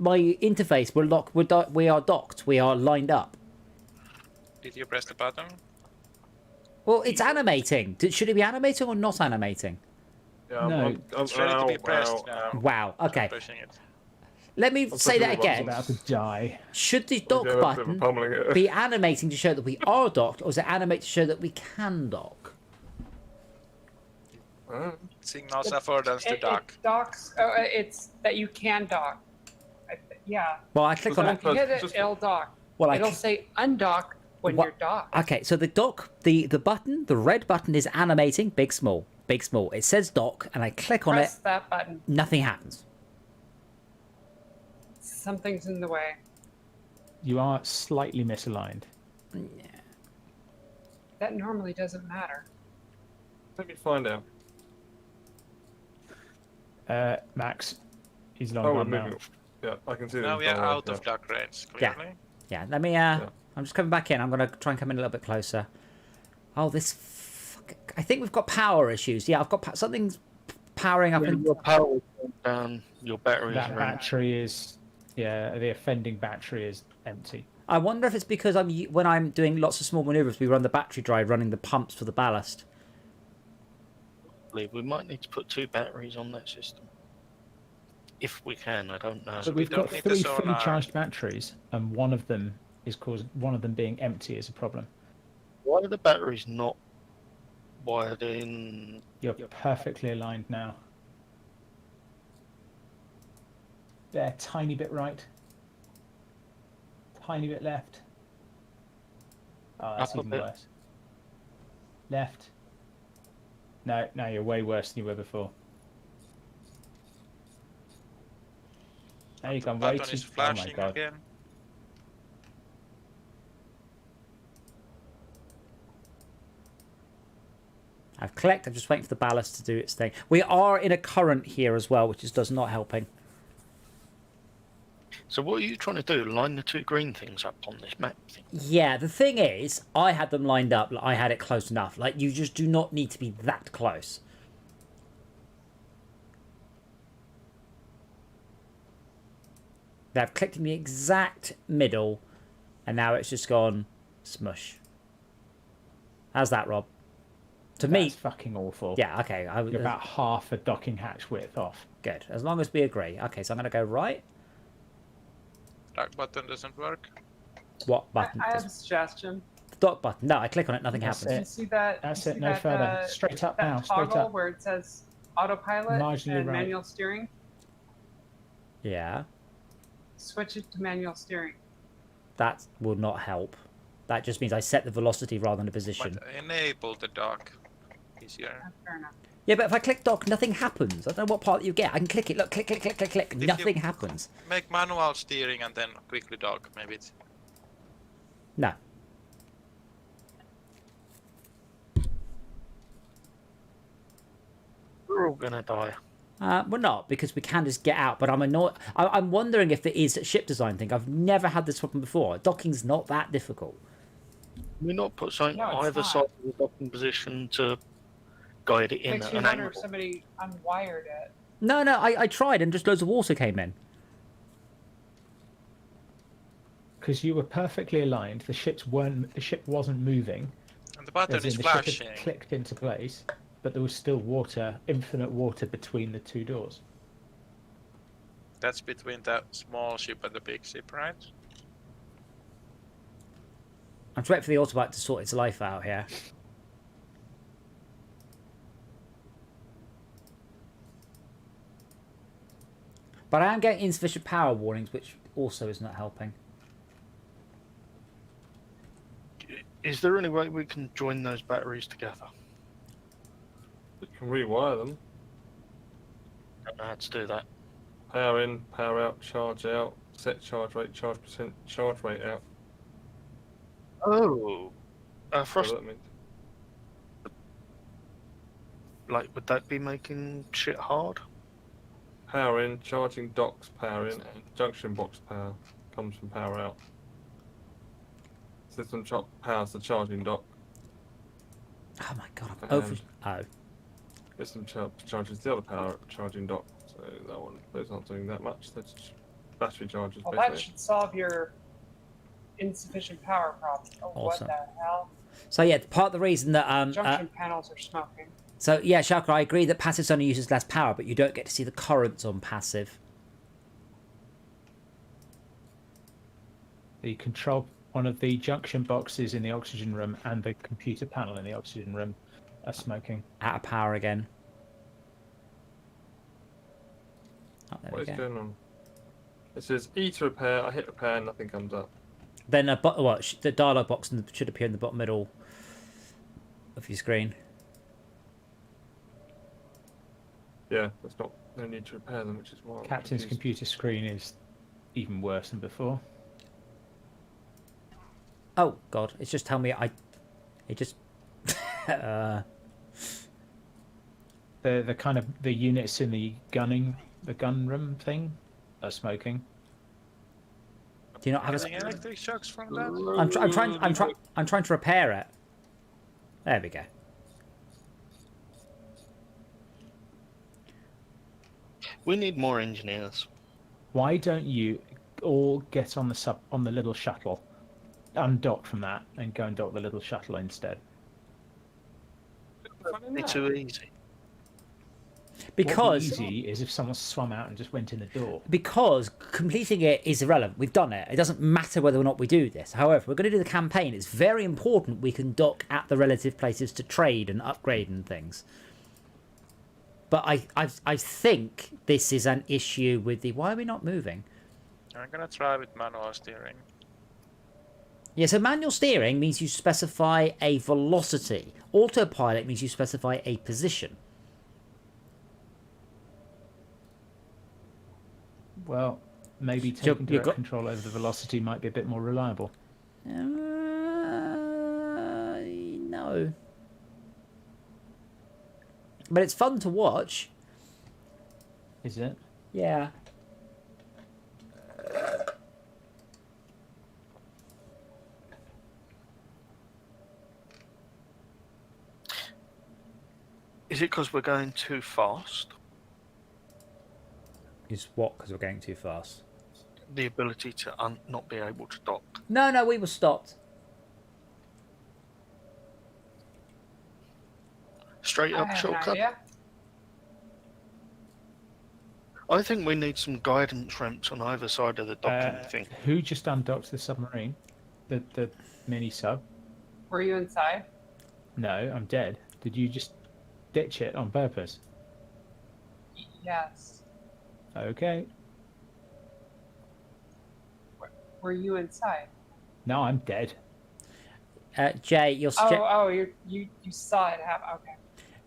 interface, we're locked. We are docked. We are lined up. Did you press the button? Well, it's animating. Should it be animating or not animating? Yeah, No. It's ready to be pressed ow, now. ow. Wow. Okay. Pushing it. Let me say that pushing the again. About to die. Should the dock Yeah, a bit of a button pummeling it. be animating to show that we are docked, or is it animate to show that we can dock? Signals affordance to dock. It docks. Oh, it's that you can dock. Yeah. Well, I click So on If it. you hit it, just- it'll dock. Well, It'll say undock when What- you're docked. Okay, so the dock, the button, the red button is animating, big, small, big, small. It says dock, and I click on it, Press that button. nothing happens. Something's in the way. You are slightly misaligned. That normally doesn't matter. Let me find out. Max, he's long Oh, we're gone now. moving. Yeah, I can see Now them we are far away, out of yeah. dock range, Yeah. clearly. Yeah, let me. I'm just coming back in. I'm gonna try and come in a little bit closer. Oh, this. I think we've got power issues. Yeah, I've got something's powering up. When And your power goes down, your batteries That are in. battery is, yeah, the offending battery is empty. I wonder if it's because when I'm doing lots of small maneuvers, we run the battery drive, running the pumps for the ballast. We might need to put 2 batteries on that system. If we can, I don't know. But we've don't got need the 3 fully sonar. charged batteries, and one of them being empty is a problem. Why are the batteries not wired in? You're perfectly aligned now. There, tiny bit right. Tiny bit left. Oh, that's Up a even bit. worse. Left. No, now you're way worse than you were before. Now you've gone way Button too... is Oh my flashing god. again. I've clicked. I'm just waiting for the ballast to do its thing. We are in a current here as well, which is does not helping. So what are you trying to do? Line the 2 green things up on this map thing? Yeah, the thing is, I had them lined up. Like, I had it close enough. Like, you just do not need to be that close. I've clicked in the exact middle, and now it's just gone smush. How's that, Rob? To me, That's fucking awful. yeah, okay. You're about half a docking hatch width off. Good, as long as we agree. Okay, so I'm going to go right. Dock button doesn't work. What button? I have a suggestion. The dock button. No, I click on it, nothing That's happens. You see that? That's you it, see no that, further. Straight up now, that straight toggle up. where it says autopilot Marginally and right. manual steering. Yeah, Switch it to manual steering. that will not help. That just means I set the velocity rather than the position. But enable the dock. Easier. Fair enough. Yeah, but if I click dock, nothing happens. I don't know what part you get. I can click it. Look, click, click, click, click, click. If you- Nothing happens. Make manual steering and then quickly dock. Maybe it's No. We're all gonna die. We're not, because we can just get out. But I'm annoyed. I'm wondering if it is a ship design thing. I've never had this problem before. Docking's not that difficult. Can we not put something No, it's either not. side of the docking position to guide it in Makes at me an wonder angle? if somebody unwired it. No, I tried, and just loads of water came in. Because you were perfectly aligned. The ship wasn't moving. and the button As in is the ship flashing. had clicked into place, but there was still water, infinite water between the 2 doors. That's between that small ship and the big ship, right? I'm just waiting for the autobot to sort its life out here. But I am getting insufficient power warnings, which also is not helping. Is there any way we can join those batteries together? You can rewire them. Don't know how to do that. Power in, power out, charge out, set charge rate, charge percent, charge rate out. Oh, for us, So that means like, would that be making shit hard? power in, charging docks, power in, and junction box power comes from power out. System powers the charging dock. Oh my god, I'm over. Oh. System charges the other power charging dock. So those aren't doing that much. That's just battery charges. Well, that basically. should solve your insufficient power problem. Oh, Awesome. what the hell? So yeah, part of the reason that Junction panels are smoking. so yeah, Shaka, I agree that passive only uses less power, but you don't get to see the currents on passive. The control, one of the junction boxes in the oxygen room and the computer panel in the oxygen room are smoking. Out of power again. Oh, there What we is go. going on? It says E to repair. I hit repair, nothing comes up. Then the dialog box should appear in the bottom middle of your screen. Yeah, there's no need to repair them, which is why. I'm Captain's confused. computer screen is even worse than before. Oh god, it's just telling me it just The kind of the units in the gun room thing are smoking. do you not have a Getting electric shocks from that? I'm trying to repair it. There we go. We need more engineers. Why don't you all get on the little shuttle, undock from that, and go and dock the little shuttle instead? It's too easy. Because What would be easy is if someone swam out and just went in the door. because completing it is irrelevant. We've done it. It doesn't matter whether or not we do this. However, we're going to do the campaign. It's very important we can dock at the relative places to trade and upgrade and things. But I think this is an issue with the... Why are we not moving? I'm gonna try with manual steering. Yeah, so manual steering means you specify a velocity. Autopilot means you specify a position. Well, maybe taking direct control over the velocity might be a bit more reliable. No. But it's fun to watch. Is it? Yeah. Is it because we're going too fast? Is what? Because we're going too fast. The ability to not be able to dock. No, we were stopped. Straight I up have an shortcut. idea. I think we need some guidance ramps on either side of the docking thing. Who just undocked the submarine? The mini sub? Were you inside? No, I'm dead. Did you just ditch it on purpose? Yes. Okay. Were you inside? No, I'm dead. Jay, your you saw it happen. Okay.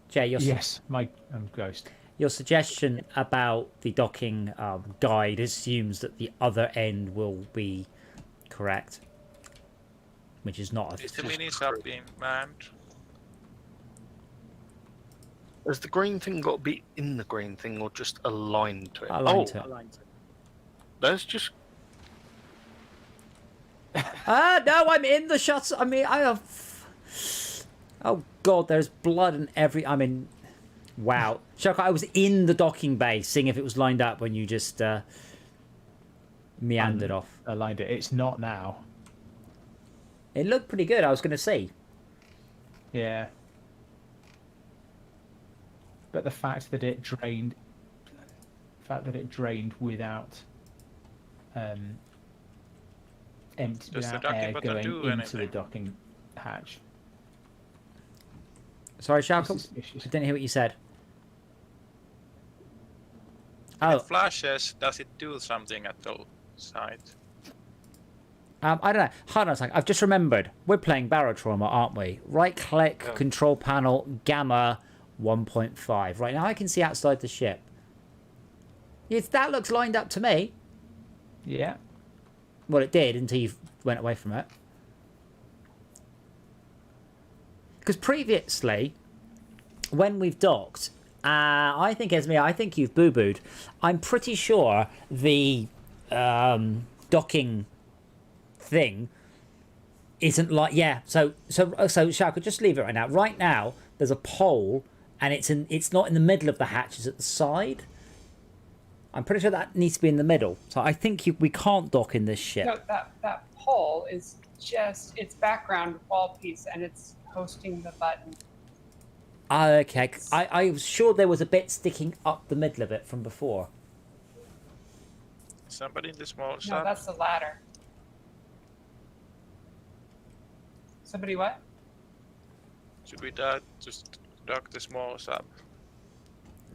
Jay, Yes, I'm ghost. Your suggestion about the docking guide assumes that the other end will be correct, which is not. Is the mini sub being manned? Has the green thing got to be in the green thing or just aligned to it? Aligned to it. That's just... No, I'm in the shots. I mean, I have... Oh, God, there's blood and every... I mean, wow. Shaka, I was in the docking bay, seeing if it was lined up when you just meandered off. Aligned it. It's not now. It looked pretty good, I was going to say. Yeah. But the fact that it drained... without... empty, Does the without docking air button going do into anything? the docking hatch. Sorry, Shaka, This is vicious. I didn't hear what you said. When Oh, it flashes, does it do something at the side? I don't know. Hold on a second. I've just remembered. We're playing Barotrauma, aren't we? Right-click, Yeah. control panel, gamma 1.5. Right now I can see outside the ship. That looks lined up to me. Yeah. Well, it did until you went away from it. Because previously, when we've docked, I think, Esme, I think you've boo-booed. I'm pretty sure the docking thing isn't like... Yeah, so Shaka, just leave it right now. Right now, there's a pole, and it's not in the middle of the hatch, it's at the side. I'm pretty sure that needs to be in the middle. So I think we can't dock in this ship. No, that pole is just its background wall piece, and it's hosting the button. Okay. I was sure there was a bit sticking up the middle of it from before. Somebody in the small No, sub? that's the ladder. Somebody what? Should we just dock the small sub?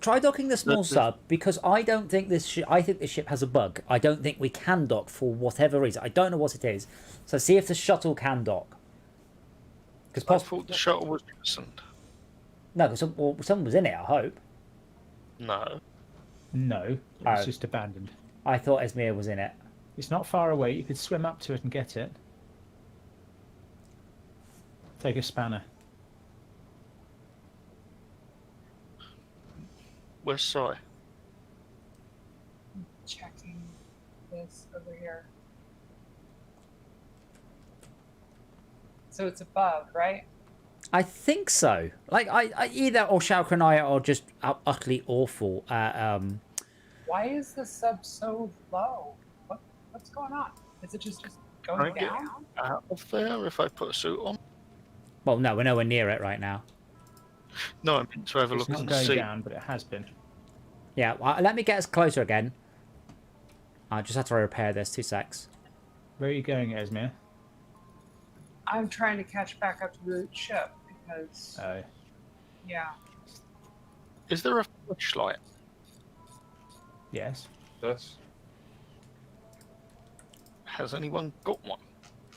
Try docking the small sub, because I don't think this ship... I think this ship has a bug. I don't think we can dock for whatever reason. I don't know what it is. So see if the shuttle can dock. Because I thought the shuttle was jettisoned. No, because someone was in it, I hope. No. No, it was Oh. just abandoned. I thought Esmir was in it. It's not far away. You could swim up to it and get it. Take a spanner. Where's Sai? Checking this over here. So it's above, right? I think so. Like, I either or Shauka and I are just utterly awful at... Why is the sub so low? What's going on? Is it just Can I going get down? out of there if I put a suit on? Well, no, we're nowhere near it right now. No, I meant to have a It's look not and going see. down, but it has been. Yeah, well, let me get us closer again. I just have to repair this. 2 secs. Where are you going, Esmir? I'm trying to catch back up to the ship because, Oh. yeah. Is there a flashlight? Yes. Yes. Has anyone got one?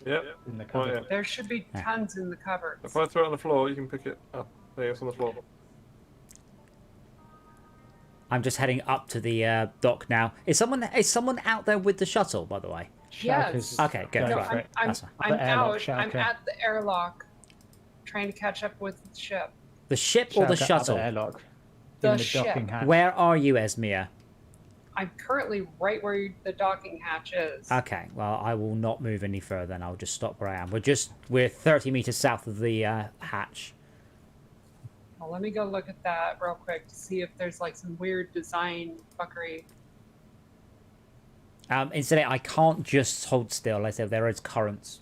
Yep. In the Oh, cupboard. yeah. There should be tons in the cupboards. If I throw it on the floor, you can pick it up. There, it's on the floor. I'm just heading up to the dock now. Is someone out there with the shuttle, by the way? Yes. Okay, good. Going No, Right. for it. I'm That's fine. The airlock, out. I'm Schalke. at the airlock, trying to catch up with the ship. The ship or the Schalke, shuttle? other airlock. The In the ship. docking hatch. Where are you, Esmir? I'm currently right where the docking hatch is. Okay, well, I will not move any further, and I'll just stop where I am. We're 30 meters south of the hatch. Well, let me go look at that real quick to see if there's like some weird design fuckery. Instead, I can't just hold still. I said there are currents.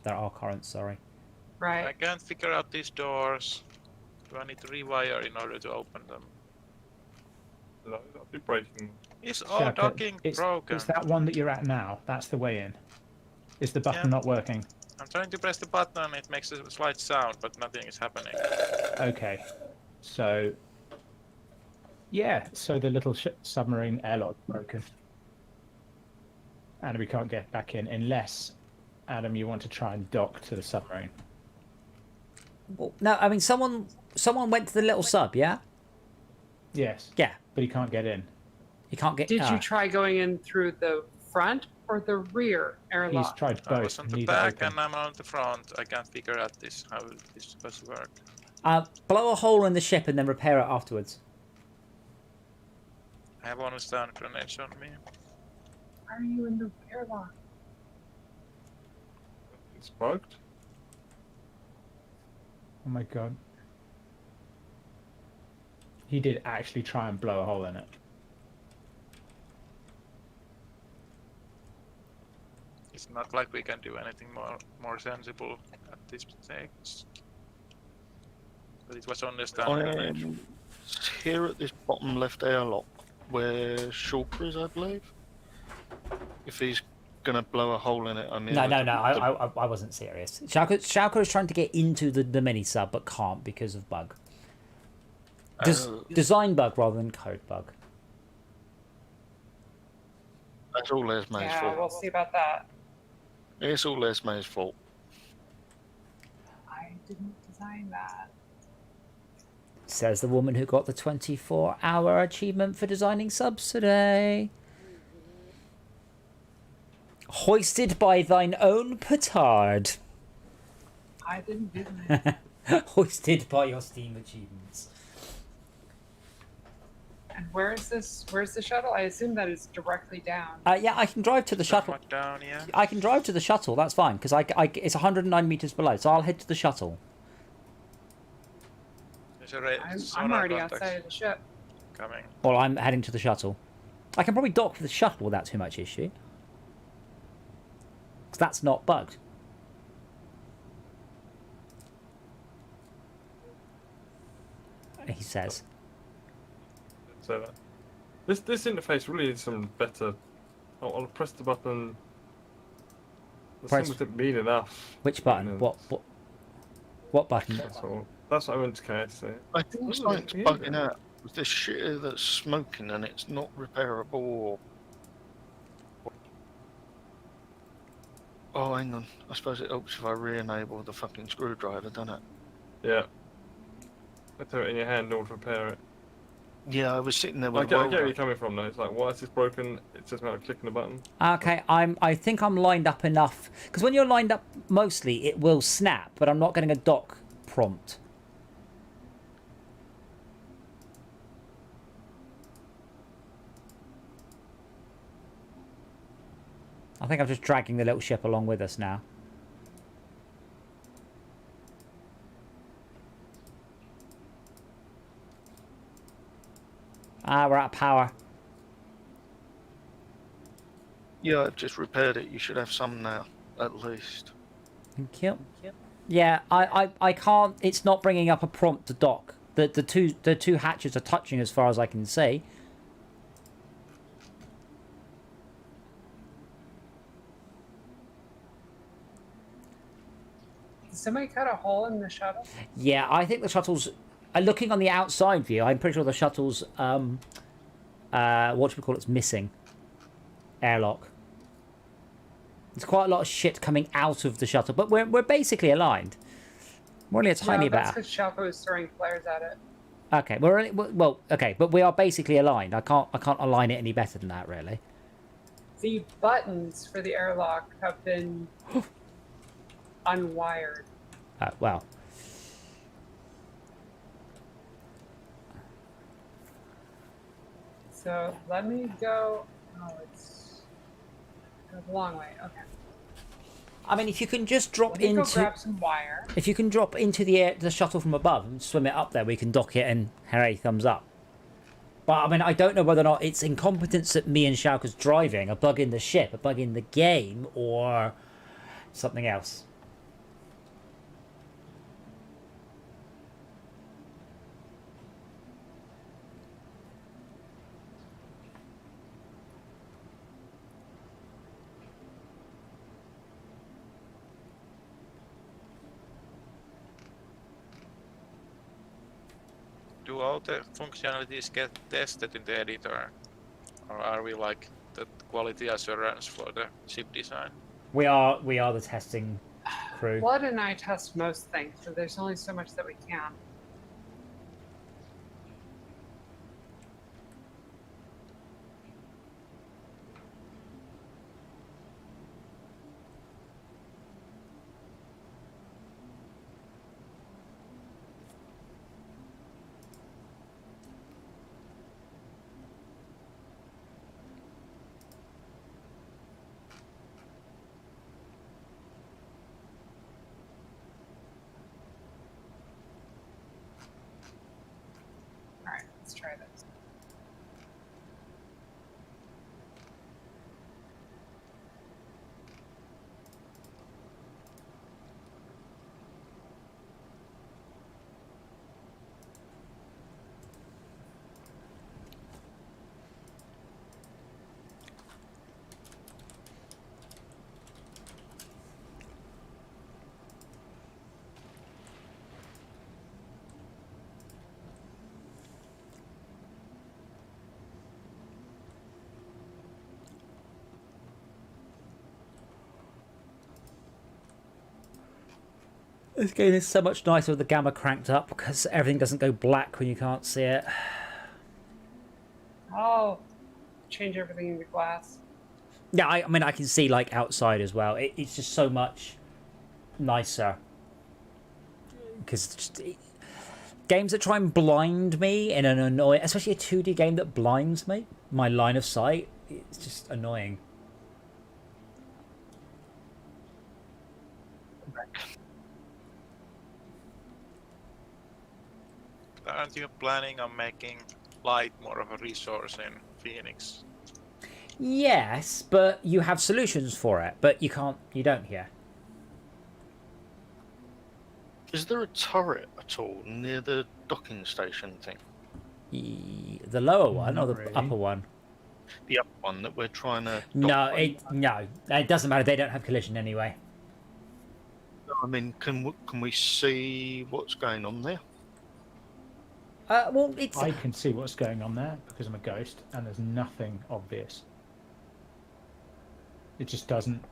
Sorry. I Right. can't figure out these doors. Do I need to rewire in order to open them? No, that'll be breaking. Is all Schalke, docking broken? it's that one that you're at now. That's the way in. Is the button Yeah. not working? I'm trying to press the button, it makes a slight sound, but nothing is happening. Okay. So. Yeah, so the little submarine airlock broken. And we can't get back in unless, Adam, you want to try and dock to the submarine. Well, no, I mean someone went to the little sub. Yeah. Yes, Yeah. but he can't get in. You can't get. Did you try going in through the front or the rear He's airlock? tried I was both. on the neither back open. and I'm on the front. I can't figure out how this is supposed to work. Blow a hole in the ship and then repair it afterwards. I have one with stun grenades on me. Why are you in the airlock? It's bugged. Oh my god. He did actually try and blow a hole in it. It's not like we can do anything more sensible at this stage. But it was on the stun grenade. I'm here at this bottom left airlock where Shulker is, I believe. If he's gonna blow a hole in it, I mean. No. I wasn't serious. Schalke is trying to get into the mini sub but can't because of bug. Design bug rather than code bug. That's all Esme's Yeah, fault. we'll see about that. It's all Esme's fault. I didn't design that. Says the woman who got the 24-hour achievement for designing subs today. Hoisted by thine own petard. I didn't do that. Hoisted by your Steam achievements. And where's the shuttle? I assume that is directly down. Yeah, I can drive to the shuttle. Somewhat down, yeah. I can drive to the shuttle. That's fine because it's 109 meters below. So I'll head to the shuttle. There's a I'm sonar already contact outside of the ship. coming. Well, I'm heading to the shuttle. I can probably dock to the shuttle without too much issue. Because that's not bugged. He says. So this interface really needs some better. I'll press the button. The Press- symbols didn't mean enough. Which button? And What button? That's all. That's what I went to say. I think something's bugging out. This shit that's smoking and it's not repairable or... Oh, hang on. I suppose it helps if I re-enable the fucking screwdriver, doesn't it? Yeah. I throw it in your hand in order to repair it. Yeah, I was sitting there I with get a where roller. you're coming from though. It's like, why is this broken? It's just a matter of clicking the button. Okay, I think I'm lined up enough. Because when you're lined up, mostly it will snap, but I'm not getting a dock prompt. I think I'm just dragging the little ship along with us now. Ah, we're out of power. Yeah, I've just repaired it. You should have some now, at least. Thank you. Yeah, I can't. It's not bringing up a prompt to dock. The two hatches are touching as far as I can see. somebody cut a hole in the shuttle? Yeah, I think the shuttle's... looking on the outside view, I'm pretty sure the shuttle's... what do we call it's missing? Airlock. There's quite a lot of shit coming out of the shuttle, but we're basically aligned. We're only a tiny bit. That's because Shalko was throwing flares at it. Okay, we're only, well, okay, but we are basically aligned. I can't align it any better than that, really. The buttons for the airlock have been unwired. Well. So let me go. Oh, it's a long way. Okay. I mean, if you can just drop Let me go into... grab some wire. If you can drop into the shuttle from above and swim it up there, we can dock it and hooray, thumbs up. But, I mean, I don't know whether or not it's incompetence that me and Shalka's driving, a bug in the ship, a bug in the game, or something else. Do all the functionalities get tested in the editor? Or are we like the quality assurance for the ship design? We are the testing crew. Blood and I test most things, so there's only so much that we can. Alright, let's try this. This game is so much nicer with the gamma cranked up because everything doesn't go black when you can't see it. I'll change everything into glass. Yeah, I mean, I can see, like, outside as well. It's just so much nicer. Because games that try and blind me in an annoying... Especially a 2D game that blinds me, my line of sight, it's just annoying. Aren't you planning on making light more of a resource in Phoenix? Yes, but you have solutions for it, but you don't here. Is there a turret at all near the docking station thing? The lower one or the Not really. upper one? The upper one that we're trying to... No, it doesn't matter. They don't have collision anyway. I mean, can we see what's going on there? Well, it's... I can see what's going on there because I'm a ghost, and there's nothing obvious. It just doesn't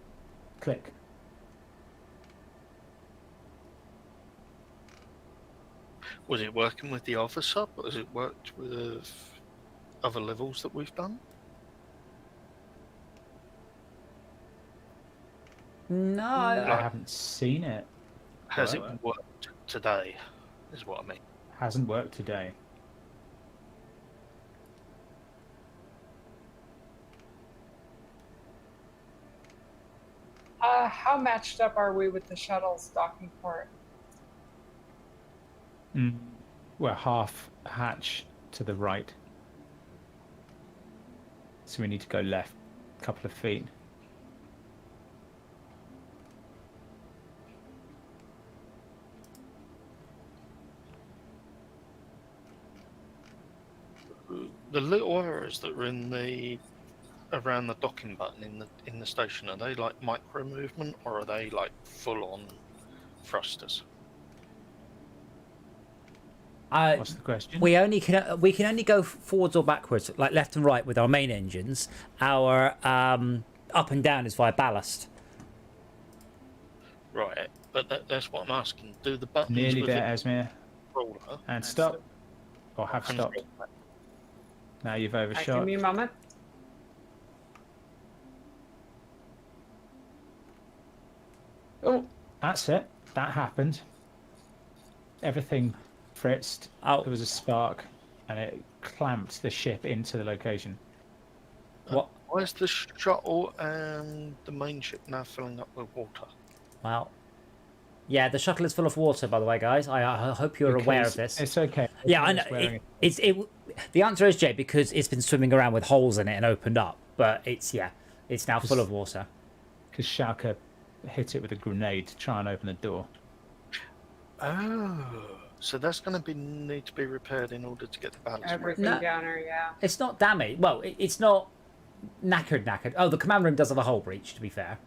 click. Was it working with the other sub, or has it worked with other levels that we've done? No, I haven't seen it. Has Right. it worked today, is what I mean. Hasn't worked today. How matched up are we with the shuttle's docking port? We're half hatch to the right. So we need to go left a couple of feet. The little arrows that are in the around the docking button in the station, are they like micro movement, or are they like full on thrusters? What's the question? We can only go forwards or backwards, like left and right with our main engines. Our up and down is via ballast. Right, but that's what I'm asking. Do the buttons Nearly with there, the Esmir. controller And stop. Or have and stopped. Now you've Give overshot. me a moment. Oh, that's it. That happened. Everything fritzed. Oh. There was a spark, and it clamped the ship into the location. What? Why is the shuttle and the main ship now filling up with water? Well, yeah, the shuttle is full of water, by the way, guys. I hope you're aware of Because this. It's okay. Yeah, I Everyone's know. wearing The answer is Jay, because it's been swimming around with holes in it and opened up. But it's now full of water. Because Schalke hit it with a grenade to try and open the door. Oh, so that's going to need to be repaired in order to get the balance. Everything No. down here, yeah. It's not damaged. Well, it's not knackered. Oh, the command room does have a hull breach, to be fair.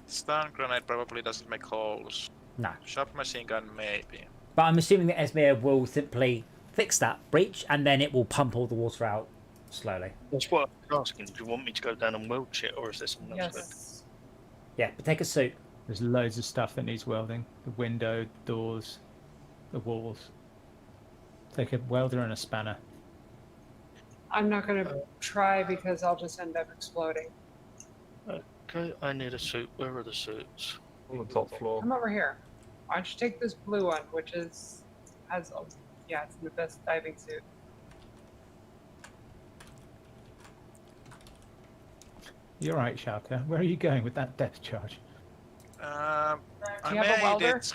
Stun grenade probably doesn't make holes. No. Sharp machine gun maybe. But I'm assuming that Esmir will simply fix that breach and then it will pump all the water out slowly. That's what I was asking. Do you want me to go down and weld shit, or is there something else? Yes. Yeah, but take a suit. There's loads of stuff that needs welding. The window, doors, the walls. Take a welder and a spanner. I'm not going to try because I'll just end up exploding. Okay, I need a suit. Where are the suits? On the top floor. Come over here. Why don't you take this blue one, which it's the best diving suit. You're right, Schalke. Where are you going with that depth charge? I Do you have a made welder? it.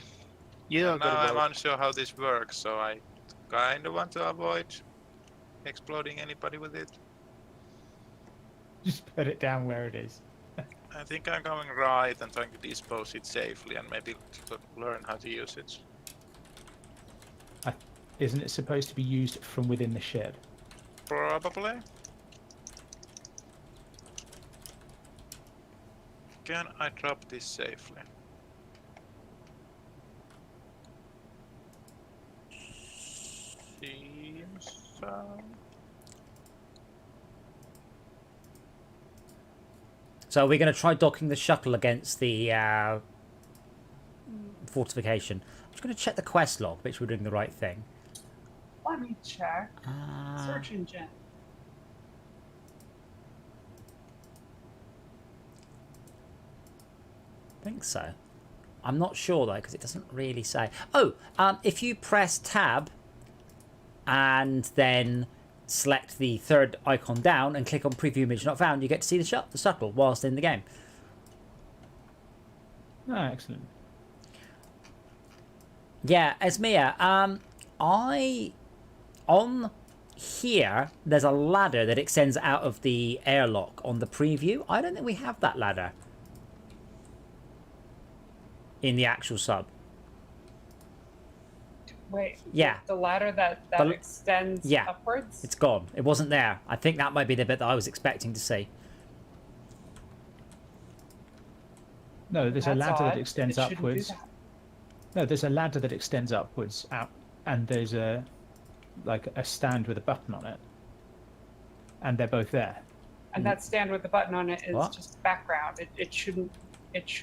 Yeah, I Now got I'm a unsure how this works, so I kind of want to avoid exploding anybody with it. Just put it down where it is. I think I'm going right and trying to dispose it safely and maybe learn how to use it. Isn't it supposed to be used from within the ship? Probably. Can I drop this safely? Seems so. So we're going to try docking the shuttle against the fortification. I'm just going to check the quest log, make sure we're doing the right thing. Let me check. Search engine. I think so. I'm not sure though, because it doesn't really say. Oh, if you press tab and then select the third icon down and click on preview image not found, you get to see the shuttle whilst in the game. Oh, excellent. Yeah, Esmir, on here, there's a ladder that extends out of the airlock on the preview. I don't think we have that ladder in the actual sub. Wait. Yeah. The ladder that extends upwards? It's gone. It wasn't there. I think that might be the bit that I was expecting to see. No, there's a That's ladder odd. that extends It shouldn't do upwards. that. No, there's a ladder that extends upwards out, and there's a stand with a button on it, and they're both there. And that stand with the button on it is What? just background. It shouldn't.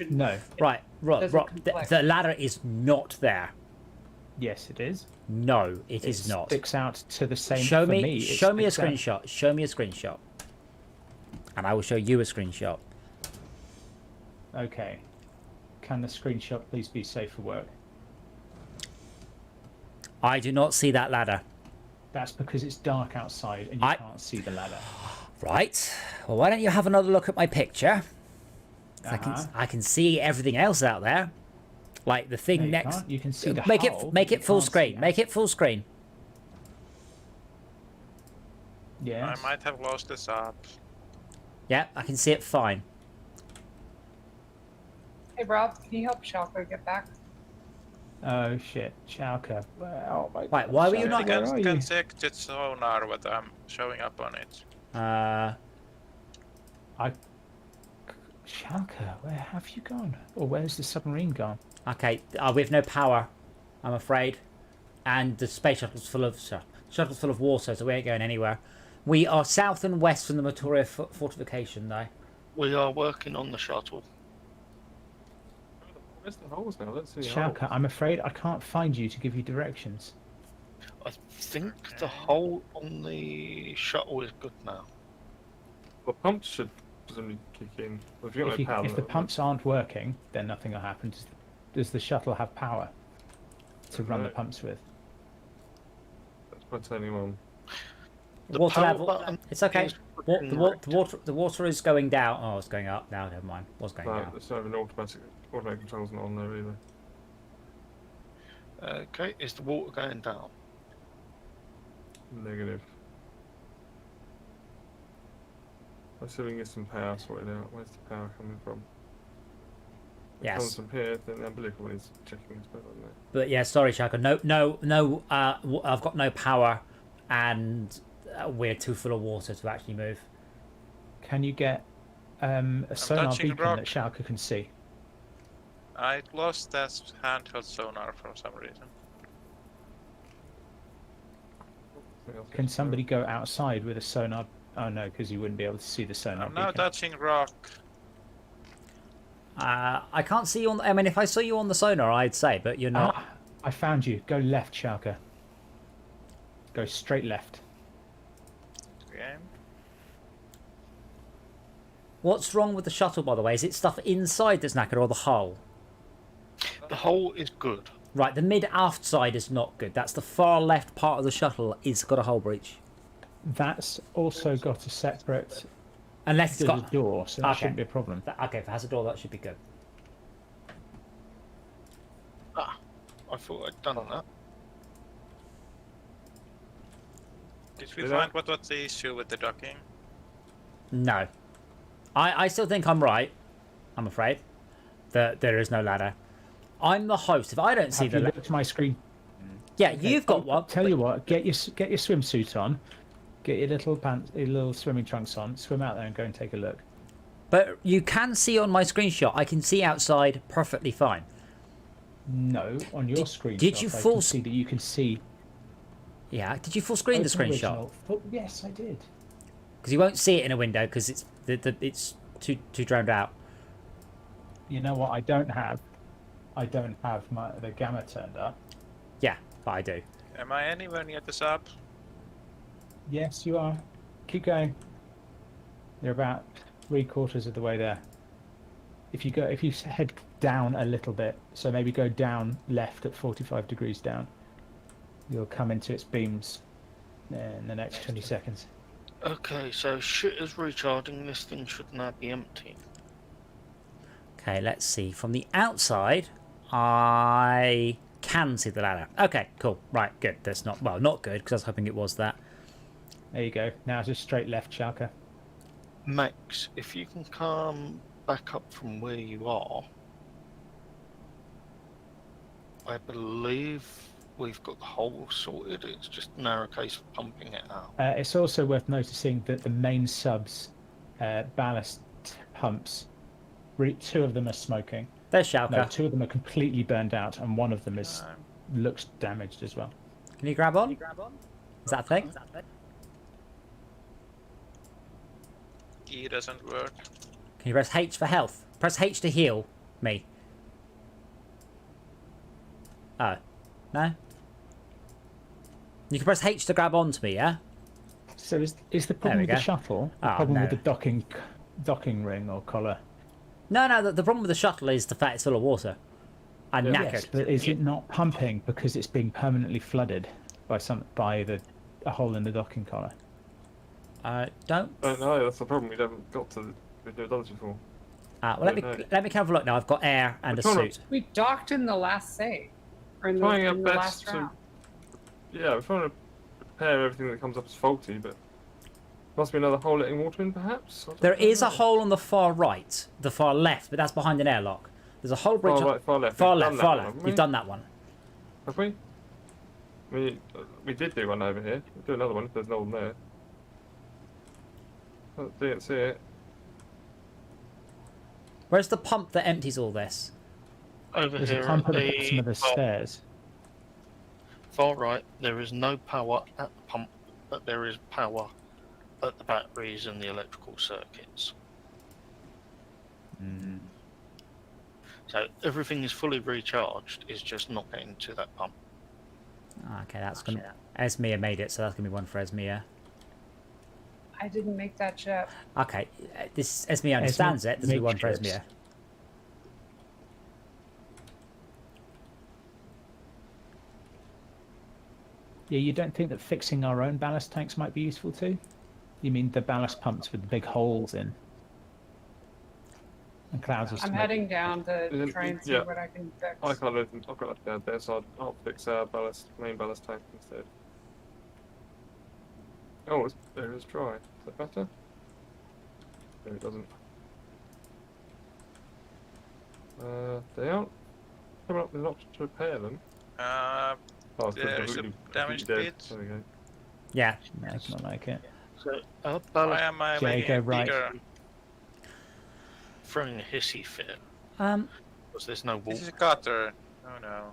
No. Right. doesn't The conflict. ladder is not there. Yes, it is. No, it is not. Sticks out to the same. Show for me. it Show me a sticks out. screenshot. Show me a screenshot, and I will show you a screenshot. Okay. Can the screenshot please be safe for work? I do not see that ladder. That's because it's dark outside and you can't see the ladder. Right. Well, why don't you have another look at my picture? Uh-huh. I can see everything else out there, like the thing No, you next. can't. You can see the make hull, it make but it you full can't see screen. that. Make it full screen. Yes. I might have lost this up. Yeah, I can see it fine. Hey, Rob, can you help Schalke get back? Oh shit, Schalke. Oh my. Right, why were you Schalke, not- where are Can you? check the sonar what I'm showing up on it. Schalke, where have you gone? Or where's the submarine gone? Okay, we have no power, I'm afraid. And the space shuttle's full of water, so we ain't going anywhere. We are south and west from the Matoria fortification, though. We are working on the shuttle. Where's the holes now? Let's see. Shauka, I'm afraid I can't find you to give you directions. I think the hole on the shuttle is good now. The pumps should presumably kick in. Well, if you've got no power, If the pumps aren't working, then nothing will happen. Does the shuttle have power to run the pumps with? that's by turning on. The water power level. button It's okay. is The water is going down. Oh, it's going up now. Never mind. Was going No, down. it's not even automatic control's not on there either. Okay, is the water going down? Negative. Let's see if we can get some power sorted out. Where's the power coming from? It comes Yes. from here, then the umbilical is checking its better than that. But yeah, sorry, Shaka. No. I've got no power, and we're too full of water to actually move. Can you get a sonar touching beacon rock. that Shauka can see? I lost that handheld sonar for some reason. Something else Can is somebody go outside with a sonar? Oh no, because you wouldn't be able to see the sonar I'm now beacon. touching rock. I can't see you on. I mean, if I saw you on the sonar, I'd say, but you're not. Ah, I found you. Go left, Shauka. Go straight left. Okay. What's wrong with the shuttle, by the way? Is it stuff inside that's knackered or the hull? The hole is good. Right, the mid-aft side is not good. That's the far left part of the shuttle. It's got a hull breach. That's also got a separate Unless it's got... door, so that Okay. shouldn't be a problem. Okay, if it has a door, that should be good. Ah, I thought I'd done that. Did we Did find what was the issue with the docking? No. I still think I'm right, I'm afraid, that there is no ladder. I'm the host. If I don't see Have the you ladder... looked at my screen? Yeah, you've got one. Tell you what, get your swimsuit on, get your little pants, your little swimming trunks on, swim out there and go and take a look. But you can see on my screenshot, I can see outside perfectly fine. No, on your screen. did you I full can see that you can see? Yeah, did you full screen the Open screenshot? original. Oh, yes, I did. Because you won't see it in a window because it's it's too drowned out. You know what? I don't have the gamma turned up. Yeah, but I do. Am I anywhere near the sub? Yes, you are. Keep going. You're about 3/4 of the way there. If you head down a little bit, so maybe go down left at 45 degrees down, you'll come into its beams in the next 20 seconds. Okay, so shit is recharging. This thing should now be empty. Okay, let's see. From the outside, I can see the ladder. Okay, cool. Right, good. That's not good because I was hoping it was that. There you go. Now just straight left, Shaka. Max, if you can come back up from where you are, I believe we've got the hole sorted. It's just a narrow case of pumping it out. It's also worth noticing that the main sub's ballast pumps, two of them are smoking. There's Shauka. No, two of them are completely burned out, and one of them looks damaged as well. Can you grab on? Is that a thing? E doesn't work. Can you press H for health? Press H to heal me. Oh. No? You can press H to grab onto me, yeah? So is the There problem we with the go. shuttle the Oh, problem no. with the docking ring or collar? No, the problem with the shuttle is the fact it's full of water. And knackered. Yes, but is it not pumping because it's being permanently flooded by a hole in the docking collar? Don't. I don't know, that's the problem. We haven't got to. We've never done this before. Well, let me have a look now. I've got air and a We're trying suit. We docked in the last save. Or in the, Trying our in the best last to. round. Yeah, we're trying to repair everything that comes up as faulty, but. Must be another hole letting water in, perhaps? I don't There is know. a hole on the far right, the far left, but that's behind an airlock. There's a hole bridge. Far right, far left. Far We've left, done that far one, left. haven't we? You've done that one. Have we? We did do one over here. We'll do another one if there's no one there. Didn't see it. Where's the pump that empties all this? Over There's here a pump at at the bottom of the stairs. far right, there is no power at the pump, but there is power at the batteries and the electrical circuits. Mm. So everything is fully recharged, it's just not getting to that pump. Okay, that's gonna. Esmia made it, so that's gonna be one for Esmia. I didn't make that chip. Okay, this Esmia understands it. There's gonna be one for makes Esmia. Yeah, you don't think that fixing our own ballast tanks might be useful too? You mean the ballast pumps with the big holes in? And clouds of I'm smoke. heading down to try and see Yeah. what I can fix. I can't open. I've got that down there, so I'll fix our main ballast tank instead. Oh, there it is dry. Is that better? No, it doesn't. They aren't coming up with an option to repair them. Oh, it's There's a completely damaged dead. bit. There we go. Yeah. No, it's not like it. So our Why ballast am I Jay, making go it right. bigger? throwing a hissy fit Um, because there's no This is water. a cutter. Oh no.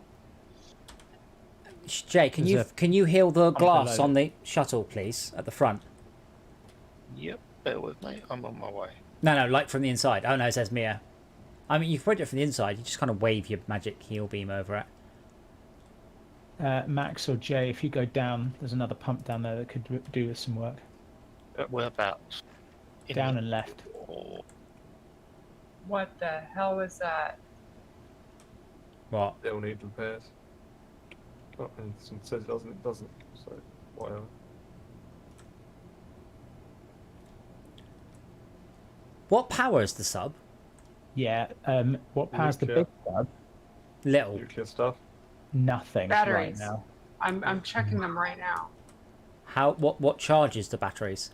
Jay, There's can you heal the pump glass below on the shuttle, please, at the front? Yep, bear with me, I'm on my way. No, like from the inside. Oh no, it says Mia. I mean, you can put it from the inside. You just kind of wave your magic heal beam over it. Max or Jay, if you go down, there's another pump down there that could do with some work. Whereabouts? In Down the- and left. or- What the hell is that? What? They'll need repairs. Oh, and it says it doesn't. It doesn't. So whatever. What powers the sub? Yeah, what powers the Nuclear. big sub? Little. Nuclear stuff. Nothing Batteries. right now. I'm checking them right now. How? What charges the batteries?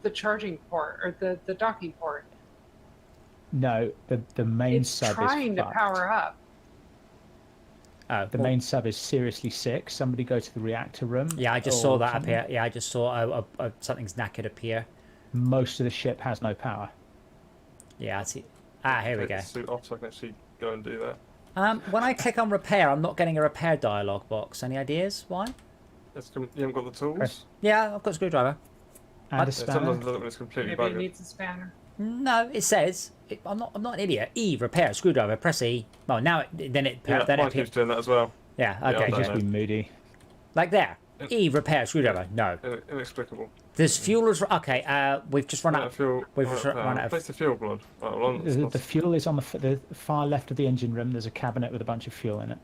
The charging port or the docking port. No, the main It's sub trying is to fucked. power up. Oh, The main sub is seriously sick. Somebody go to the reactor room. Yeah, I just or saw that something. appear. Yeah, I just saw something's knackered appear. Most of the ship has no power. Yeah, I see. Ah, here we Take go. the suit off so I can actually go and do that. When I click on repair, I'm not getting a repair dialog box. Any ideas why? You haven't got the tools. Press- Yeah, I've got a screwdriver. And a Yeah, spanner. sometimes it doesn't when it's completely Maybe it buggered. needs a spanner. No, it says. I'm not an idiot. E repair screwdriver. Press E. Well, now then it Yeah, then mine it keeps doing that as well. yeah. Yeah, Okay, I've done Just be moody. like there. E repair screwdriver. No. Inexplicable. There's fuel is okay. We've just run Yeah, out. fuel. We've just run out of. Place the fuel blood. Right, well, The fuel is on the far left of the engine room. There's a cabinet with a bunch of fuel in it.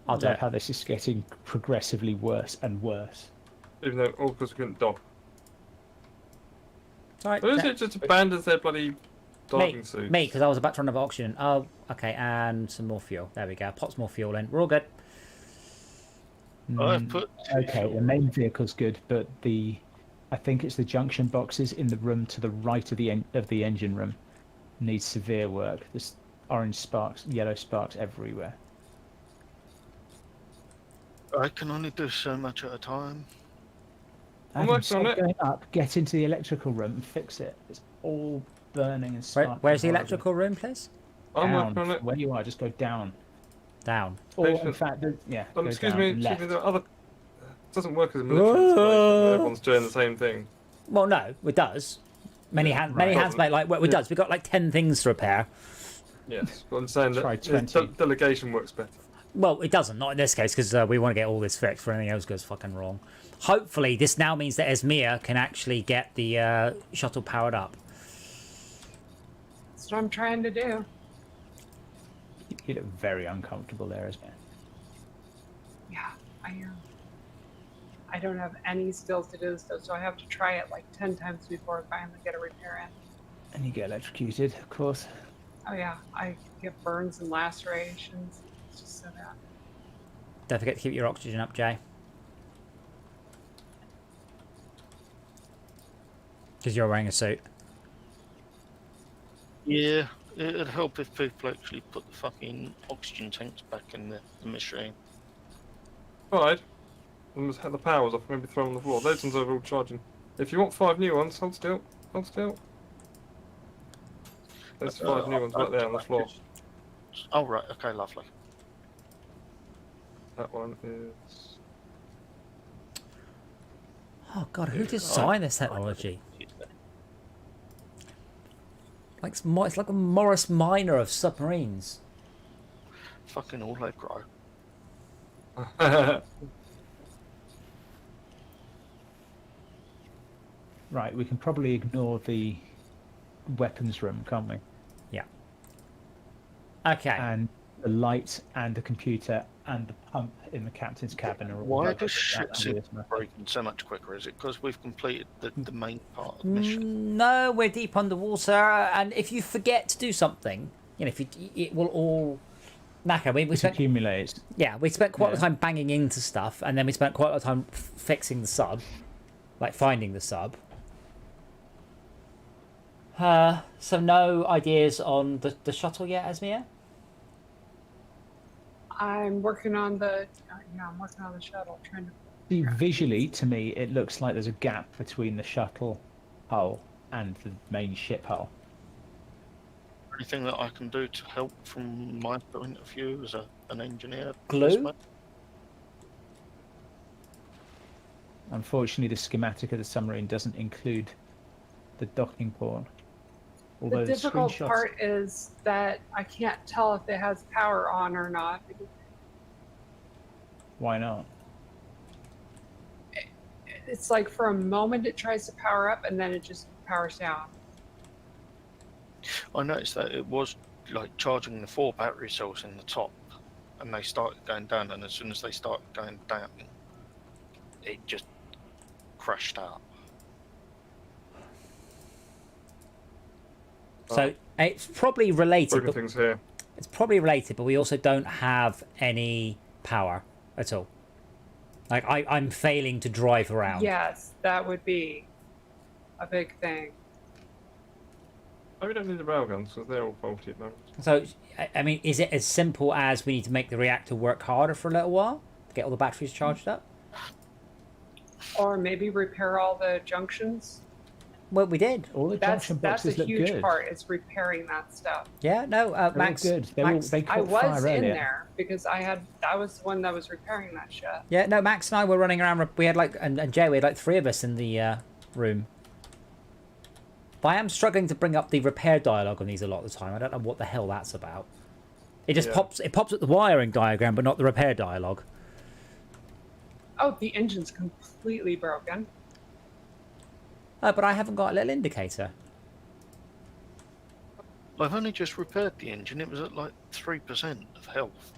I'll I do love it. how this is getting progressively worse and worse. even though all because we couldn't dock. Sorry. Or is it just abandons their bloody diving suits? Me, because I was about to run out of oxygen. Oh, okay, and some more fuel. There we go. Pop some more fuel in. We're all good. I've put Okay, the main vehicle's good, but I think it's the junction boxes in the room to the right of the engine room needs severe work. There's orange sparks, yellow sparks everywhere. I can only do so much at a time. I'm Adam, working stop on it. going up, get into the electrical room and fix it. It's all burning and sparking. Where's the horribly. electrical room, please? I'm Down. working on it. Where you are, just go down. Down. Or in Patient. fact, yeah. go Excuse down me, and excuse me, left. there are other. It doesn't work as a military installation. Everyone's doing the same thing. Well, no, it does. Many hands Right. make like well, it does. We've got like 10 things to repair. Yes, but I'm saying Try that 20. delegation works better. Well, it doesn't. Not in this case because we want to get all this fixed for anything else goes fucking wrong. Hopefully, this now means that Esmia can actually get the shuttle powered up. That's what I'm trying to do. You look very uncomfortable there, isn't it? Yeah, I am. I don't have any skills to do this though, so I have to try it like 10 times before I finally get a repair in. And you get electrocuted, of course. Oh yeah, I get burns and lacerations. It's just so bad. Don't forget to keep your oxygen up, Jay. Because you're wearing a suit. Yeah, it'd help if people actually put the fucking oxygen tanks back in the machine. Alright. And just have the powers off, maybe throw them on the floor. Those ones are all charging. If you want 5 new ones, hold still. Hold still. There's 5 new ones right there on the floor. Oh, right, okay, lovely. That one is. Oh God, who designed this technology? Like it's like a Morris Minor of submarines. Fucking all they grow. Right, we can probably ignore the weapons room, can't we? Yeah. Okay. And the light and the computer and the pump in the captain's cabin are all. Why right. does shit That seem is my- breaking so much quicker? Is it because we've completed the main part of the mission? No, we're deep underwater, and if you forget to do something, you know, it will all knacker. We It spent accumulates. we spent quite a lot of Yeah. time banging into stuff, and then we spent quite a lot of time fixing the sub, like finding the sub. So no ideas on the shuttle yet, Esmia? I'm working on the. I'm working on the shuttle, trying to. See, visually, to me, it looks like there's a gap between the shuttle hull and the main ship hull. Anything that I can do to help from my point of view as an engineer? Glue? Unfortunately, the schematic of the submarine doesn't include the docking port. Although The difficult screenshots- part is that I can't tell if it has power on or not. Why not? It's like for a moment it tries to power up and then it just powers down. I noticed that it was like charging the 4 battery cells in the top, and they started going down, and as soon as they started going down, it just crashed out. So it's probably related. Broken But things here. it's probably related, but we also don't have any power at all. Like I'm failing to drive around. Yes, that would be a big thing. Oh, we don't need the railguns because they're all faulty at the moment. So I mean, is it as simple as we need to make the reactor work harder for a little while to get all the batteries charged up? Or maybe repair all the junctions. Well, we did. All the That's junction a boxes look huge good. part, is repairing that stuff. Yeah. No. They're Max. all good. Max, They I caught was fire in earlier. there because I was the one that was repairing that shit. Yeah. No. Max and I were running around. We had like and Jay. We had like 3 of us in the room. But I am struggling to bring up the repair dialogue on these a lot of the time. I don't know what the hell that's about. It just Yeah. pops. It pops up the wiring diagram, but not the repair dialogue. Oh, the engine's completely broken. Oh, but I haven't got a little indicator. I've only just repaired the engine. It was at like 3% of health.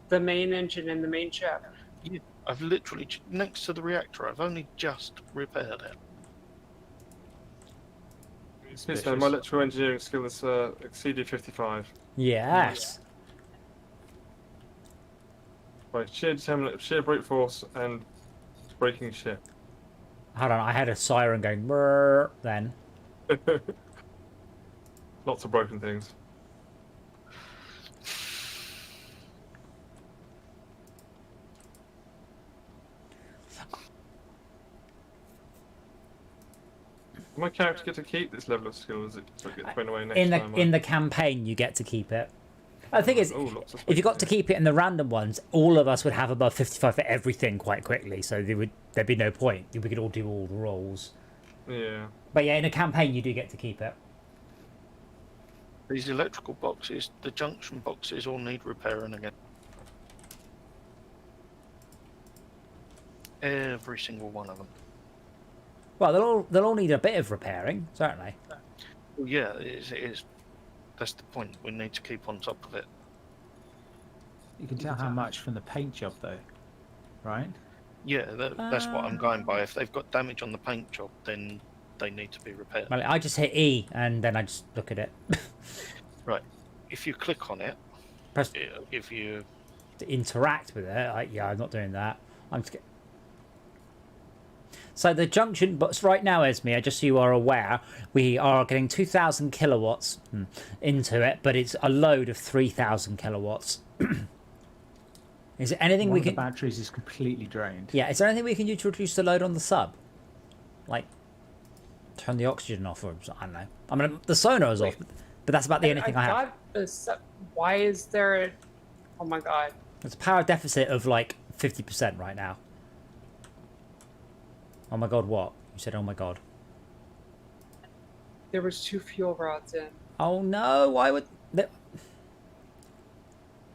The main engine in the main ship. Yeah, I've literally next to the reactor. I've only just repaired it. Yes, no, my electrical engineering skill is exceeded 55. Yes. By sheer brute force and breaking ship. Hold on. I had a siren going brrr then. Lots of broken things. Does my character get to keep this level of skill? Is it so it gets thrown away next time? In the campaign, you get to keep it. The thing is, Oh, lots of if you got to space. keep it in the random ones, all of us would have above 55 for everything quite quickly. So there'd be no point. We could all do all the roles. Yeah. But yeah, in a campaign, you do get to keep it. These electrical boxes, the junction boxes, all need repairing again. Every single one of them. Well, they'll all need a bit of repairing, certainly. Well, yeah, it is. That's the point. We need to keep on top of it. You can tell how much from the paint job, though, right? Yeah, that's what I'm going by. If they've got damage on the paint job, then they need to be repaired. Well, I just hit E and then I just look at it. Right. If you click on it, Press if you to interact with it. Yeah, I'm not doing that. I'm just. So the junction box right now, Esme, just so you are aware, we are getting 2,000 kilowatts into it, but it's a load of 3,000 kilowatts. Is there anything One we of the can? batteries is completely drained. Yeah, is there anything we can do to reduce the load on the sub? like turn the oxygen off, or I don't know. I mean, the sonar is off, but that's about the only thing I have. got this. Why is there a... Oh my god. There's a power deficit of like 50% right now. Oh my god, what? You said, oh my god. There was 2 fuel rods in. Oh no, why would...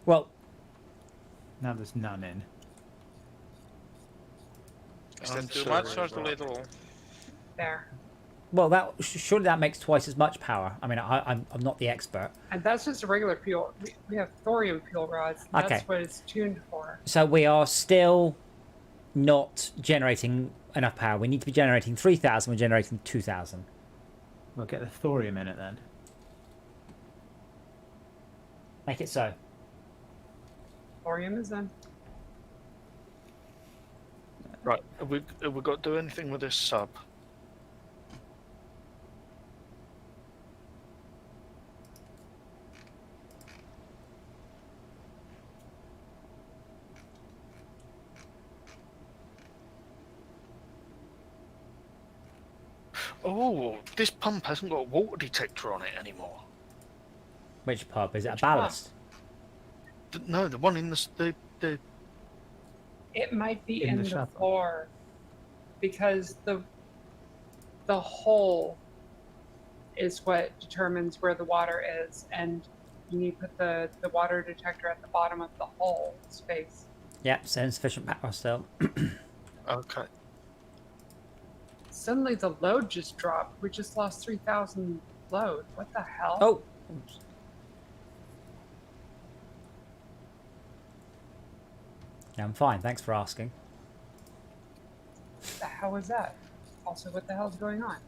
Well... Now there's none in. Is that I'm too sorry, much or too right. little? There. Well, surely that makes twice as much power. I mean, I'm not the expert. And that's just a regular fuel. We have thorium fuel rods. And Okay. That's what it's tuned for. So we are still not generating enough power. We need to be generating 3,000. We're generating 2,000. We'll get the thorium in it then. Make it so. Thorium is in. Right, have we got to do anything with this sub? Oh, this pump hasn't got a water detector on it anymore. Which pub? Is it a Which pub? ballast? No, the one in the It might be In in the the shuttle. floor. Because the hole is what determines where the water is. And you need to put the water detector at the bottom of the hole space. Yep, so insufficient power still. Okay. Suddenly the load just dropped. We just lost 3,000 load. What the hell? Oh! Oops. Yeah, I'm fine. Thanks for asking. What the hell was that? Also, what the hell's going on?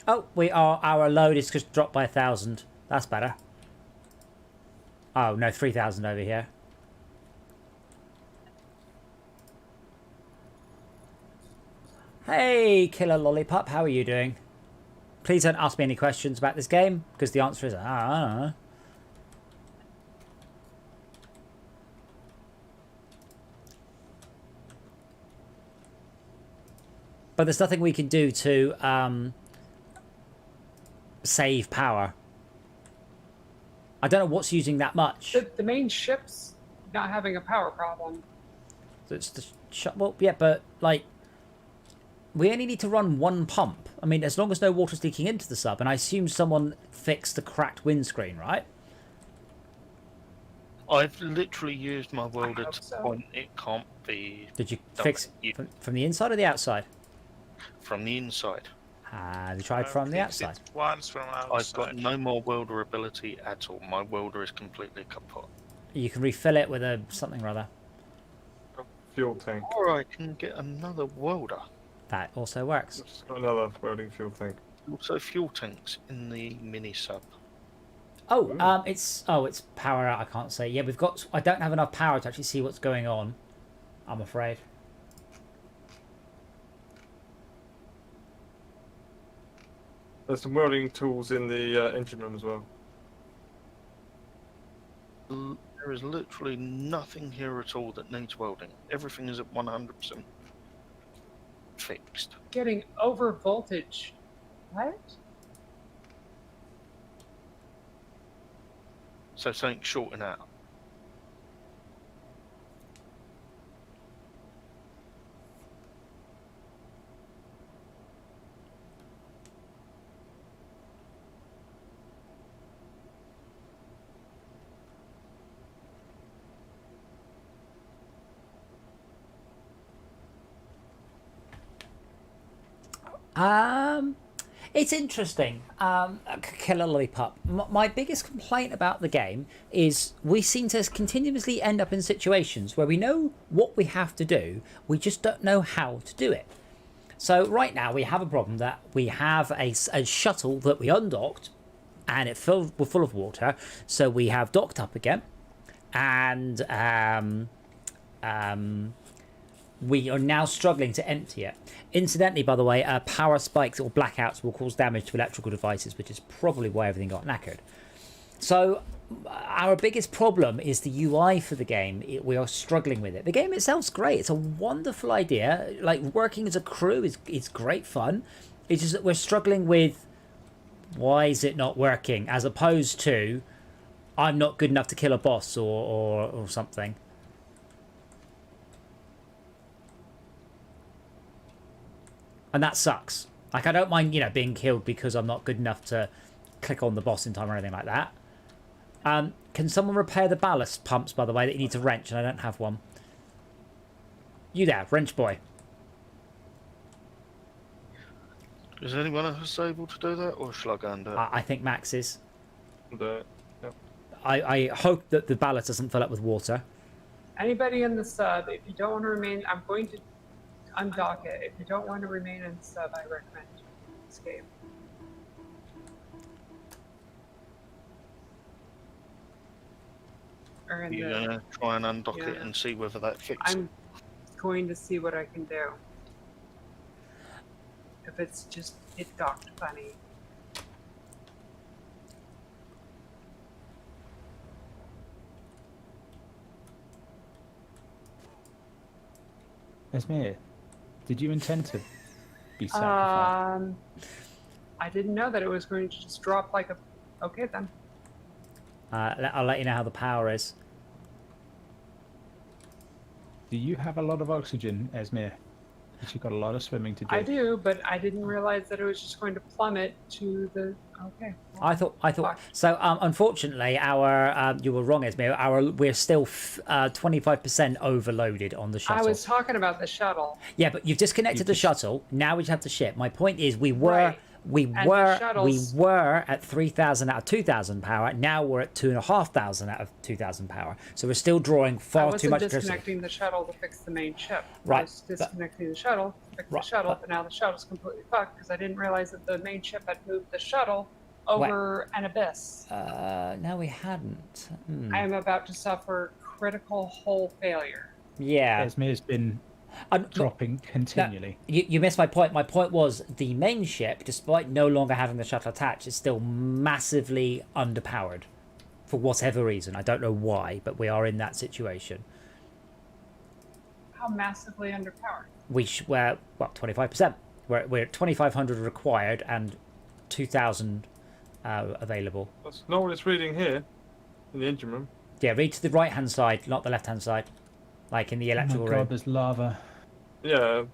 Oh, our load is just dropped by 1,000. That's better. Oh, no, 3,000 over here. Hey, Killer Lollipop, how are you doing? Please don't ask me any questions about this game, because the answer is, I don't know. But there's nothing we can do to save power. I don't know what's using that much. The main ship's not having a power problem. So it's the well, yeah, but like we only need to run one pump. I mean, as long as no water's leaking into the sub, and I assume someone fixed the cracked windscreen, right? I've literally used my welder hope to so. the point it can't be Did you done fix with you from the inside or the outside? from the inside. Have you tried from the Fixed it outside? Once from outside. I've got no more welder ability at all. My welder is completely kaput. You can refill it with a something or other. Fuel tank. Or I can get another welder. That also works. Just got another welding fuel tank. Also fuel tanks in the mini sub. Oh, it's power out. I can't say. Yeah, we've got. I don't have enough power to actually see what's going on. I'm afraid. There's some welding tools in the engine room as well. There is literally nothing here at all that needs welding. Everything is at 100% fixed. Getting over voltage. What? So something's shorting out. It's interesting. Killer Lollipop. My biggest complaint about the game is we seem to continuously end up in situations where we know what we have to do, we just don't know how to do it. So right now we have a problem that we have a shuttle that we undocked and we're full of water. So we have docked up again and we are now struggling to empty it. Incidentally, by the way, power spikes or blackouts will cause damage to electrical devices, which is probably why everything got knackered. So our biggest problem is the UI for the game. We are struggling with it. The game itself's great. It's a wonderful idea. Like, working as a crew is great fun. It's just that we're struggling with why is it not working, as opposed to I'm not good enough to kill a boss or something. And that sucks. Like, I don't mind, being killed because I'm not good enough to click on the boss in time or anything like that. Can someone repair the ballast pumps, by the way, that needs a wrench, and I don't have one? You there, wrench boy. Is anyone else able to do that, or shall I go and do it? I think Max is. Yeah. I hope that the ballast doesn't fill up with water. Anybody in the sub, if you don't want to remain, I'm going to undock it. If you don't want to remain in the sub, I recommend escape. Or in You're the, going to try and undock it Yeah. and see whether that fixes it. I'm going to see what I can do. If it's just, it docked funny. Esmir, did you intend to be sacrificed? I didn't know that it was going to just drop like a. Okay then. I'll let you know how the power is. Do you have a lot of oxygen, Esmir? You've got a lot of swimming to do. I do, but I didn't realize that it was just going to plummet to the. Okay. I thought. So, unfortunately, you were wrong, Esme. We're still 25% overloaded on the shuttle. I was talking about the shuttle. Yeah, but you've disconnected the shuttle. Now we just have the ship. My point is, we were Right. at 3,000 out of 2,000 power. Now we're at 2,500 out of 2,000 power. So we're still drawing I far wasn't too much electricity. disconnecting the shuttle to fix the main ship. Right, I was disconnecting the shuttle to fix the shuttle, but now the shuttle's completely fucked because I didn't realize that the main ship had moved the shuttle over an abyss. No, we hadn't. I am about to suffer critical hull failure. Yeah. Esmir's been dropping continually. You missed my point. My point was the main ship, despite no longer having the shuttle attached, is still massively underpowered for whatever reason. I don't know why, but we are in that situation. How massively underpowered? We're 25%. We're at 2,500 required and 2,000 available. That's not what it's reading here in the engine room. Yeah, read to the right hand side, not the left hand side, like in the Oh electrical my room. god, there's lava. Yeah,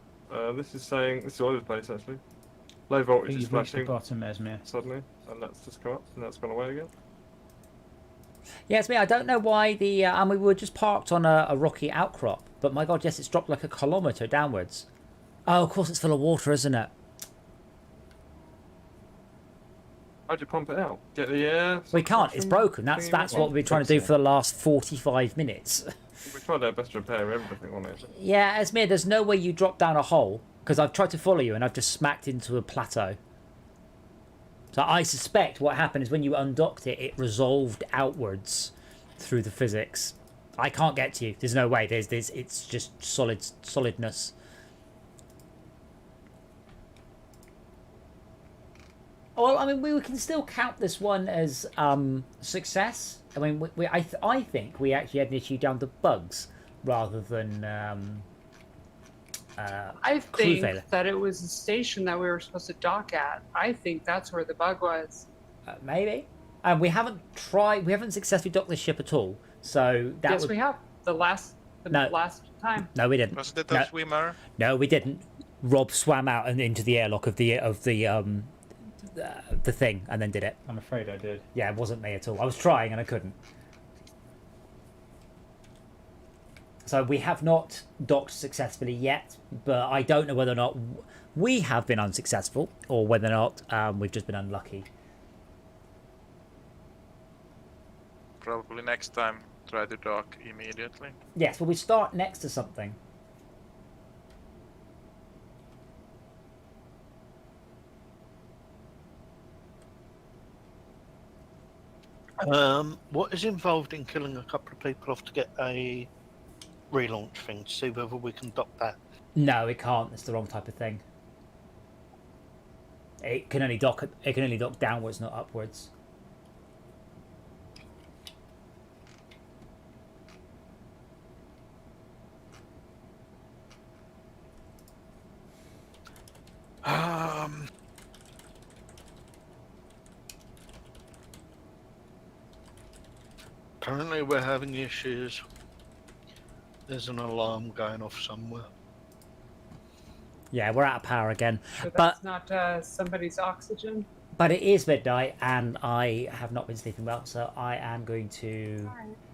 this is saying this is all over the place actually. Low voltage is You've reached the flashing bottom, Esmir. suddenly, and that's just come up, and that's gone away again. Yeah, it's me. I don't know why and we were just parked on a rocky outcrop, but my god, yes, it's dropped like a kilometre downwards. Oh, of course, it's full of water, isn't it? How'd you pump it out? Get the air? We can't. It's broken. That's what we've been trying to do for the last 45 minutes. We tried our best to repair everything on it. Yeah, Esmir, there's no way you drop down a hole, because I've tried to follow you and I've just smacked into a plateau. So I suspect what happened is when you undocked it, it resolved outwards through the physics. I can't get to you. There's no way. It's just solidness. Well, I mean, we can still count this one as success. I mean, I think we actually had an issue down to bugs rather than I think that it was the station that we were supposed to dock at. I think that's where the bug was. Maybe. And we haven't successfully docked this ship at all. So that Yes, we have. The last time. No, we didn't. Wasn't it a swimmer? No, we didn't. Rob swam out and into the airlock of the thing and then did it. I'm afraid I did. Yeah, it wasn't me at all. I was trying and I couldn't. So we have not docked successfully yet, but I don't know whether or not we have been unsuccessful or whether or not we've just been unlucky. Probably next time try to dock immediately. Yes, well, we start next to something. What is involved in killing a couple of people off to get a relaunch thing to see whether we can dock that? No, it can't. It's the wrong type of thing. It can only dock downwards, not upwards. Apparently we're having issues. There's an alarm going off somewhere. Yeah, we're out of power again. Sure But that's not somebody's oxygen. But it is midnight, and I have not been sleeping well, so I am going to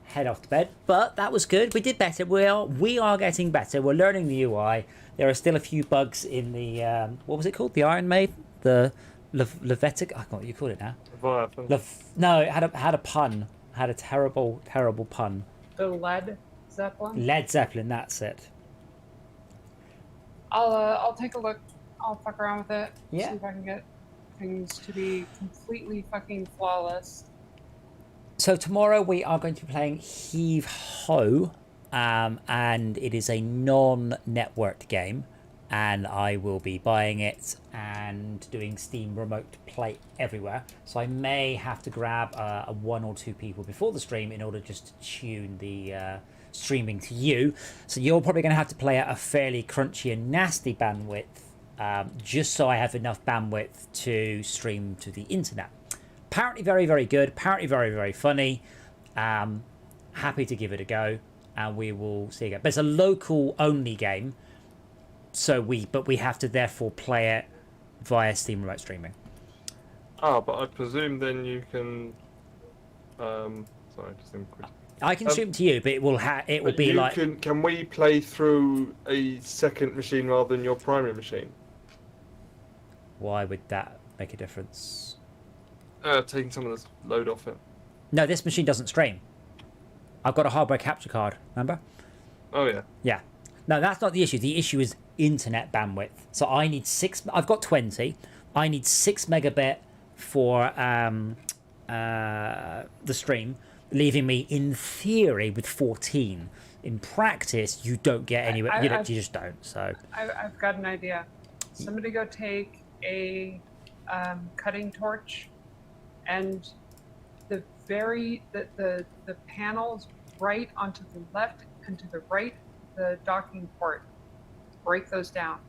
head off to bed. But that was good. We did better. We are getting better. We're learning the UI. There are still a few bugs in the what was it called? The Iron Maid, the Levitic. I can't know what you call it now. Leviathan. No, it had a pun. Had a terrible pun. The Led Zeppelin. Led Zeppelin. That's it. I'll take a look. I'll fuck around with it. Yeah. See if I can get things to be completely fucking flawless. So tomorrow we are going to be playing Heave Ho, and it is a non-networked game, and I will be buying it and doing Steam Remote Play everywhere. So I may have to grab a 1 or 2 people before the stream in order just to tune the streaming to you. So you're probably going to have to play at a fairly crunchy and nasty bandwidth, just so I have enough bandwidth to stream to the internet. Apparently very, very good. Apparently very, very funny. Happy to give it a go, and we will see again. But it's a local only game, so we have to therefore play it via Steam Remote Streaming. Ah, but I presume then you can. Sorry, just think quick. I can stream to you, but it will be like. Can we play through a second machine rather than your primary machine? Why would that make a difference? Taking some of the load off it. No, this machine doesn't stream. I've got a hardware capture card, remember? Oh yeah. Yeah. No, that's not the issue. The issue is internet bandwidth. So I need 6. I've got 20. I need 6 megabit for the stream, leaving me in theory with 14. In practice, you don't get anywhere. You just don't. So I've got an idea. Somebody go take a cutting torch, and the panels right onto the left and to the right, the docking port. Break those down.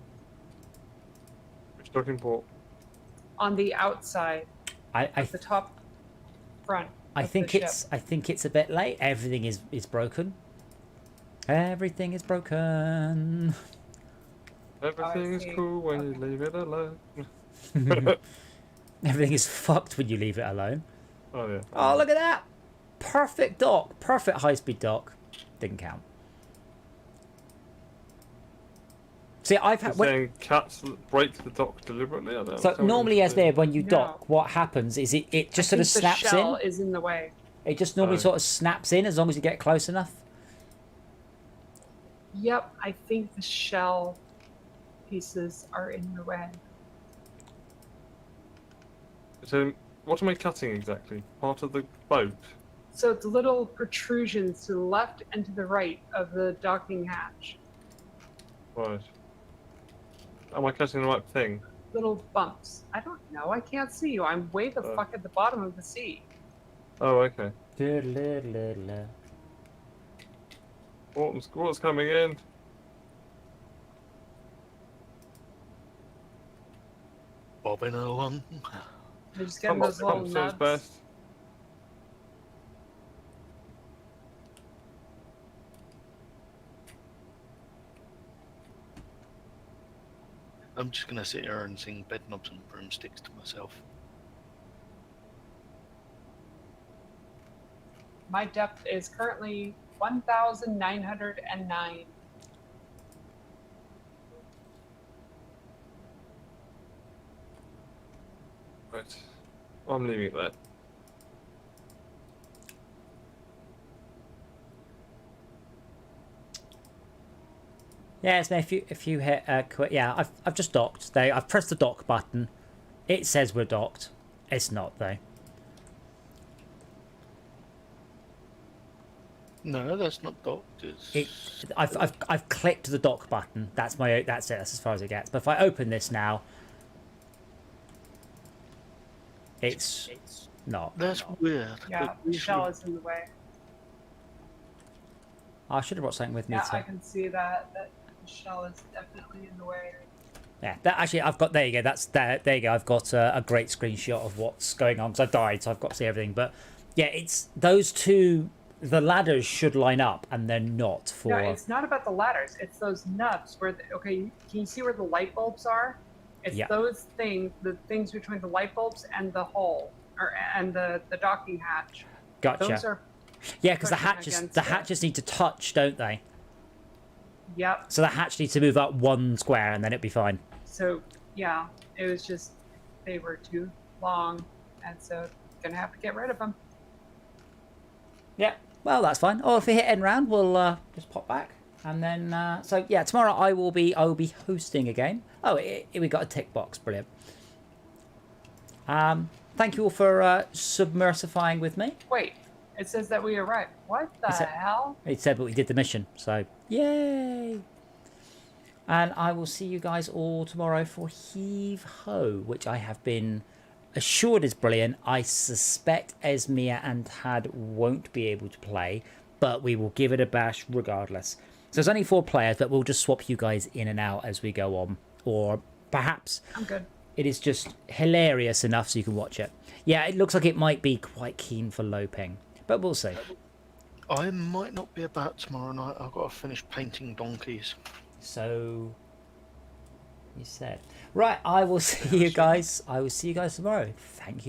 Which docking port? On the outside, at the top front. I think it's a bit late. Everything is broken. Everything is broken. Everything is cool when you leave it alone. Everything is fucked when you leave it alone. Oh yeah. Oh, look at that! Perfect dock. Perfect high-speed dock. Didn't count. See, I've had. Saying cats break the dock deliberately. I don't So normally, Esme, when you No. dock, what happens is it just sort of snaps the shell in. is in the way. It just normally sort of snaps in as long as you get close enough. Yep, I think the shell pieces are in the way. So what am I cutting exactly? Part of the boat. So it's little protrusions to the left and to the right of the docking hatch. Right. Am I cutting the right thing? Little bumps. I don't know. I can't see you. I'm way the fuck at the bottom of the sea. Oh, okay. What's coming in? Bobbing along. They're just getting those little Thompson's nubs. best. I'm just gonna sit here and sing Bedknobs and Broomsticks to myself. My depth is currently 1,909. Right. I'm leaving it there. Yeah, so if you hit quit, yeah, I've just docked. I've pressed the dock button. It says we're docked. It's not though. No, that's not docked. I've clicked the dock button. That's it. That's as far as it gets. But if I open this now, it's not. That's weird. Yeah, but the shell is in the way. I should have brought something with me. Yeah, To... I can see that the shell is definitely in the way. Yeah, actually, I've got. There you go. There you go. I've got a great screenshot of what's going on because I've died, so I've got to see everything. But yeah, it's those two the ladders should line up, and they're not for. No, it's not about the ladders. It's those nubs where. Okay, can you see where the light bulbs are? It's those things, the things between the light bulbs and the hole, and the docking hatch. Gotcha. Those are. Yeah, because the hatches need to touch, don't they? Yep. So the hatch needs to move up one square, and then it'll be fine. So yeah, it was just they were too long, and so gonna have to get rid of them. Yeah. Well, that's fine. Or if we hit end round, we'll just pop back, and then so yeah, tomorrow I will be hosting again. Oh, we got a tick box. Brilliant. Thank you all for submersifying with me. Wait, it says that we arrived. What the hell? It said, but we did the mission, so yay! And I will see you guys all tomorrow for Heave Ho, which I have been assured is brilliant. I suspect Esmia and Tad won't be able to play, but we will give it a bash regardless. So there's only 4 players, but we'll just swap you guys in and out as we go on. Or perhaps I'm good. It is just hilarious enough so you can watch it. Yeah, it looks like it might be quite keen for low ping, but we'll see. I might not be about tomorrow night. I've got to finish painting donkeys. So you said. Right, I will see you guys. I will see you guys tomorrow. Thank you.